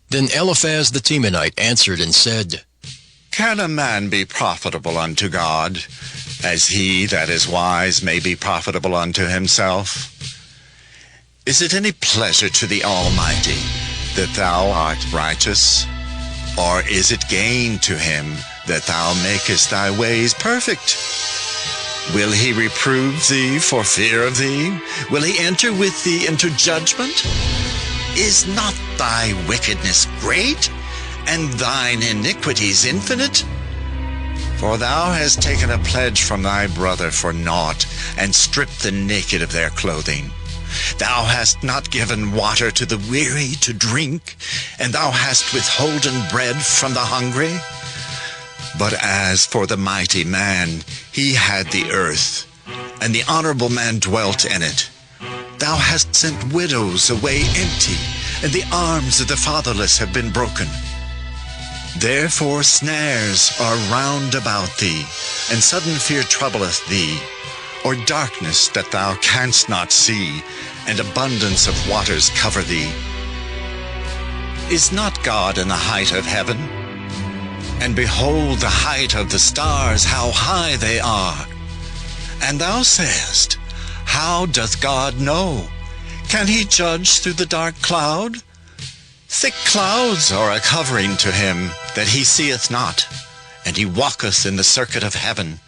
Then Eliphaz the Temanite answered and said,
Can a man be profitable unto God, as he that is wise may be profitable unto himself? Is it any pleasure to the Almighty that thou art righteous? Or is it gain to him that thou makest thy ways perfect? Will he reprove thee for fear of thee? Will he enter with thee into judgment? Is not thy wickedness great, and thine iniquities infinite? For thou hast taken a pledge from thy brother for naught, and stripped the naked of their clothing. Thou hast not given water to the weary to drink, and thou hast withholden bread from the hungry. But as for the mighty man, he had the earth, and the honorable man dwelt in it. Thou hast sent widows away empty, and the arms of the fatherless have been broken. Therefore snares are round about thee, and sudden fear troubleth thee, or darkness that thou canst not see, and abundance of waters cover thee. Is not God in the height of heaven? And behold the height of the stars, how high they are. And thou sayest, How doth God know? Can he judge through the dark cloud? Thick clouds are a covering to him, that he seeth not, and he walketh in the circuit of heaven.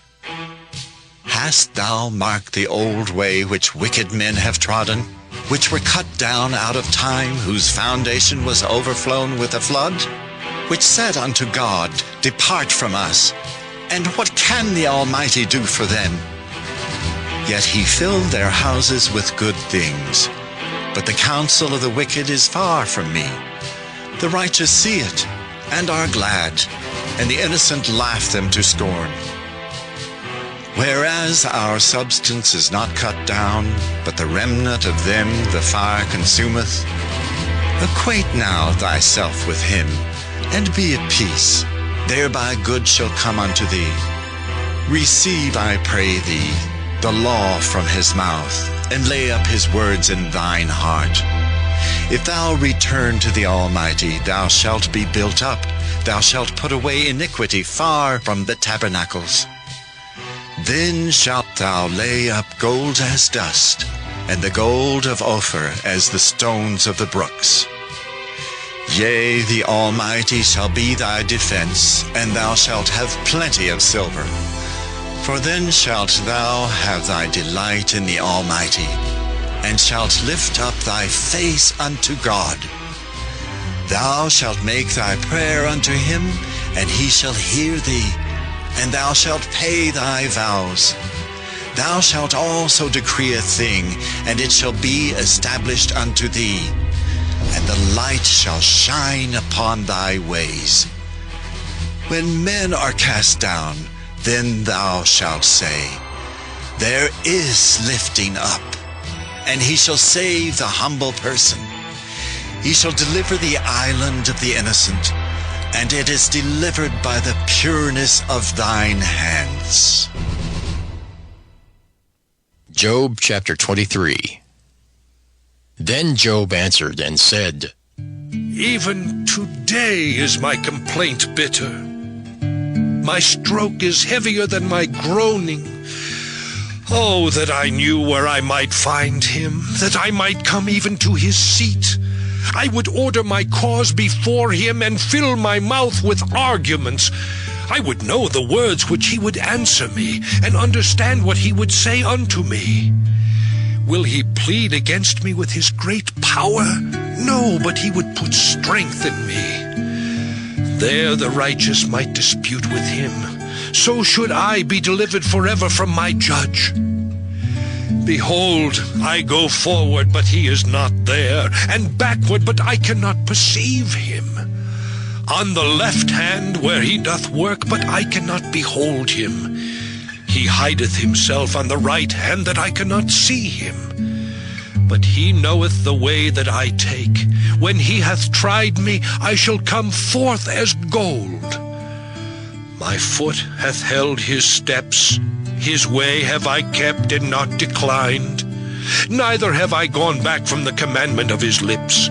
Hast thou marked the old way which wicked men have trodden, which were cut down out of time, whose foundation was overflown with a flood? Which said unto God, Depart from us, and what can the Almighty do for them? Yet he filled their houses with good things. But the counsel of the wicked is far from me. The righteous see it, and are glad, and the innocent laugh them to scorn. Whereas our substance is not cut down, but the remnant of them the fire consumeth, acquaint now thyself with him, and be at peace. Thereby good shall come unto thee. Receive, I pray thee, the law from his mouth, and lay up his words in thine heart. If thou return to the Almighty, thou shalt be built up. Thou shalt put away iniquity far from the tabernacles. Then shalt thou lay up gold as dust, and the gold of Ophir as the stones of the brooks. Yea, the Almighty shall be thy defense, and thou shalt have plenty of silver. For then shalt thou have thy delight in the Almighty, and shalt lift up thy face unto God. Thou shalt make thy prayer unto him, and he shall hear thee, and thou shalt pay thy vows. Thou shalt also decree a thing, and it shall be established unto thee, and the light shall shine upon thy ways. When men are cast down, then thou shalt say, There is lifting up, and he shall save the humble person. He shall deliver the island of the innocent, and it is delivered by the pureness of thine hands.
Job chapter 23. Then Job answered and said,
Even today is my complaint bitter. My stroke is heavier than my groaning. Oh, that I knew where I might find him, that I might come even to his seat. I would order my cause before him and fill my mouth with arguments. I would know the words which he would answer me, and understand what he would say unto me. Will he plead against me with his great power? No, but he would put strength in me. There the righteous might dispute with him. So should I be delivered forever from my judge. Behold, I go forward, but he is not there, and backward, but I cannot perceive him. On the left hand where he doth work, but I cannot behold him. He hideth himself on the right hand, that I cannot see him. But he knoweth the way that I take. When he hath tried me, I shall come forth as gold. My foot hath held his steps. His way have I kept and not declined. Neither have I gone back from the commandment of his lips.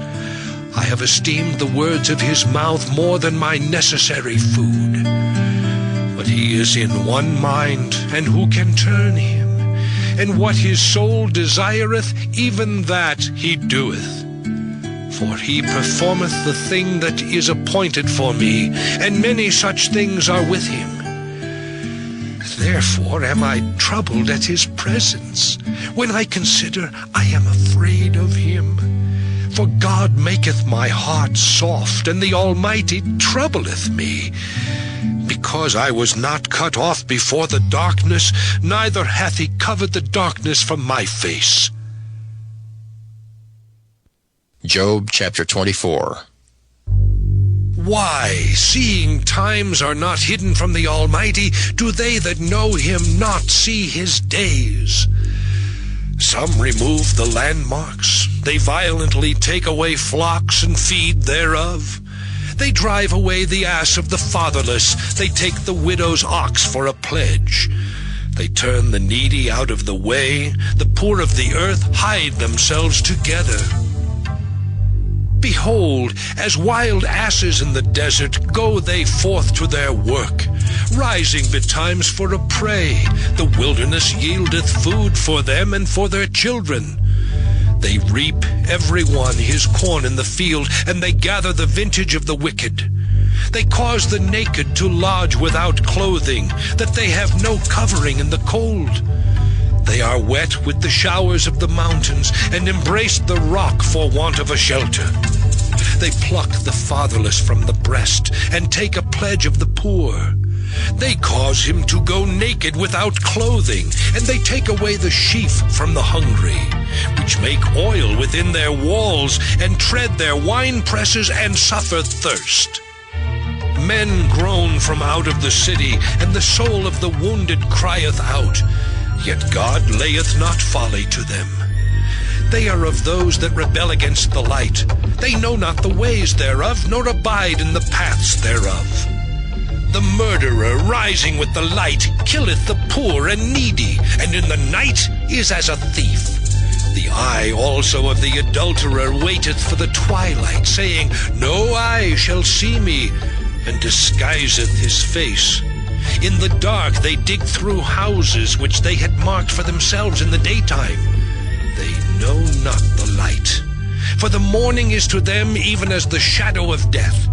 I have esteemed the words of his mouth more than my necessary food. But he is in one mind, and who can turn him? And what his soul desireth, even that he doeth. For he performeth the thing that is appointed for me, and many such things are with him. Therefore am I troubled at his presence. When I consider, I am afraid of him. For God maketh my heart soft, and the Almighty troubleth me. Because I was not cut off before the darkness, neither hath he covered the darkness from my face.
Job chapter 24.
Why, seeing times are not hidden from the Almighty, do they that know him not see his days? Some remove the landmarks. They violently take away flocks and feed thereof. They drive away the ass of the fatherless. They take the widow's ox for a pledge. They turn the needy out of the way. The poor of the earth hide themselves together. Behold, as wild asses in the desert, go they forth to their work, rising betimes for a prey. The wilderness yieldeth food for them and for their children. They reap every one his corn in the field, and they gather the vintage of the wicked. They cause the naked to lodge without clothing, that they have no covering in the cold. They are wet with the showers of the mountains, and embrace the rock for want of a shelter. They pluck the fatherless from the breast, and take a pledge of the poor. They cause him to go naked without clothing, and they take away the sheaf from the hungry, which make oil within their walls, and tread their wine presses, and suffer thirst. Men groan from out of the city, and the soul of the wounded crieth out. Yet God layeth not folly to them. They are of those that rebel against the light. They know not the ways thereof, nor abide in the paths thereof. The murderer, rising with the light, killeth the poor and needy, and in the night is as a thief. The eye also of the adulterer waiteth for the twilight, saying, No eye shall see me, and disguiseth his face. In the dark they dig through houses which they had marked for themselves in the daytime. They know not the light, for the morning is to them even as the shadow of death.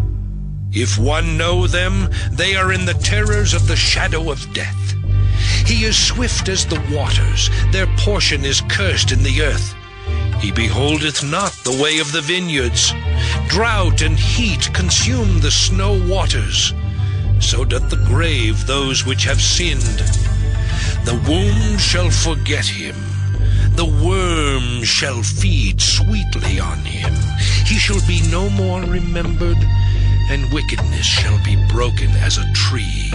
If one know them, they are in the terrors of the shadow of death. He is swift as the waters, their portion is cursed in the earth. He beholdeth not the way of the vineyards. Drought and heat consume the snow waters. So doth the grave those which have sinned. The womb shall forget him. The worm shall feed sweetly on him. He shall be no more remembered, and wickedness shall be broken as a tree.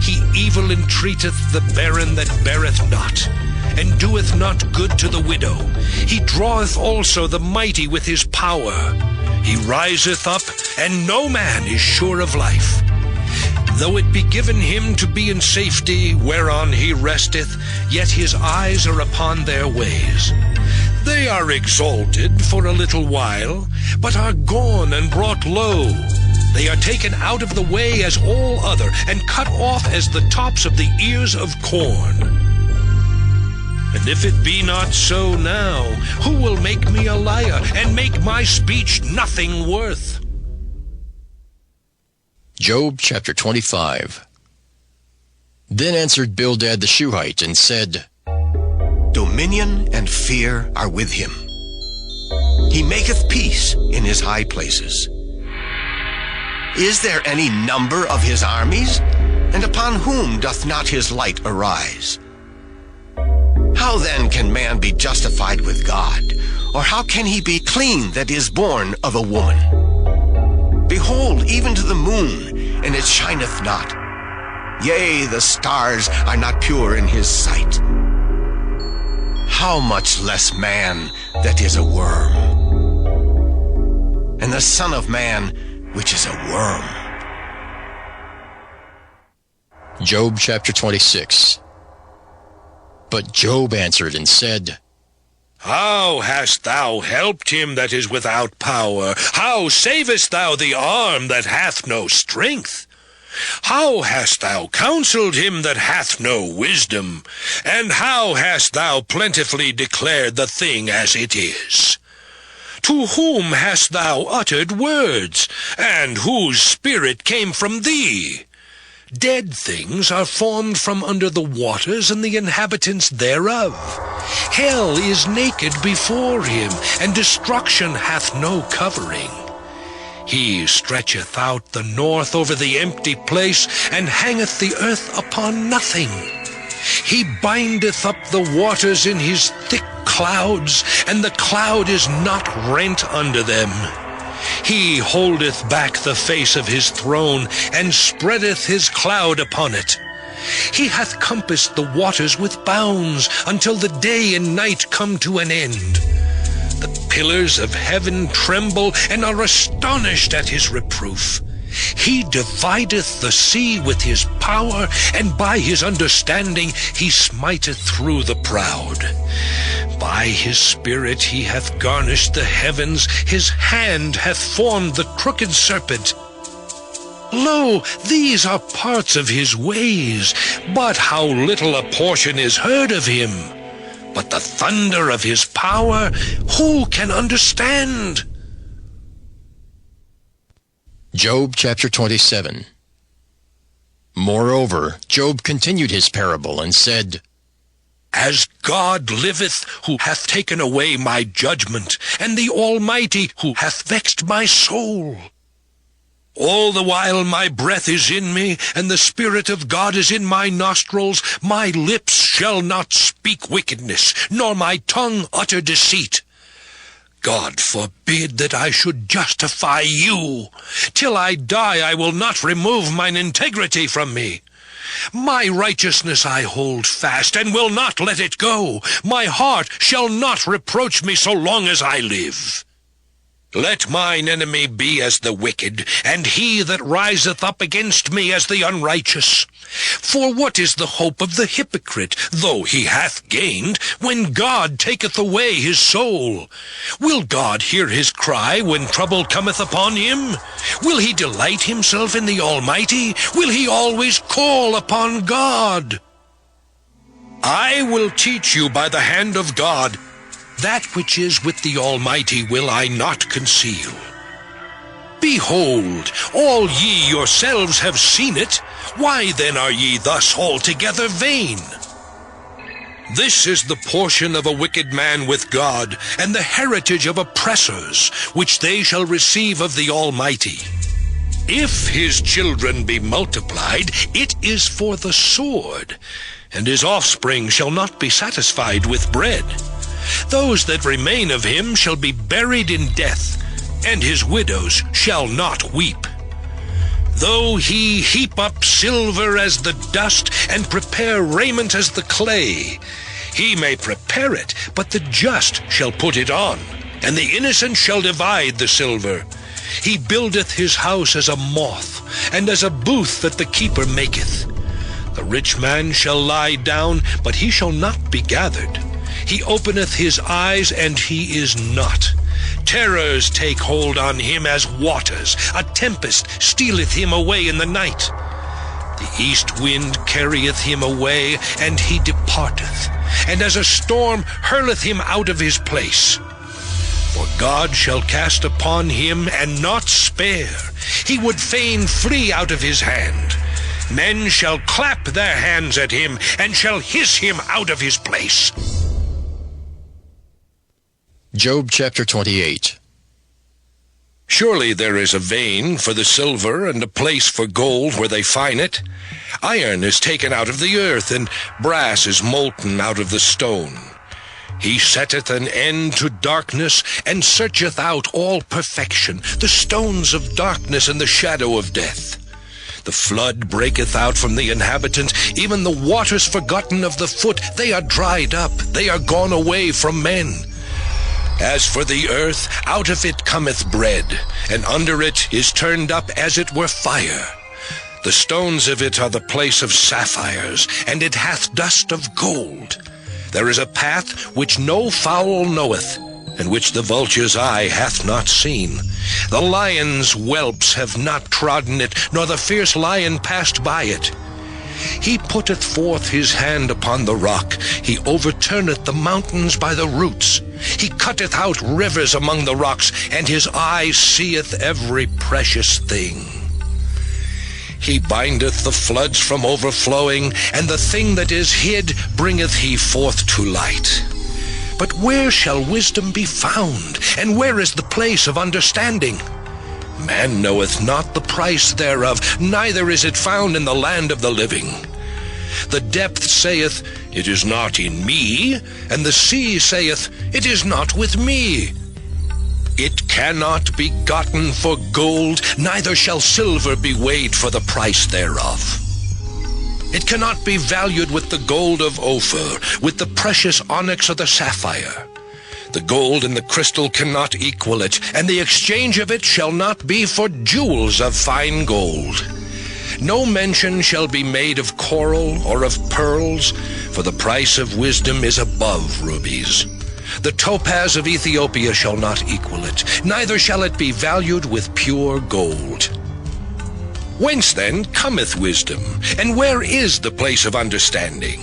He evil entreateth the barren that beareth not, and doeth not good to the widow. He draweth also the mighty with his power. He riseth up, and no man is sure of life. Though it be given him to be in safety, whereon he resteth, yet his eyes are upon their ways. They are exalted for a little while, but are gone and brought low. They are taken out of the way as all other, and cut off as the tops of the ears of corn. And if it be not so now, who will make me a liar, and make my speech nothing worth?
Job chapter 25. Then answered Bildad the Shuhite, and said,
Dominion and fear are with him. He maketh peace in his high places. Is there any number of his armies? And upon whom doth not his light arise? How then can man be justified with God? Or how can he be clean that is born of a woman? Behold, even to the moon, and it shineth not. Yea, the stars are not pure in his sight. How much less man that is a worm? And the Son of Man, which is a worm.
Job chapter 26. But Job answered and said,
How hast thou helped him that is without power? How savest thou the arm that hath no strength? How hast thou counseled him that hath no wisdom? And how hast thou plentifully declared the thing as it is? To whom hast thou uttered words, and whose spirit came from thee? Dead things are formed from under the waters, and the inhabitants thereof. Hell is naked before him, and destruction hath no covering. He stretcheth out the north over the empty place, and hangeth the earth upon nothing. He bindeth up the waters in his thick clouds, and the cloud is not rent under them. He holdeth back the face of his throne, and spreadeth his cloud upon it. He hath compassed the waters with bounds, until the day and night come to an end. The pillars of heaven tremble, and are astonished at his reproof. He divideth the sea with his power, and by his understanding he smiteth through the proud. By his spirit he hath garnished the heavens, his hand hath formed the crooked serpent. Lo, these are parts of his ways, but how little a portion is heard of him. But the thunder of his power, who can understand?
Job chapter 27. Moreover, Job continued his parable and said,
As God liveth, who hath taken away my judgment, and the Almighty, who hath vexed my soul. All the while my breath is in me, and the Spirit of God is in my nostrils, my lips shall not speak wickedness, nor my tongue utter deceit. God forbid that I should justify you. Till I die I will not remove mine integrity from me. My righteousness I hold fast, and will not let it go. My heart shall not reproach me so long as I live. Let mine enemy be as the wicked, and he that riseth up against me as the unrighteous. For what is the hope of the hypocrite, though he hath gained, when God taketh away his soul? Will God hear his cry when trouble cometh upon him? Will he delight himself in the Almighty? Will he always call upon God? I will teach you by the hand of God. That which is with the Almighty will I not conceal. Behold, all ye yourselves have seen it. Why then are ye thus altogether vain? This is the portion of a wicked man with God, and the heritage of oppressors, which they shall receive of the Almighty. If his children be multiplied, it is for the sword, and his offspring shall not be satisfied with bread. Those that remain of him shall be buried in death, and his widows shall not weep. Though he heap up silver as the dust, and prepare raiment as the clay, he may prepare it, but the just shall put it on, and the innocent shall divide the silver. He buildeth his house as a moth, and as a booth that the keeper maketh. The rich man shall lie down, but he shall not be gathered. He openeth his eyes, and he is not. Terrors take hold on him as waters. A tempest stealeth him away in the night. The east wind carrieth him away, and he departeth, and as a storm hurleth him out of his place. For God shall cast upon him, and not spare. He would fain flee out of his hand. Men shall clap their hands at him, and shall hiss him out of his place.
Job chapter 28.
Surely there is a vein for the silver, and a place for gold where they fine it. Iron is taken out of the earth, and brass is molten out of the stone. He setteth an end to darkness, and searcheth out all perfection, the stones of darkness and the shadow of death. The flood breaketh out from the inhabitants, even the waters forgotten of the foot. They are dried up, they are gone away from men. As for the earth, out of it cometh bread, and under it is turned up as it were fire. The stones of it are the place of sapphires, and it hath dust of gold. There is a path which no fowl knoweth, and which the vulture's eye hath not seen. The lion's whelps have not trodden it, nor the fierce lion passed by it. He putteth forth his hand upon the rock. He overturneth the mountains by the roots. He cutteth out rivers among the rocks, and his eye seeth every precious thing. He bindeth the floods from overflowing, and the thing that is hid bringeth he forth to light. But where shall wisdom be found, and where is the place of understanding? Man knoweth not the price thereof, neither is it found in the land of the living. The depth saith, It is not in me, and the sea saith, It is not with me. It cannot be gotten for gold, neither shall silver be weighed for the price thereof. It cannot be valued with the gold of Ophir, with the precious onyx or the sapphire. The gold and the crystal cannot equal it, and the exchange of it shall not be for jewels of fine gold. No mention shall be made of coral or of pearls, for the price of wisdom is above rubies. The topaz of Ethiopia shall not equal it, neither shall it be valued with pure gold. Whence then cometh wisdom, and where is the place of understanding?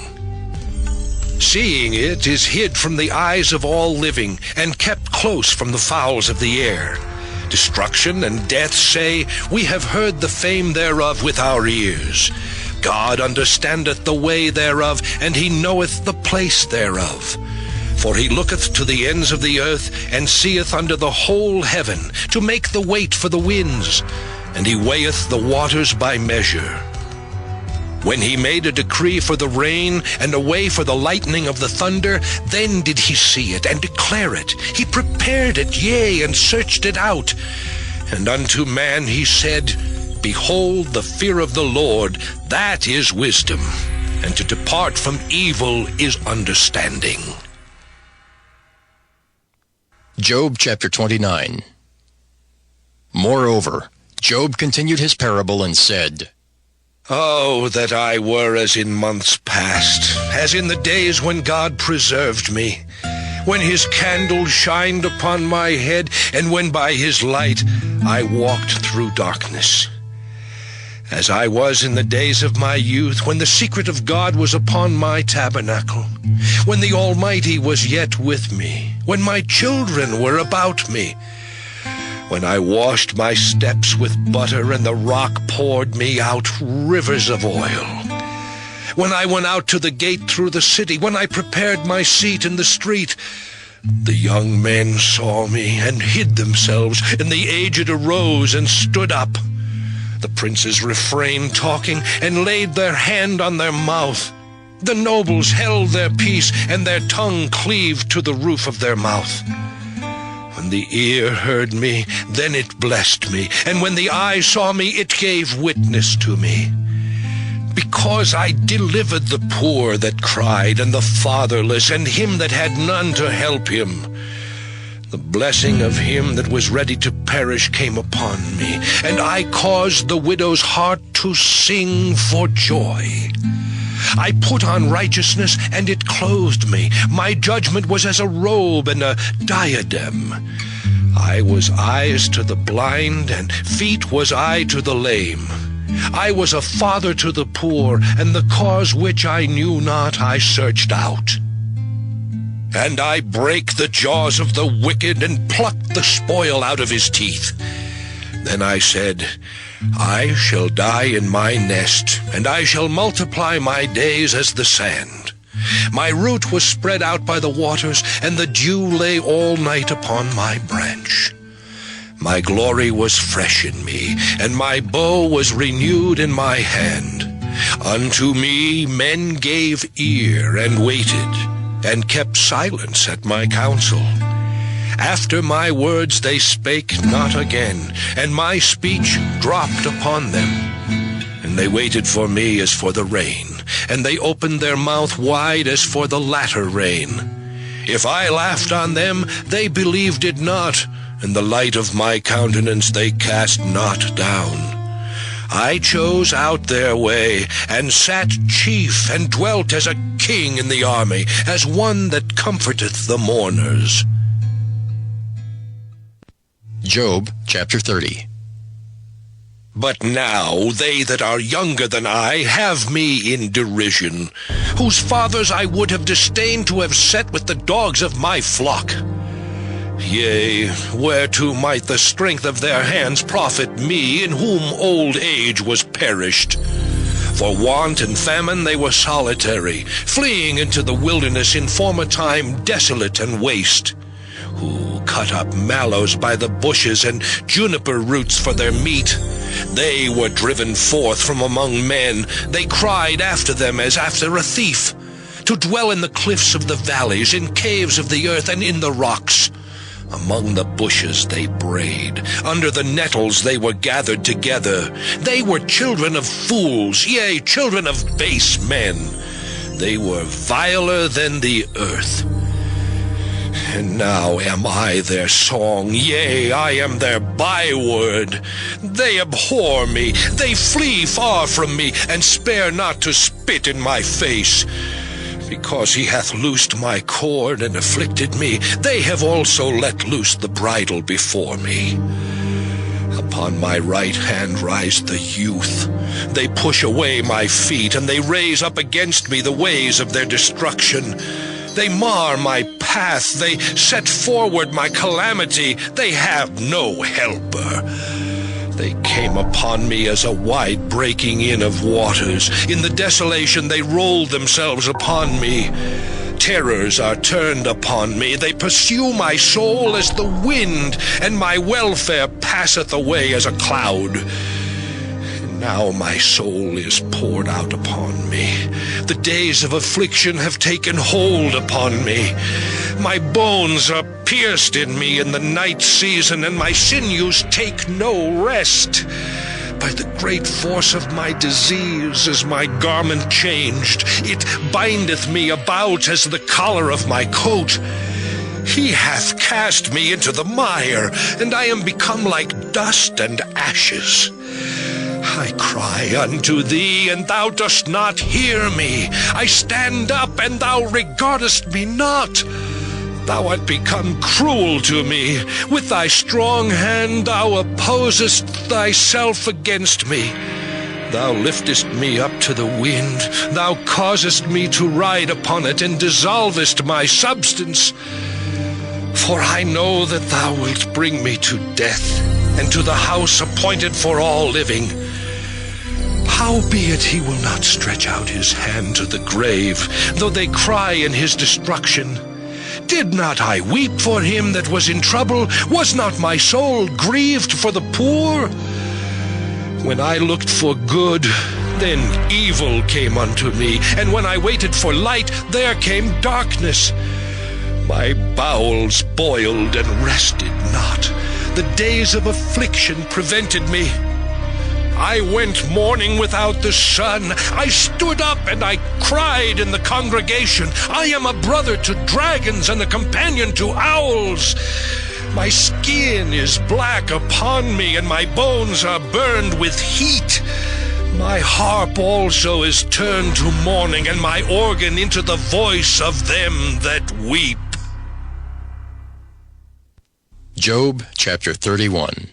Seeing it is hid from the eyes of all living, and kept close from the fowls of the air. Destruction and death say, We have heard the fame thereof with our ears. God understandeth the way thereof, and he knoweth the place thereof. For he looketh to the ends of the earth, and seeth under the whole heaven, to make the weight for the winds, and he weigheth the waters by measure. When he made a decree for the rain, and a way for the lightning of the thunder, then did he see it, and declare it. He prepared it, yea, and searched it out. And unto man he said, Behold, the fear of the Lord, that is wisdom, and to depart from evil is understanding.
Job chapter 29. Moreover, Job continued his parable and said,
Oh, that I were as in months past, as in the days when God preserved me, when his candle shined upon my head, and when by his light I walked through darkness. As I was in the days of my youth, when the secret of God was upon my tabernacle, when the Almighty was yet with me, when my children were about me, when I washed my steps with butter, and the rock poured me out rivers of oil. When I went out to the gate through the city, when I prepared my seat in the street, the young men saw me and hid themselves, and the aged arose and stood up. The princes refrained talking, and laid their hand on their mouth. The nobles held their peace, and their tongue cleaved to the roof of their mouth. When the ear heard me, then it blessed me, and when the eye saw me, it gave witness to me. Because I delivered the poor that cried, and the fatherless, and him that had none to help him. The blessing of him that was ready to perish came upon me, and I caused the widow's heart to sing for joy. I put on righteousness, and it clothed me. My judgment was as a robe and a diadem. I was eyes to the blind, and feet was I to the lame. I was a father to the poor, and the cause which I knew not I searched out. And I brake the jaws of the wicked, and plucked the spoil out of his teeth. Then I said, I shall die in my nest, and I shall multiply my days as the sand. My root was spread out by the waters, and the dew lay all night upon my branch. My glory was fresh in me, and my bow was renewed in my hand. Unto me men gave ear, and waited, and kept silence at my counsel. After my words they spake not again, and my speech dropped upon them. And they waited for me as for the rain, and they opened their mouth wide as for the latter rain. If I laughed on them, they believed it not, and the light of my countenance they cast not down. I chose out their way, and sat chief, and dwelt as a king in the army, as one that comforteth the mourners.
Job chapter 30.
But now they that are younger than I have me in derision, whose fathers I would have disdained to have set with the dogs of my flock. Yea, whereto might the strength of their hands profit me, in whom old age was perished? For want and famine they were solitary, fleeing into the wilderness in former time desolate and waste, who cut up mallows by the bushes and juniper roots for their meat. They were driven forth from among men. They cried after them as after a thief, to dwell in the cliffs of the valleys, in caves of the earth, and in the rocks. Among the bushes they brayed, under the nettles they were gathered together. They were children of fools, yea, children of base men. They were viler than the earth. And now am I their song, yea, I am their byword. They abhor me, they flee far from me, and spare not to spit in my face. Because he hath loosed my cord and afflicted me, they have also let loose the bridle before me. Upon my right hand rise the youth. They push away my feet, and they raise up against me the ways of their destruction. They mar my path, they set forward my calamity, they have no helper. They came upon me as a wide breaking in of waters. In the desolation they rolled themselves upon me. Terrors are turned upon me. They pursue my soul as the wind, and my welfare passeth away as a cloud. And now my soul is poured out upon me. The days of affliction have taken hold upon me. My bones are pierced in me in the night season, and my sinews take no rest. By the great force of my disease is my garment changed. It bindeth me about as the collar of my coat. He hath cast me into the mire, and I am become like dust and ashes. I cry unto thee, and thou dost not hear me. I stand up, and thou regardest me not. Thou art become cruel to me. With thy strong hand thou opposest thyself against me. Thou liftest me up to the wind. Thou causest me to ride upon it, and dissolvest my substance. For I know that thou wilt bring me to death, and to the house appointed for all living. Howbeit he will not stretch out his hand to the grave, though they cry in his destruction. Did not I weep for him that was in trouble? Was not my soul grieved for the poor? When I looked for good, then evil came unto me, and when I waited for light, there came darkness. My bowels boiled and rested not. The days of affliction prevented me. I went mourning without the sun. I stood up and I cried in the congregation. I am a brother to dragons and a companion to owls. My skin is black upon me, and my bones are burned with heat. My harp also is turned to mourning, and my organ into the voice of them that weep.
Job chapter 31.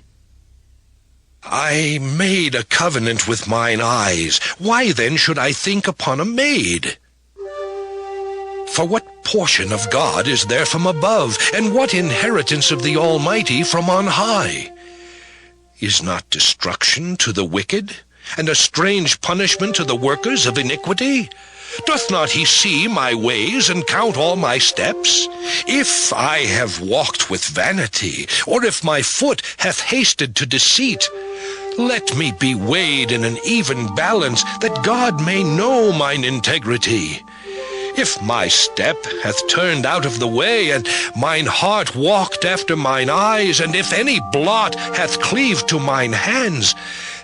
I made a covenant with mine eyes. Why then should I think upon a maid? For what portion of God is there from above, and what inheritance of the Almighty from on high? Is not destruction to the wicked, and a strange punishment to the workers of iniquity? Doth not he see my ways, and count all my steps? If I have walked with vanity, or if my foot hath hasted to deceit, let me be weighed in an even balance, that God may know mine integrity. If my step hath turned out of the way, and mine heart walked after mine eyes, and if any blot hath cleaved to mine hands,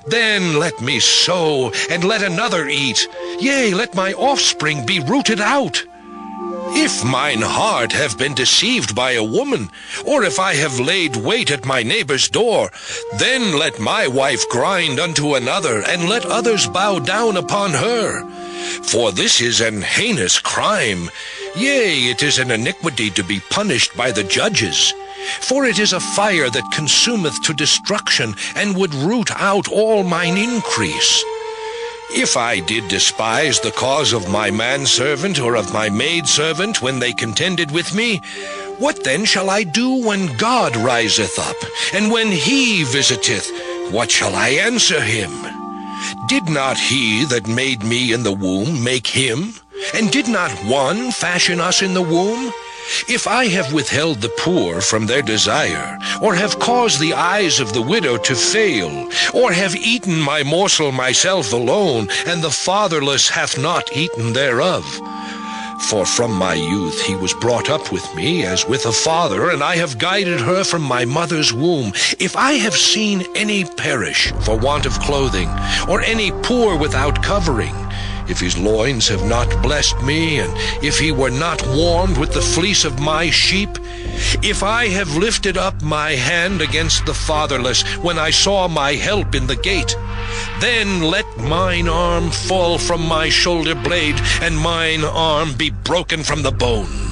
then let me sow, and let another eat. Yea, let my offspring be rooted out. If mine heart have been deceived by a woman, or if I have laid wait at my neighbor's door, then let my wife grind unto another, and let others bow down upon her. For this is an heinous crime, yea, it is an iniquity to be punished by the judges. For it is a fire that consumeth to destruction, and would root out all mine increase. If I did despise the cause of my manservant or of my maidservant when they contended with me, what then shall I do when God riseth up, and when he visiteth, what shall I answer him? Did not he that made me in the womb make him? And did not one fashion us in the womb? If I have withheld the poor from their desire, or have caused the eyes of the widow to fail, or have eaten my morsel myself alone, and the fatherless hath not eaten thereof. For from my youth he was brought up with me as with a father, and I have guided her from my mother's womb. If I have seen any perish for want of clothing, or any poor without covering, if his loins have not blessed me, and if he were not warmed with the fleece of my sheep, if I have lifted up my hand against the fatherless when I saw my help in the gate, then let mine arm fall from my shoulder blade, and mine arm be broken from the bone.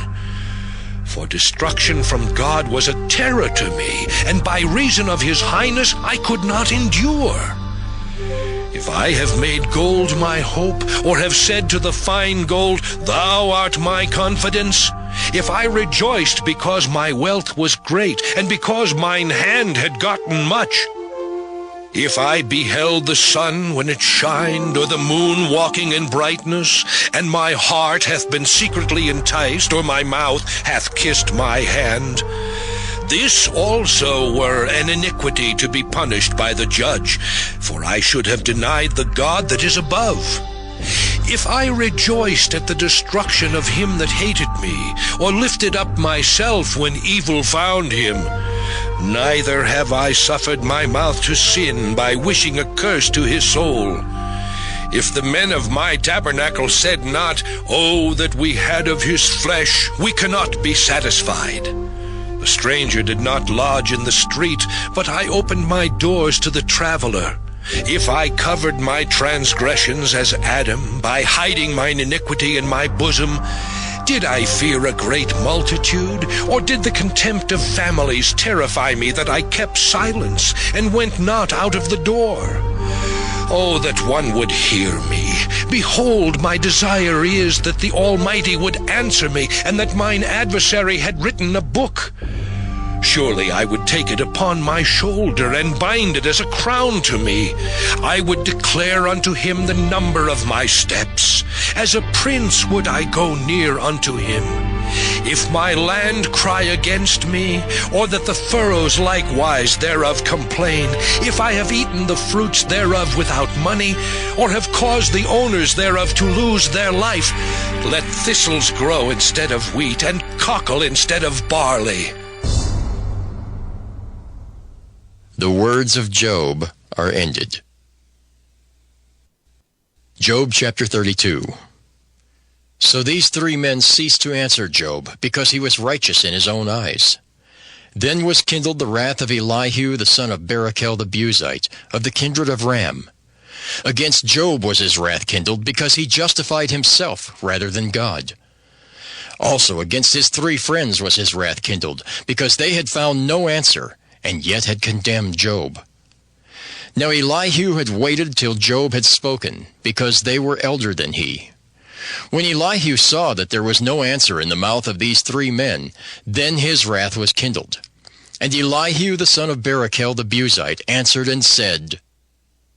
For destruction from God was a terror to me, and by reason of his highness I could not endure. If I have made gold my hope, or have said to the fine gold, Thou art my confidence, if I rejoiced because my wealth was great, and because mine hand had gotten much, if I beheld the sun when it shined, or the moon walking in brightness, and my heart hath been secretly enticed, or my mouth hath kissed my hand, this also were an iniquity to be punished by the judge, for I should have denied the God that is above. If I rejoiced at the destruction of him that hated me, or lifted up myself when evil found him, neither have I suffered my mouth to sin by wishing a curse to his soul. If the men of my tabernacle said not, Oh, that we had of his flesh, we cannot be satisfied. The stranger did not lodge in the street, but I opened my doors to the traveler. If I covered my transgressions as Adam, by hiding mine iniquity in my bosom, did I fear a great multitude, or did the contempt of families terrify me that I kept silence, and went not out of the door? Oh, that one would hear me. Behold, my desire is that the Almighty would answer me, and that mine adversary had written a book. Surely I would take it upon my shoulder, and bind it as a crown to me. I would declare unto him the number of my steps. As a prince would I go near unto him. If my land cry against me, or that the furrows likewise thereof complain, if I have eaten the fruits thereof without money, or have caused the owners thereof to lose their life, let thistles grow instead of wheat, and cockle instead of barley.
The words of Job are ended. Job chapter 32. So these three men ceased to answer Job, because he was righteous in his own eyes. Then was kindled the wrath of Elihu the son of Barachel the Buzite, of the kindred of Ram. Against Job was his wrath kindled, because he justified himself rather than God. Also against his three friends was his wrath kindled, because they had found no answer, and yet had condemned Job. Now Elihu had waited till Job had spoken, because they were elder than he. When Elihu saw that there was no answer in the mouth of these three men, then his wrath was kindled. And Elihu the son of Barachel the Buzite answered and said,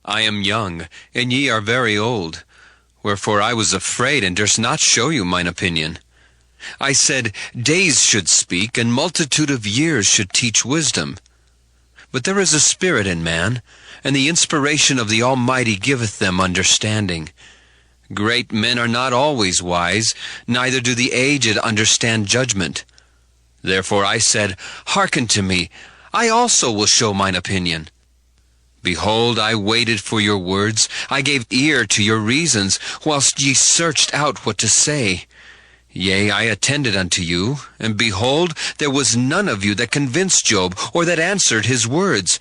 I am young, and ye are very old. Wherefore I was afraid, and durst not show you mine opinion. I said, Days should speak, and multitude of years should teach wisdom. But there is a spirit in man, and the inspiration of the Almighty giveth them understanding. Great men are not always wise, neither do the aged understand judgment. Therefore I said, Hearken to me, I also will show mine opinion. Behold, I waited for your words, I gave ear to your reasons, whilst ye searched out what to say. Yea, I attended unto you, and behold, there was none of you that convinced Job, or that answered his words.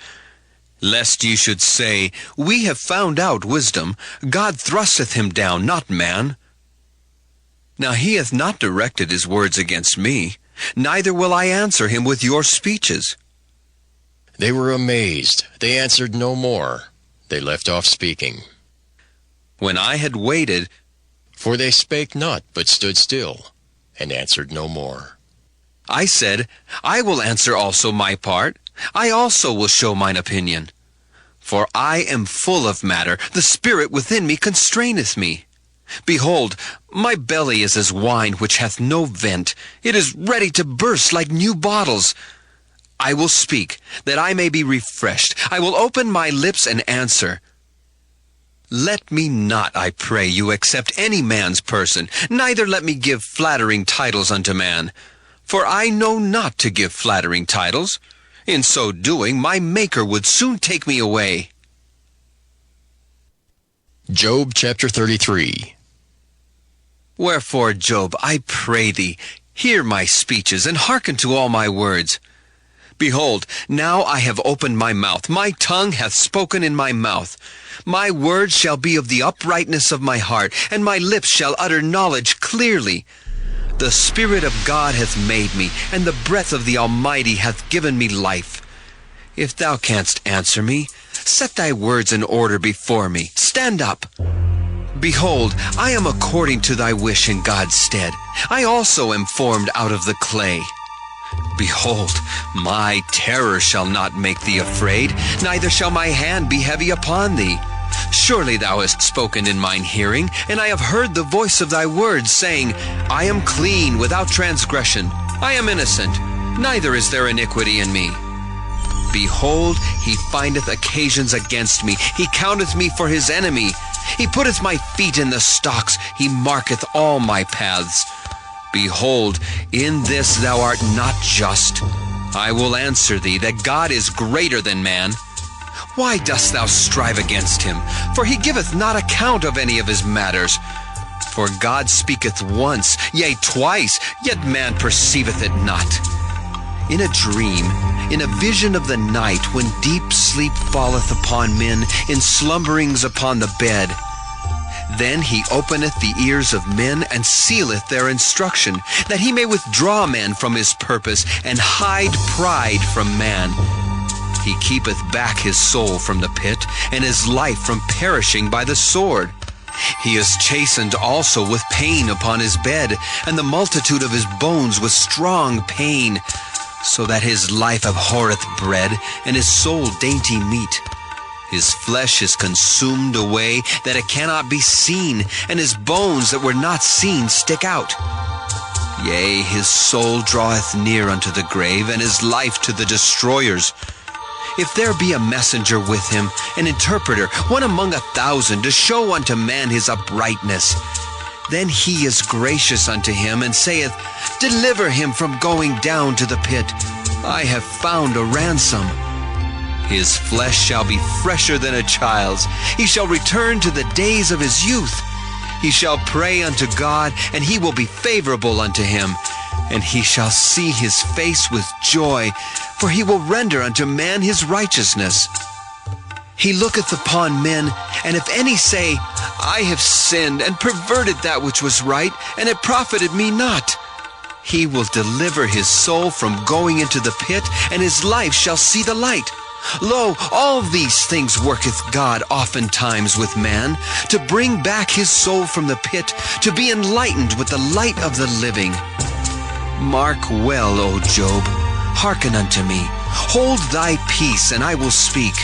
Lest ye should say, We have found out wisdom, God thrusteth him down, not man. Now he hath not directed his words against me, neither will I answer him with your speeches.
They were amazed. They answered no more. They left off speaking.
When I had waited,
for they spake not, but stood still, and answered no more.
I said, I will answer also my part. I also will show mine opinion. For I am full of matter, the spirit within me constraineth me. Behold, my belly is as wine which hath no vent. It is ready to burst like new bottles. I will speak, that I may be refreshed. I will open my lips and answer. Let me not, I pray you, accept any man's person, neither let me give flattering titles unto man. For I know not to give flattering titles. In so doing, my Maker would soon take me away.
Job chapter 33.
Wherefore, Job, I pray thee, hear my speeches, and hearken to all my words. Behold, now I have opened my mouth, my tongue hath spoken in my mouth. My words shall be of the uprightness of my heart, and my lips shall utter knowledge clearly. The Spirit of God hath made me, and the breath of the Almighty hath given me life. If thou canst answer me, set thy words in order before me. Stand up. Behold, I am according to thy wish in God's stead. I also am formed out of the clay. Behold, my terror shall not make thee afraid, neither shall my hand be heavy upon thee. Surely thou hast spoken in mine hearing, and I have heard the voice of thy words, saying, I am clean, without transgression. I am innocent, neither is there iniquity in me. Behold, he findeth occasions against me. He counteth me for his enemy. He putteth my feet in the stocks. He marketh all my paths. Behold, in this thou art not just. I will answer thee that God is greater than man. Why dost thou strive against him? For he giveth not account of any of his matters. For God speaketh once, yea, twice, yet man perceiveth it not. In a dream, in a vision of the night, when deep sleep falleth upon men, in slumberings upon the bed, then he openeth the ears of men, and sealeth their instruction, that he may withdraw man from his purpose, and hide pride from man. He keepeth back his soul from the pit, and his life from perishing by the sword. He is chastened also with pain upon his bed, and the multitude of his bones with strong pain, so that his life abhorreth bread, and his soul dainty meat. His flesh is consumed away, that it cannot be seen, and his bones that were not seen stick out. Yea, his soul draweth near unto the grave, and his life to the destroyers. If there be a messenger with him, an interpreter, one among 1,000, to show unto man his uprightness, then he is gracious unto him, and saith, Deliver him from going down to the pit. I have found a ransom. His flesh shall be fresher than a child's. He shall return to the days of his youth. He shall pray unto God, and he will be favorable unto him. And he shall see his face with joy, for he will render unto man his righteousness. He looketh upon men, and if any say, I have sinned, and perverted that which was right, and it profited me not, he will deliver his soul from going into the pit, and his life shall see the light. Lo, all these things worketh God oftentimes with man, to bring back his soul from the pit, to be enlightened with the light of the living. Mark well, O Job, hearken unto me. Hold thy peace, and I will speak.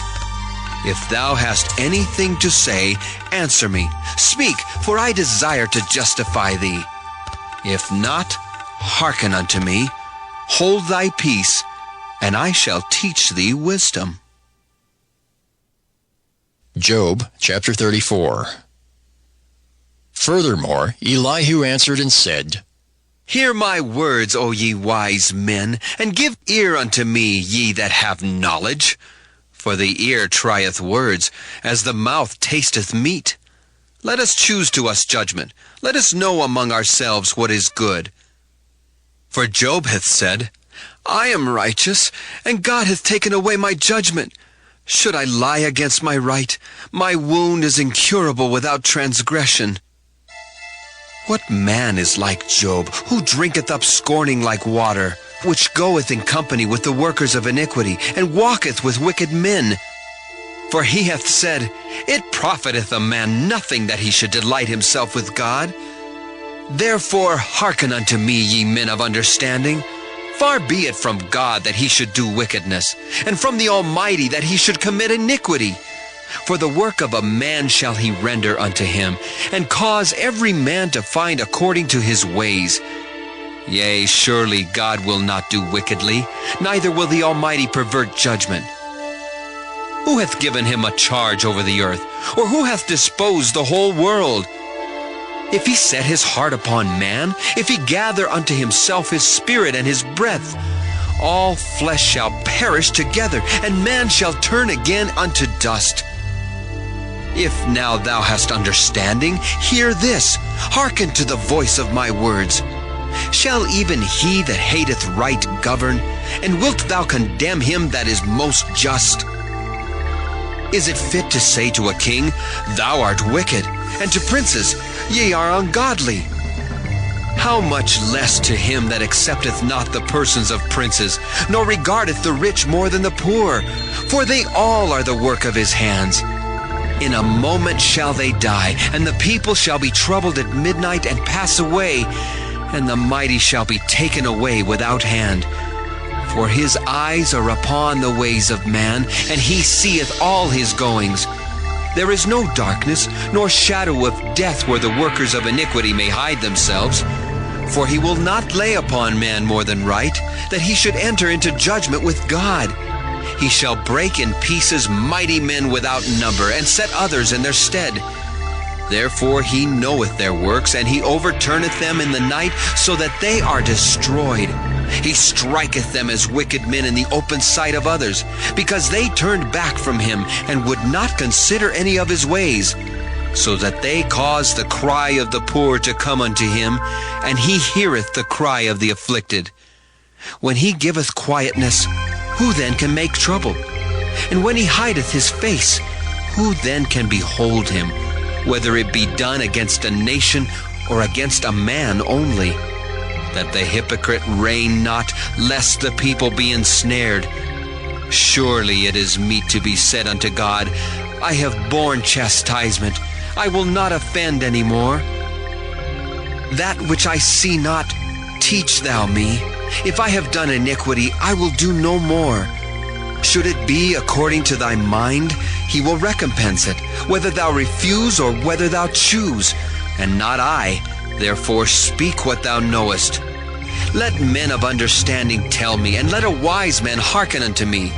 If thou hast anything to say, answer me. Speak, for I desire to justify thee. If not, hearken unto me. Hold thy peace, and I shall teach thee wisdom.
Job chapter 34. Furthermore, Elihu answered and said,
Hear my words, O ye wise men, and give ear unto me, ye that have knowledge. For the ear trieth words, as the mouth tasteth meat. Let us choose to us judgment. Let us know among ourselves what is good. For Job hath said, I am righteous, and God hath taken away my judgment. Should I lie against my right? My wound is incurable without transgression. What man is like Job, who drinketh up scorning like water, which goeth in company with the workers of iniquity, and walketh with wicked men? For he hath said, It profiteth a man nothing that he should delight himself with God. Therefore hearken unto me, ye men of understanding. Far be it from God that he should do wickedness, and from the Almighty that he should commit iniquity. For the work of a man shall he render unto him, and cause every man to find according to his ways. Yea, surely God will not do wickedly, neither will the Almighty pervert judgment. Who hath given him a charge over the earth, or who hath disposed the whole world? If he set his heart upon man, if he gather unto himself his spirit and his breath, all flesh shall perish together, and man shall turn again unto dust. If now thou hast understanding, hear this, hearken to the voice of my words. Shall even he that hateth right govern, and wilt thou condemn him that is most just? Is it fit to say to a king, Thou art wicked, and to princes, Ye are ungodly? How much less to him that accepteth not the persons of princes, nor regardeth the rich more than the poor? For they all are the work of his hands. In a moment shall they die, and the people shall be troubled at midnight and pass away, and the mighty shall be taken away without hand. For his eyes are upon the ways of man, and he seeth all his goings. There is no darkness, nor shadow of death where the workers of iniquity may hide themselves. For he will not lay upon man more than right, that he should enter into judgment with God. He shall break in pieces mighty men without number, and set others in their stead. Therefore he knoweth their works, and he overturneth them in the night, so that they are destroyed. He striketh them as wicked men in the open sight of others, because they turned back from him, and would not consider any of his ways, so that they caused the cry of the poor to come unto him, and he heareth the cry of the afflicted. When he giveth quietness, who then can make trouble? And when he hideth his face, who then can behold him, whether it be done against a nation or against a man only? That the hypocrite reign not, lest the people be ensnared. Surely it is meet to be said unto God, I have borne chastisement, I will not offend any more. That which I see not, teach thou me. If I have done iniquity, I will do no more. Should it be according to thy mind, he will recompense it, whether thou refuse or whether thou choose, and not I. Therefore speak what thou knowest. Let men of understanding tell me, and let a wise man hearken unto me.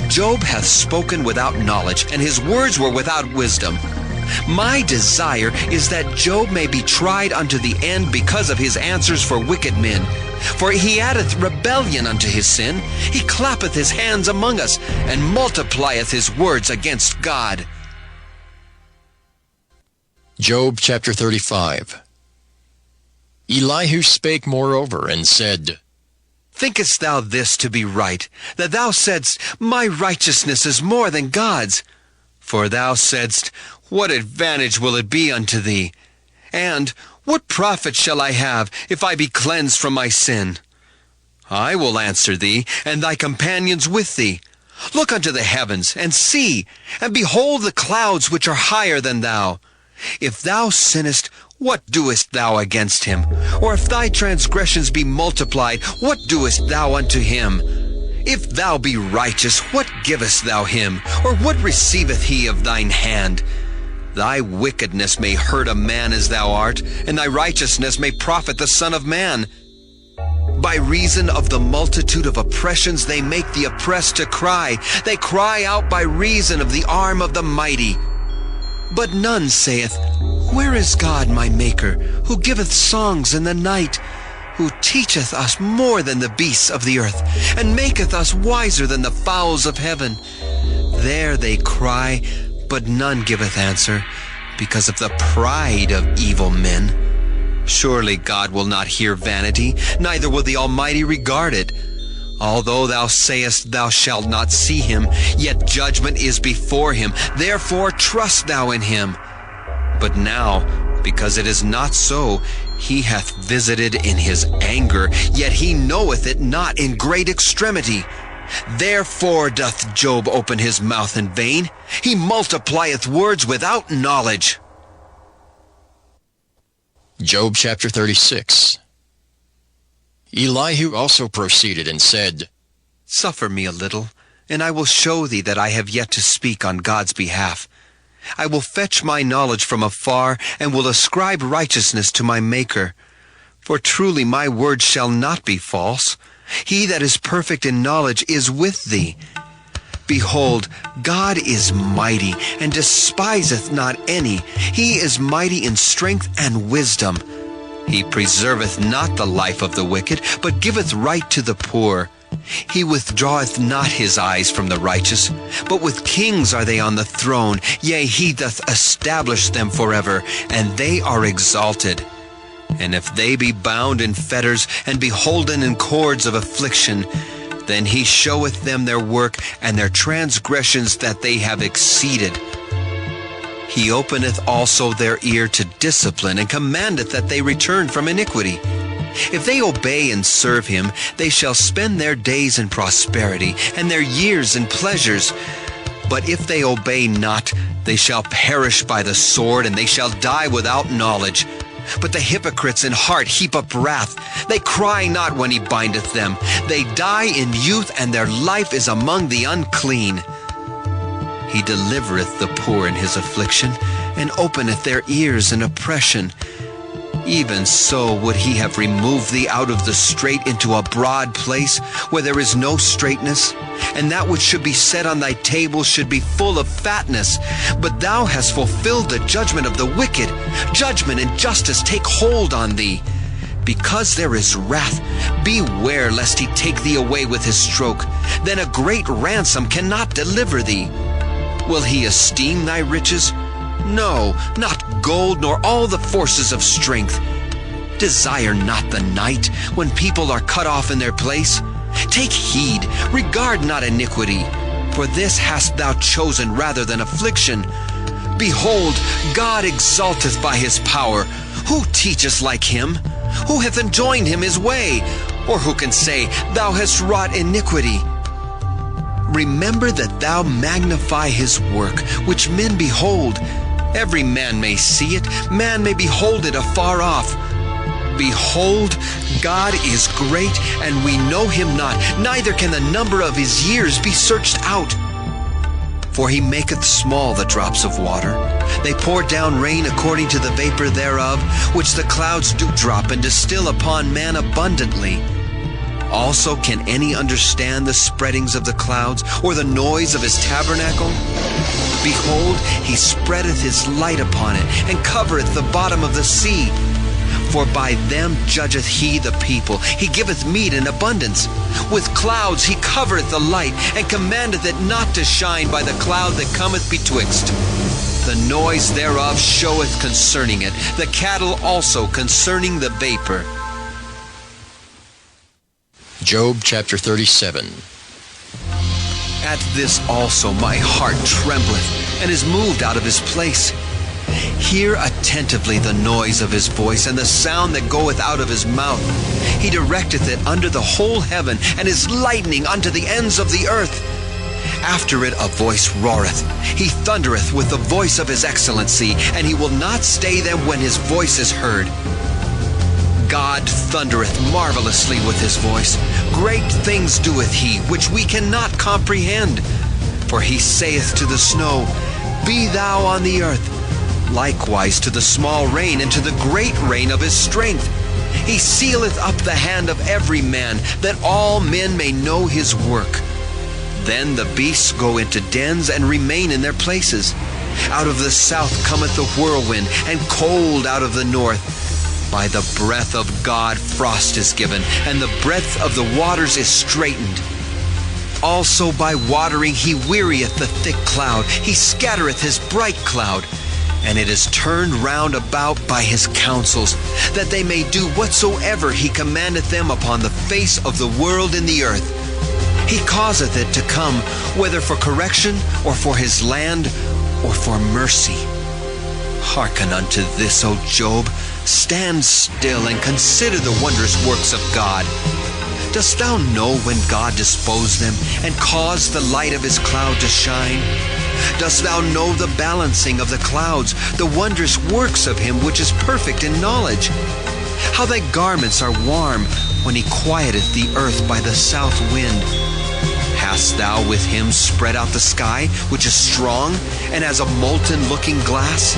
Job hath spoken without knowledge, and his words were without wisdom. My desire is that Job may be tried unto the end because of his answers for wicked men. For he addeth rebellion unto his sin. He clappeth his hands among us, and multiplieth his words against God.
Job chapter 35. Elihu spake moreover, and said,
Thinkest thou this to be right, that thou saidst, My righteousness is more than God's? For thou saidst, What advantage will it be unto thee? And, What profit shall I have, if I be cleansed from my sin? I will answer thee, and thy companions with thee. Look unto the heavens, and see, and behold the clouds which are higher than thou. If thou sinnest, what doest thou against him? Or if thy transgressions be multiplied, what doest thou unto him? If thou be righteous, what givest thou him? Or what receiveth he of thine hand? Thy wickedness may hurt a man as thou art, and thy righteousness may profit the Son of Man. By reason of the multitude of oppressions they make the oppressed to cry. They cry out by reason of the arm of the mighty. But none saith, Where is God my Maker, who giveth songs in the night, who teacheth us more than the beasts of the earth, and maketh us wiser than the fowls of heaven? There they cry, but none giveth answer. because of the pride of evil men. Surely God will not hear vanity, neither will the Almighty regard it. Although thou sayest thou shalt not see him, yet judgment is before him. Therefore trust thou in him. But now, because it is not so, he hath visited in his anger, yet he knoweth it not in great extremity. Therefore doth Job open his mouth in vain. He multiplieth words without knowledge.
Job chapter 36. Elihu also proceeded and said,
Suffer me a little, and I will show thee that I have yet to speak on God's behalf. I will fetch my knowledge from afar, and will ascribe righteousness to my Maker. For truly my word shall not be false. He that is perfect in knowledge is with thee. Behold, God is mighty, and despiseth not any. He is mighty in strength and wisdom. He preserveth not the life of the wicked, but giveth right to the poor. He withdraweth not his eyes from the righteous, but with kings are they on the throne. Yea, he doth establish them forever, and they are exalted. And if they be bound in fetters, and beholden in cords of affliction, then he showeth them their work, and their transgressions that they have exceeded. He openeth also their ear to discipline, and commandeth that they return from iniquity. If they obey and serve him, they shall spend their days in prosperity, and their years in pleasures. But if they obey not, they shall perish by the sword, and they shall die without knowledge. But the hypocrites in heart heap up wrath. They cry not when he bindeth them. They die in youth, and their life is among the unclean. He delivereth the poor in his affliction, and openeth their ears in oppression. Even so would he have removed thee out of the strait into a broad place, where there is no straightness, and that which should be set on thy table should be full of fatness. But thou hast fulfilled the judgment of the wicked. Judgment and justice take hold on thee. Because there is wrath, beware lest he take thee away with his stroke. Then a great ransom cannot deliver thee. Will he esteem thy riches? No, not gold, nor all the forces of strength. Desire not the night, when people are cut off in their place. Take heed, regard not iniquity, for this hast thou chosen rather than affliction. Behold, God exalteth by his power. Who teacheth like him? Who hath enjoined him his way? Or who can say, Thou hast wrought iniquity? Remember that thou magnify his work, which men behold. Every man may see it, man may behold it afar off. Behold, God is great, and we know him not, neither can the number of his years be searched out. For he maketh small the drops of water. They pour down rain according to the vapor thereof, which the clouds do drop and distill upon man abundantly. Also can any understand the spreadings of the clouds, or the noise of his tabernacle? Behold, he spreadeth his light upon it, and covereth the bottom of the sea. For by them judgeth he the people. He giveth meat in abundance. With clouds he covereth the light, and commandeth it not to shine by the cloud that cometh betwixt. The noise thereof showeth concerning it, the cattle also concerning the vapor.
Job chapter 37.
At this also my heart trembleth, and is moved out of his place. Hear attentively the noise of his voice, and the sound that goeth out of his mouth. He directeth it under the whole heaven, and his lightning unto the ends of the earth. After it a voice roareth. He thundereth with the voice of his excellency, and he will not stay them when his voice is heard. God thundereth marvelously with his voice. Great things doeth he, which we cannot comprehend. For he saith to the snow, Be thou on the earth. Likewise to the small rain, and to the great rain of his strength. He sealeth up the hand of every man, that all men may know his work. Then the beasts go into dens, and remain in their places. Out of the south cometh the whirlwind, and cold out of the north. By the breath of God frost is given, and the breadth of the waters is straitened. Also by watering he wearieth the thick cloud. He scattereth his bright cloud. and it is turned round about by his counsels, that they may do whatsoever he commandeth them upon the face of the world in the earth. He causeth it to come, whether for correction, or for his land, or for mercy. Hearken unto this, O Job. Stand still and consider the wondrous works of God. Dost thou know when God disposed them, and caused the light of his cloud to shine? Dost thou know the balancing of the clouds, the wondrous works of him which is perfect in knowledge? How thy garments are warm when he quieteth the earth by the south wind. Hast thou with him spread out the sky, which is strong, and as a molten looking glass?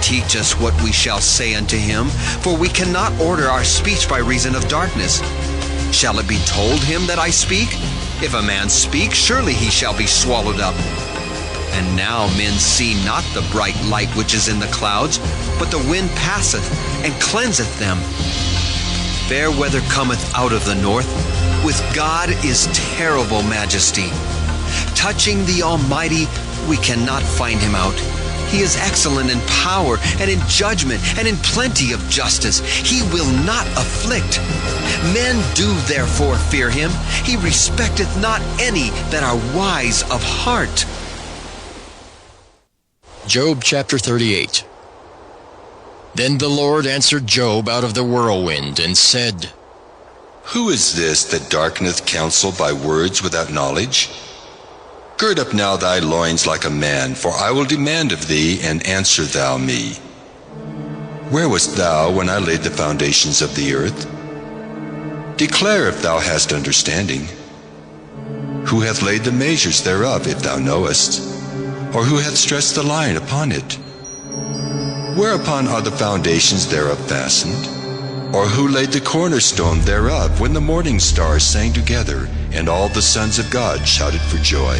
Teach us what we shall say unto him, for we cannot order our speech by reason of darkness. Shall it be told him that I speak? If a man speak, surely he shall be swallowed up. And now men see not the bright light which is in the clouds, but the wind passeth and cleanseth them. Fair weather cometh out of the north. With God is terrible majesty. Touching the Almighty, we cannot find him out. He is excellent in power and in judgment and in plenty of justice. He will not afflict. Men do therefore fear him. He respecteth not any that are wise of heart.
Job chapter 38. Then the Lord answered Job out of the whirlwind, and said,
Who is this that darkeneth counsel by words without knowledge? Gird up now thy loins like a man, for I will demand of thee, and answer thou me. Where wast thou when I laid the foundations of the earth? Declare if thou hast understanding. Who hath laid the measures thereof, if thou knowest? Or who hath stretched the line upon it? Whereupon are the foundations thereof fastened? Or who laid the cornerstone thereof, when the morning stars sang together, and all the sons of God shouted for joy?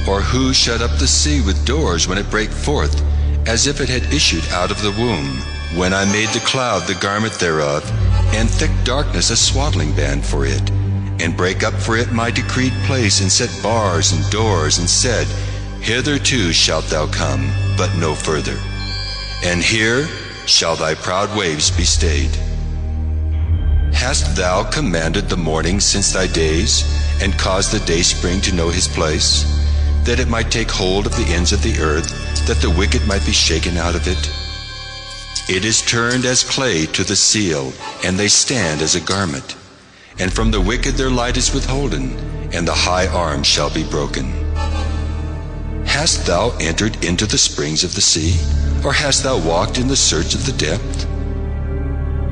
Or who shut up the sea with doors when it brake forth, as if it had issued out of the womb? When I made the cloud the garment thereof, and thick darkness a swaddling band for it, and brake up for it my decreed place, and set bars and doors, and said, Hitherto shalt thou come, but no further. And here shall thy proud waves be stayed. Hast thou commanded the morning since thy days, and caused the dayspring to know his place, that it might take hold of the ends of the earth, that the wicked might be shaken out of it? It is turned as clay to the seal, and they stand as a garment. And from the wicked their light is withholden, and the high arm shall be broken. Hast thou entered into the springs of the sea, or hast thou walked in the search of the depth?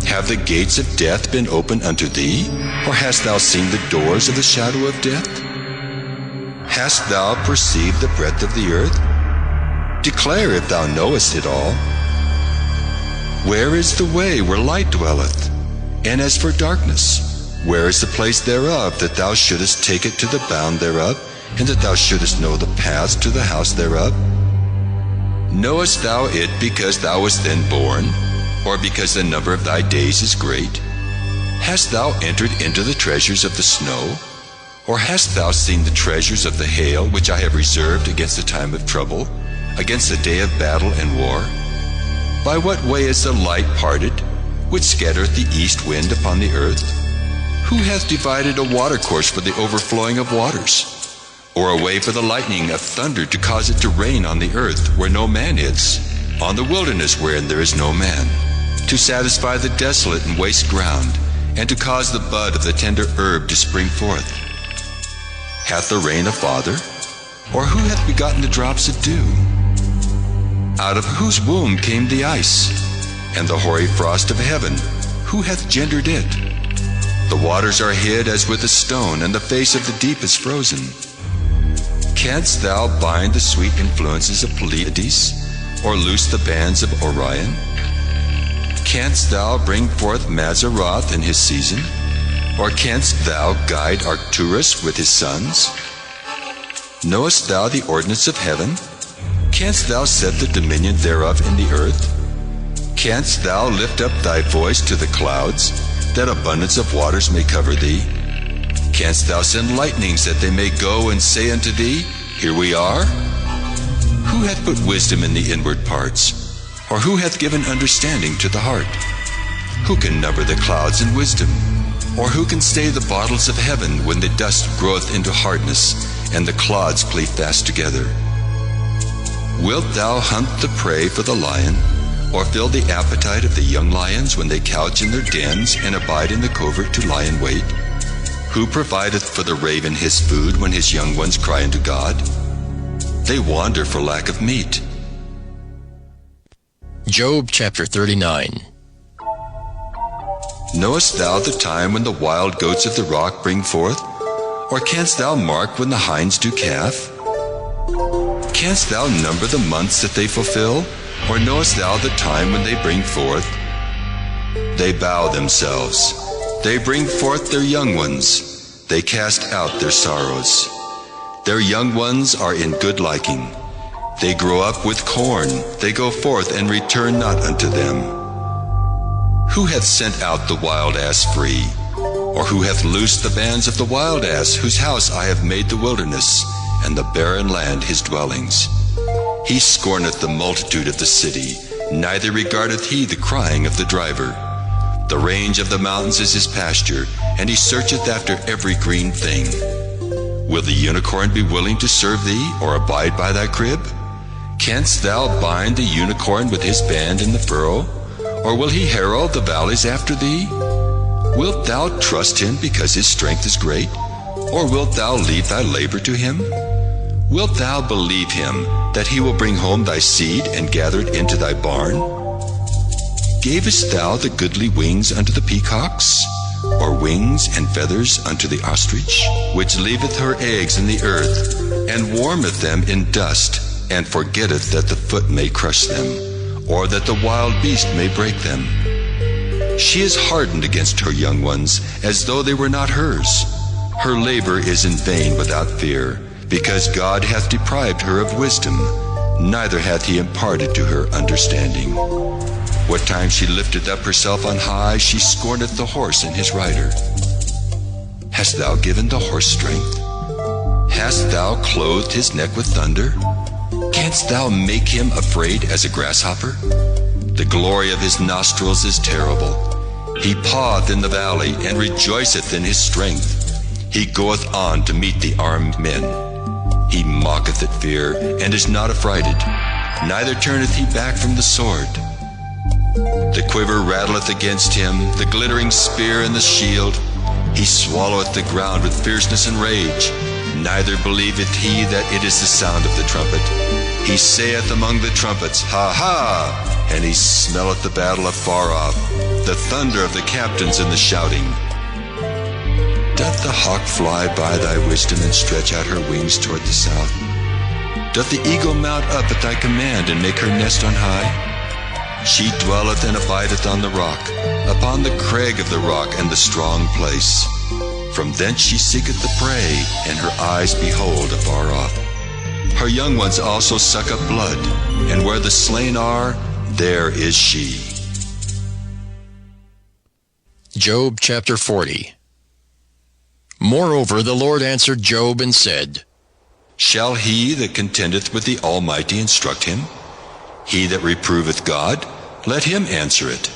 Have the gates of death been opened unto thee, or hast thou seen the doors of the shadow of death? Hast thou perceived the breadth of the earth? Declare if thou knowest it all. Where is the way where light dwelleth? And as for darkness, where is the place thereof, that thou shouldest take it to the bound thereof, and that thou shouldest know the paths to the house thereof? Knowest thou it because thou wast then born, or because the number of thy days is great? Hast thou entered into the treasures of the snow? Or hast thou seen the treasures of the hail, which I have reserved against the time of trouble, against the day of battle and war? By what way is the light parted, which scattereth the east wind upon the earth? Who hath divided a watercourse for the overflowing of waters? Or a way for the lightning of thunder to cause it to rain on the earth where no man is, on the wilderness wherein there is no man, to satisfy the desolate and waste ground, and to cause the bud of the tender herb to spring forth? Hath the rain a father? Or who hath begotten the drops of dew? Out of whose womb came the ice, and the hoary frost of heaven? Who hath gendered it? The waters are hid as with a stone, and the face of the deep is frozen. Canst thou bind the sweet influences of Pleiades, or loose the bands of Orion? Canst thou bring forth Mazzaroth in his season? Or canst thou guide Arcturus with his sons? Knowest thou the ordinance of heaven? Canst thou set the dominion thereof in the earth? Canst thou lift up thy voice to the clouds, that abundance of waters may cover thee? Canst thou send lightnings, that they may go and say unto thee, Here we are? Who who hath put wisdom in the inward parts? Or who hath given understanding to the heart? Who can number the clouds in wisdom? Or who can stay the bottles of heaven when the dust groweth into hardness, and the clods cleave fast together? Wilt thou hunt the prey for the lion, or fill the appetite of the young lions when they couch in their dens and abide in the covert to lie in wait? Who provideth for the raven his food when his young ones cry unto God? They wander for lack of meat.
Job chapter 39.
Knowest thou the time when the wild goats of the rock bring forth? Or canst thou mark when the hinds do calf? Canst thou number the months that they fulfill? Or knowest thou the time when they bring forth? They bow themselves. They bring forth their young ones. They cast out their sorrows. Their young ones are in good liking. They grow up with corn. They go forth and return not unto them. Who hath sent out the wild ass free? Or who hath loosed the bands of the wild ass, whose house I have made the wilderness, and the barren land his dwellings? He scorneth the multitude of the city, neither regardeth he the crying of the driver. The range of the mountains is his pasture, and he searcheth after every green thing. Will the unicorn be willing to serve thee, or abide by thy crib? Canst thou bind the unicorn with his band in the furrow? Or will he herald the valleys after thee? Wilt thou trust him because his strength is great? Or wilt thou leave thy labor to him? Wilt thou believe him that he will bring home thy seed and gather it into thy barn? Gavest thou the goodly wings unto the peacocks? Or wings and feathers unto the ostrich, which leaveth her eggs in the earth, and warmeth them in dust, and forgetteth that the foot may crush them, or that the wild beast may break them? She is hardened against her young ones, as though they were not hers. Her labor is in vain without fear, because God hath deprived her of wisdom, neither hath he imparted to her understanding. What time she lifteth up herself on high, she scorneth the horse and his rider. Hast thou given the horse strength? Hast thou clothed his neck with thunder? Canst thou make him afraid as a grasshopper? The glory of his nostrils is terrible. He paweth in the valley, and rejoiceth in his strength. He goeth on to meet the armed men. He mocketh at fear, and is not affrighted, neither turneth he back from the sword. The quiver rattleth against him, the glittering spear and the shield. He swalloweth the ground with fierceness and rage, neither believeth he that it is the sound of the trumpet. He saith among the trumpets, Ha ha! And he smelleth the battle afar off, the thunder of the captains and the shouting. Doth the hawk fly by thy wisdom, and stretch out her wings toward the south? Doth the eagle mount up at thy command, and make her nest on high? She dwelleth and abideth on the rock, upon the crag of the rock and the strong place. From thence she seeketh the prey, and her eyes behold afar off. Her young ones also suck up blood, and where the slain are, there is she.
Job chapter 40. Moreover, the Lord answered Job and said,
Shall he that contendeth with the Almighty instruct him? He that reproveth God, let him answer it.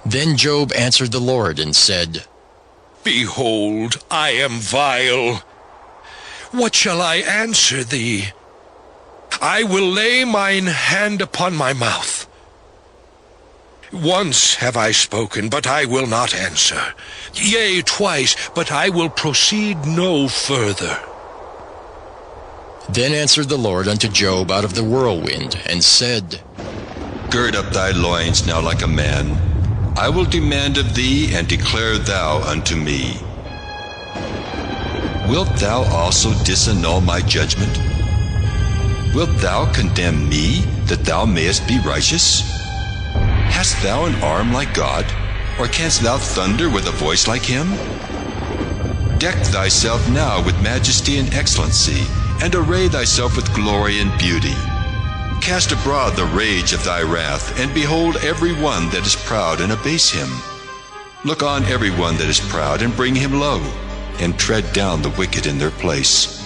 Then Job answered the Lord and said,
Behold, I am vile. What shall I answer thee? I will lay mine hand upon my mouth. Once have I spoken, but I will not answer. Yea, twice, but I will proceed no further.
Then answered the Lord unto Job out of the whirlwind, and said,
Gird up thy loins now like a man. I will demand of thee, and declare thou unto me. Wilt thou also disannul my judgment? Wilt thou condemn me, that thou mayest be righteous? Hast thou an arm like God, or canst thou thunder with a voice like him? Deck thyself now with majesty and excellency, and array thyself with glory and beauty. Cast abroad the rage of thy wrath, and behold every one that is proud, and abase him. Look on every one that is proud, and bring him low, and tread down the wicked in their place.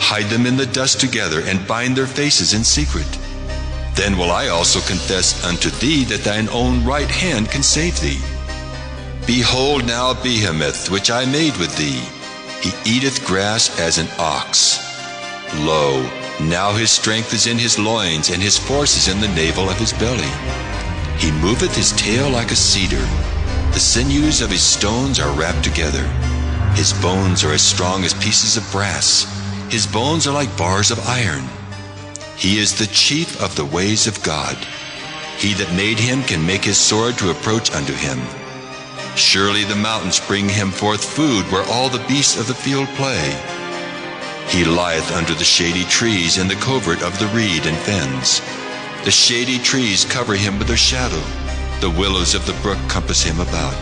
Hide them in the dust together, and bind their faces in secret. Then will I also confess unto thee that thine own right hand can save thee. Behold now Behemoth, which I made with thee. He eateth grass as an ox. Lo, now his strength is in his loins, and his force is in the navel of his belly. He moveth his tail like a cedar. The sinews of his stones are wrapped together. His bones are as strong as pieces of brass. His bones are like bars of iron. He is the chief of the ways of God. He that made him can make his sword to approach unto him. Surely the mountains bring him forth food, where all the beasts of the field play. He lieth under the shady trees in the covert of the reed and fens. The shady trees cover him with their shadow. The willows of the brook compass him about.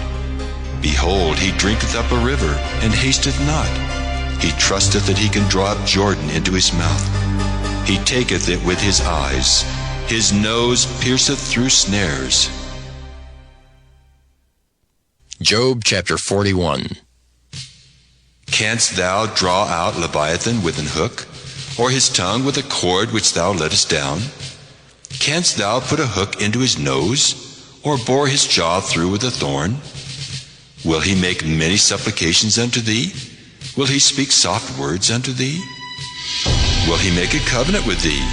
Behold, he drinketh up a river, and hasteth not. He trusteth that he can draw up Jordan into his mouth. He taketh it with his eyes. His nose pierceth through snares.
Job chapter 41.
Canst thou draw out Leviathan with an hook, or his tongue with a cord which thou lettest down? Canst thou put a hook into his nose, or bore his jaw through with a thorn? Will he make many supplications unto thee? Will he speak soft words unto thee? Will he make a covenant with thee?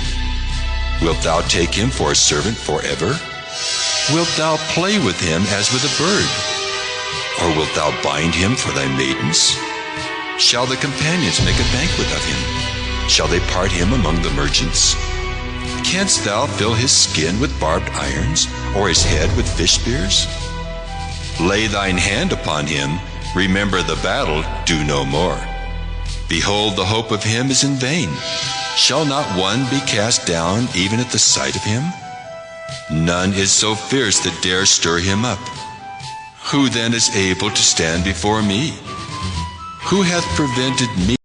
Wilt thou take him for a servant forever? Wilt thou play with him as with a bird? Or wilt thou bind him for thy maidens? Shall the companions make a banquet of him? Shall they part him among the merchants? Canst thou fill his skin with barbed irons, or his head with fish spears? Lay thine hand upon him, remember the battle, do no more. Behold, the hope of him is in vain. Shall not one be cast down even at the sight of him? None is so fierce that dare stir him up. Who then is able to stand before me? Who hath prevented me